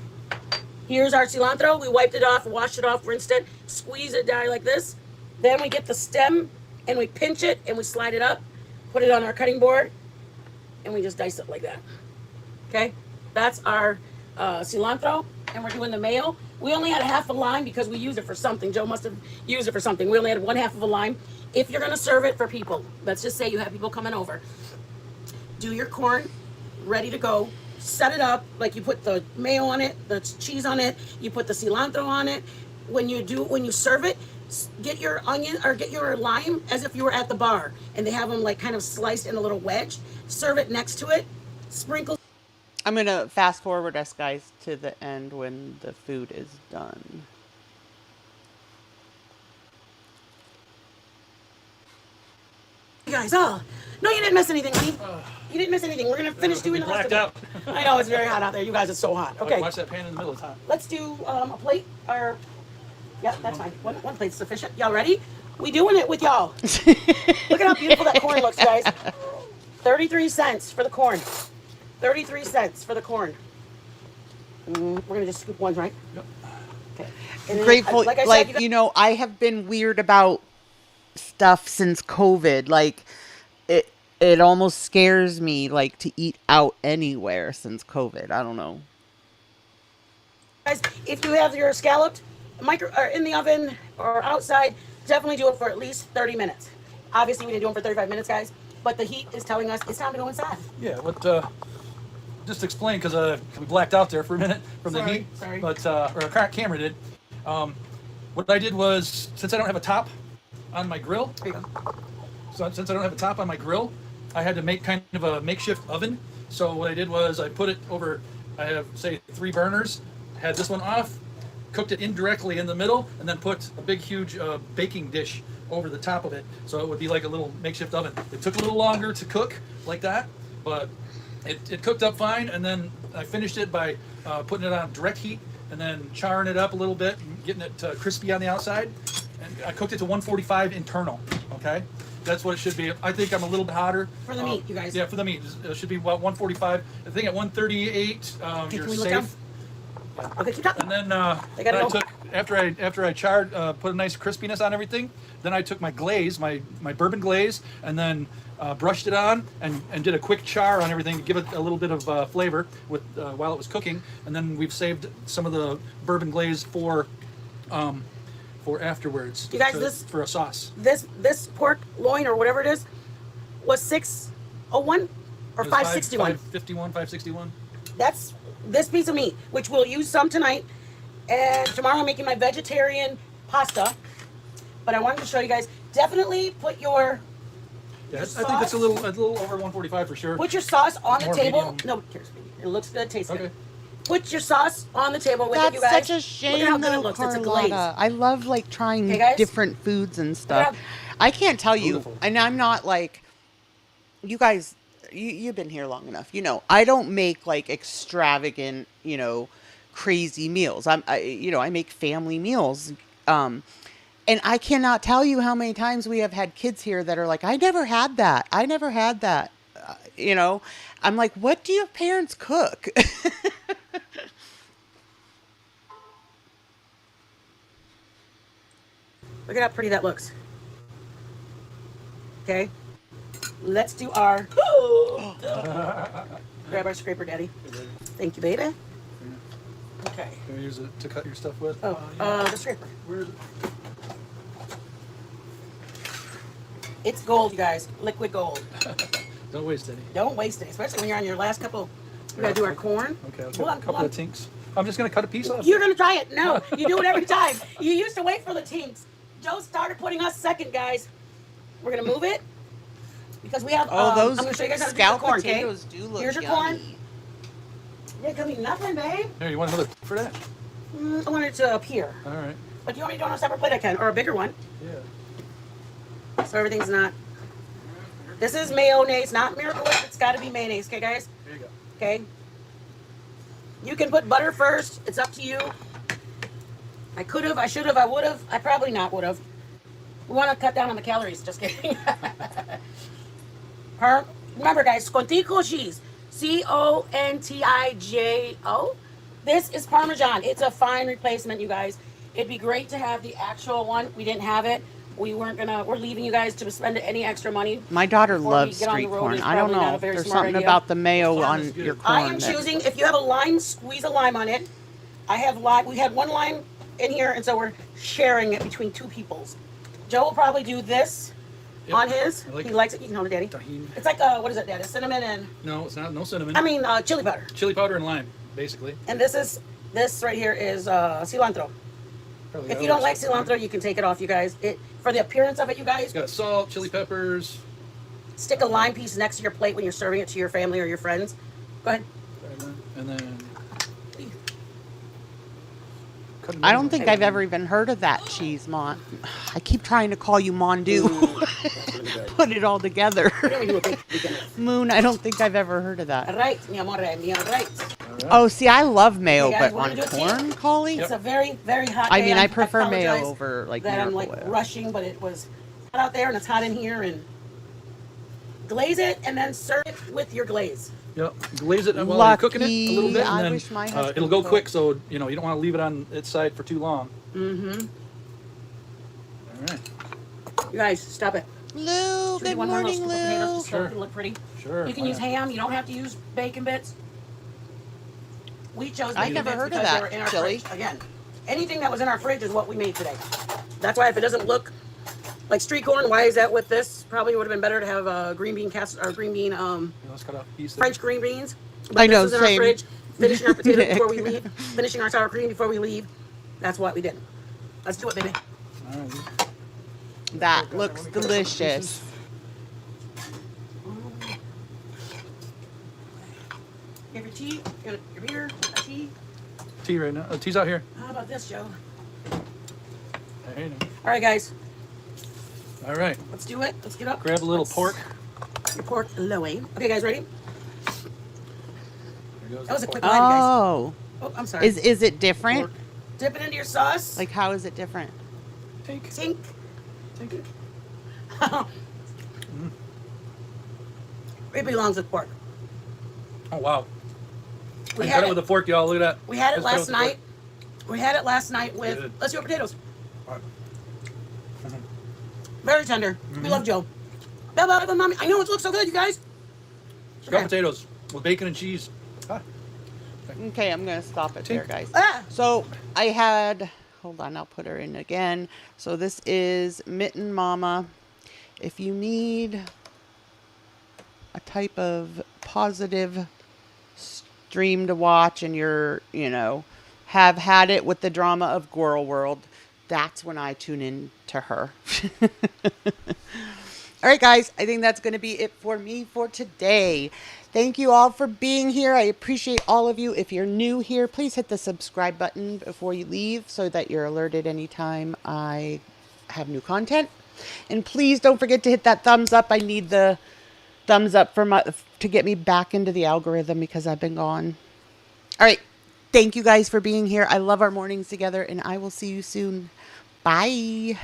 Speaker 6: Here's our cilantro. We wiped it off, washed it off, rinsed it, squeeze it down like this. Then we get the stem and we pinch it and we slide it up, put it on our cutting board, and we just dice it like that. Okay? That's our cilantro, and we're doing the mayo. We only had a half a lime because we used it for something. Joe must have used it for something. We only had 1/2 of a lime. If you're going to serve it for people, let's just say you have people coming over, do your corn ready to go. Set it up like you put the mayo on it, the cheese on it, you put the cilantro on it. When you serve it, get your onion or get your lime as if you were at the bar and they have them like kind of sliced in a little wedge. Serve it next to it. Sprinkle.
Speaker 2: I'm going to fast forward us, guys, to the end when the food is done.
Speaker 6: You guys, no, you didn't miss anything, honey. You didn't miss anything. We're going to finish doing the rest of
Speaker 7: Blacked
Speaker 6: it.
Speaker 7: out.
Speaker 6: I know, it's very hot out there. You guys, it's so hot. Okay.
Speaker 7: Watch that pan in the middle. It's hot.
Speaker 6: Let's do a plate or, yeah, that's fine. One plate's sufficient. Y'all ready? We doing it with y'all. Look at how beautiful that corn looks, guys. 33 cents for the corn. 33 cents for the corn. We're going to just scoop one, right?
Speaker 7: Yep.
Speaker 6: Okay. And then,
Speaker 2: Grateful,
Speaker 6: like I said,
Speaker 2: like, you know, I have been weird about stuff since COVID. Like, it almost scares me, like, to eat out anywhere since COVID. I don't know.
Speaker 6: guys, if you have your scalloped or in the oven or outside, definitely do it for at least 30 minutes. Obviously, we didn't do them for 35 minutes, guys, but the heat is telling us it's time to go inside.
Speaker 7: Yeah, just explain, because we blacked out there for a minute from the heat.
Speaker 6: Sorry.
Speaker 7: But, or our camera did. What I did was, since I don't have a top on my grill, since I don't have a top on my grill, I had to make kind of a makeshift oven. So what I did was I put it over, I have, say, 3 burners, had this one off, cooked it indirectly in the middle, and then put a big, huge baking dish over the top of it. So it would be like a little makeshift oven. It took a little longer to cook like that, but it cooked up fine. And then I finished it by putting it on direct heat and then charring it up a little bit, and getting it crispy on the outside. And I cooked it to 145 internal, okay? That's what it should be. I think I'm a little bit hotter.
Speaker 6: For the meat, you guys.
Speaker 7: Yeah, for the meat. It should be about 145. I think at 138, you're safe.
Speaker 6: Okay, keep talking.
Speaker 7: And then I took, after I charred, put a nice crispiness on everything, then I took my glaze, my bourbon glaze, and then brushed it on and did a quick char on everything to give it a little bit of flavor with while it was cooking. And then we've saved some of the bourbon glaze for afterwards.
Speaker 6: You guys,
Speaker 7: for a sauce.
Speaker 6: This pork loin or whatever it is, was 601 or 561.
Speaker 7: 551, 561.
Speaker 6: That's this piece of meat, which we'll use some tonight. And tomorrow I'm making my vegetarian pasta. But I wanted to show you guys. Definitely put your
Speaker 7: Yeah, I think it's a little over 145 for sure.
Speaker 6: Put your sauce on the
Speaker 7: More
Speaker 6: table.
Speaker 7: medium.
Speaker 6: No, cares, baby. It looks good, tastes
Speaker 7: Okay.
Speaker 6: good. Put your sauce on the table with it, you
Speaker 2: That's
Speaker 6: guys.
Speaker 2: such a shame,
Speaker 6: Look at how good
Speaker 2: though,
Speaker 6: it looks. It's a glaze.
Speaker 2: Carlotta. I love like trying
Speaker 6: Okay, guys?
Speaker 2: different foods and stuff.
Speaker 6: how-
Speaker 2: I can't tell you,
Speaker 7: Beautiful.
Speaker 2: and I'm not like you guys. You've been here long enough. You know, I don't make like extravagant, crazy meals. I make family meals. And I cannot tell you how many times we have had kids here that are like, I never had that. I never had that. I'm like, what do your parents cook?
Speaker 6: Look at how pretty that looks. Okay. Let's do our. Grab our scraper, Daddy. Thank you, baby. Okay.
Speaker 7: Can we use it to cut your stuff with?
Speaker 6: Oh, the scraper.
Speaker 7: Where is it?
Speaker 6: It's gold, you guys. Liquid gold.
Speaker 7: Don't waste any.
Speaker 6: Don't waste it, especially when you're on your last couple. We gotta do our corn.
Speaker 7: Okay, I'll
Speaker 6: Hold
Speaker 7: cut
Speaker 6: on,
Speaker 7: a couple
Speaker 6: hold
Speaker 7: of tinks. I'm just gonna cut a piece off.
Speaker 6: You're gonna try it. No, you do it every time. You used to wait for the tinks. Joe started putting us second, guys. We're gonna move it because we have.
Speaker 2: Those
Speaker 6: I'm gonna show you guys how to do
Speaker 2: scalloped
Speaker 6: the corn.
Speaker 2: potatoes
Speaker 6: Okay?
Speaker 2: do look
Speaker 6: Here's your
Speaker 2: yummy.
Speaker 6: corn. There could be nothing, babe.
Speaker 7: Here, you want another for that?
Speaker 6: I want it to appear.
Speaker 7: All right.
Speaker 6: But you want me to do it on a separate plate? I can, or a bigger one.
Speaker 7: Yeah.
Speaker 6: So everything's not. This is mayonnaise, not Miracle Whip. It's got to be mayonnaise, okay, guys?
Speaker 7: Here you go.
Speaker 6: Okay. You can put butter first. It's up to you. I could have, I should have, I would have. I probably not would have. We want to cut down on the calories. Just kidding. Remember, guys, Contigo cheese. Contigo. This is Parmesan. It's a fine replacement, you guys. It'd be great to have the actual one. We didn't have it. We're leaving you guys to spend any extra money.
Speaker 2: My daughter
Speaker 6: Before we
Speaker 2: loves
Speaker 6: get on the
Speaker 2: street
Speaker 6: road
Speaker 2: corn.
Speaker 6: is
Speaker 2: I don't
Speaker 6: probably not
Speaker 2: know.
Speaker 6: a very
Speaker 2: There's
Speaker 6: smart
Speaker 2: something
Speaker 6: idea.
Speaker 2: about the mayo
Speaker 7: Corn
Speaker 2: on
Speaker 7: is good.
Speaker 2: your corn.
Speaker 6: I am
Speaker 2: that-
Speaker 6: choosing, if you have a lime, squeeze a lime on it. I have lime. We had one lime in here, and so we're sharing it between two peoples. Joe will probably do this
Speaker 7: Yep.
Speaker 6: on his.
Speaker 7: I like
Speaker 6: He
Speaker 7: it.
Speaker 6: likes it. You can hold it, Daddy.
Speaker 7: Tahini.
Speaker 6: It's like, what is it, Daddy? Cinnamon and,
Speaker 7: No, it's not. No cinnamon.
Speaker 6: chili powder.
Speaker 7: Chili powder and lime, basically.
Speaker 6: And this right here is cilantro.
Speaker 7: Probably
Speaker 6: If
Speaker 7: got
Speaker 6: you don't
Speaker 7: all
Speaker 6: like
Speaker 7: that stuff.
Speaker 6: cilantro, you can take it off, you guys. For the appearance of it, you guys,
Speaker 7: It's got salt, chili peppers.
Speaker 6: stick a lime piece next to your plate when you're serving it to your family or your friends. Go ahead.
Speaker 7: And then. cut it
Speaker 2: I don't
Speaker 7: anyway.
Speaker 2: think I've ever even heard of that cheese, Mon. I keep trying to call you Mondu. Put it all together.
Speaker 6: Then we do a big beginner.
Speaker 2: Moon, I don't think I've ever heard of that.
Speaker 6: Right, mi amore, mi right.
Speaker 2: Oh, see, I love mayo,
Speaker 6: Okay, guys,
Speaker 2: but
Speaker 6: we're
Speaker 2: on
Speaker 6: gonna do it
Speaker 2: corn, Collie?
Speaker 6: It's a very, very hot
Speaker 2: I
Speaker 6: day.
Speaker 2: mean, I prefer mayo
Speaker 6: apologize
Speaker 2: over, like,
Speaker 6: that I'm
Speaker 2: Miracle
Speaker 6: like
Speaker 2: Whip.
Speaker 6: rushing, but it was hot out there and it's hot in here. And glaze it and then serve it with your glaze.
Speaker 7: Yep. Glaze it while you're cooking it a little bit,
Speaker 2: Lucky. I
Speaker 7: and
Speaker 2: wish my
Speaker 7: then
Speaker 2: husband
Speaker 7: it'll go
Speaker 2: could.
Speaker 7: quick. So you don't want to leave it on its side for too long.
Speaker 6: Mm-hmm.
Speaker 7: All right.
Speaker 6: You guys, stop it.
Speaker 2: Lou,
Speaker 6: Should we do
Speaker 2: good
Speaker 6: one more of
Speaker 2: morning,
Speaker 6: those potatoes
Speaker 2: Lou.
Speaker 6: just so
Speaker 7: Sure.
Speaker 6: it can look pretty?
Speaker 7: Sure.
Speaker 6: You can
Speaker 7: why
Speaker 6: use
Speaker 7: not?
Speaker 6: ham. You don't have to use bacon bits. We chose bacon
Speaker 2: I've never
Speaker 6: bits
Speaker 2: heard of
Speaker 6: because they
Speaker 2: that,
Speaker 6: were in our
Speaker 2: Chili.
Speaker 6: fridge. Again, anything that was in our fridge is what we made today. That's why if it doesn't look like street corn, why is that with this? Probably would have been better to have green bean
Speaker 7: Let's cut off a piece.
Speaker 6: French green beans. But
Speaker 2: I know,
Speaker 6: this is in
Speaker 2: same.
Speaker 6: our fridge. Finishing our potatoes before we leave. Finishing our sour cream before we leave. That's what we did. Let's do it, baby.
Speaker 7: All right.
Speaker 2: That looks delicious.
Speaker 6: You have your tea, your beer, a tea.
Speaker 7: Tea right now. Tea's out here.
Speaker 6: How about this, Joe?
Speaker 7: There you go.
Speaker 6: All right, guys.
Speaker 7: All right.
Speaker 6: Let's do it. Let's get up.
Speaker 7: Grab a little pork.
Speaker 6: Your pork loin. Okay, guys, ready?
Speaker 7: There goes
Speaker 6: That was
Speaker 7: the
Speaker 6: a quick
Speaker 7: pork.
Speaker 6: line, guys.
Speaker 2: Oh,
Speaker 6: Oh, I'm sorry.
Speaker 2: is it different?
Speaker 7: Pork.
Speaker 6: Dip it into your sauce.
Speaker 2: Like, how is it different?
Speaker 7: Tink.
Speaker 6: Tink.
Speaker 7: Take it.
Speaker 6: It belongs with pork.
Speaker 7: Oh wow.
Speaker 6: We
Speaker 7: I
Speaker 6: had
Speaker 7: cut it
Speaker 6: it.
Speaker 7: with a fork, y'all. Look at that.
Speaker 6: We had it
Speaker 7: Just cut
Speaker 6: last
Speaker 7: with the fork.
Speaker 6: night. We had it last night with.
Speaker 7: Good.
Speaker 6: Let's do our potatoes.
Speaker 7: All right.
Speaker 6: Very tender.
Speaker 7: Mm-hmm.
Speaker 6: We love Joe. Mommy. I know it looks so good, you guys.
Speaker 7: Scalloped potatoes with bacon and cheese. Ah.
Speaker 2: Okay, I'm going to stop it there, guys.
Speaker 6: Ah.
Speaker 2: So I had, hold on, I'll put her in again. So this is Mitten Mama. If you need a type of positive stream to watch and you're, have had it with the drama of Girl World, that's when I tune in to her. All right, guys, I think that's going to be it for me for today. Thank you all for being here. I appreciate all of you. If you're new here, please hit the subscribe button before you leave so that you're alerted anytime I have new content. And please don't forget to hit that thumbs up. I need the thumbs up to get me back into the algorithm because I've been gone. All right. Thank you guys for being here. I love our mornings together, and I will see you soon. Bye.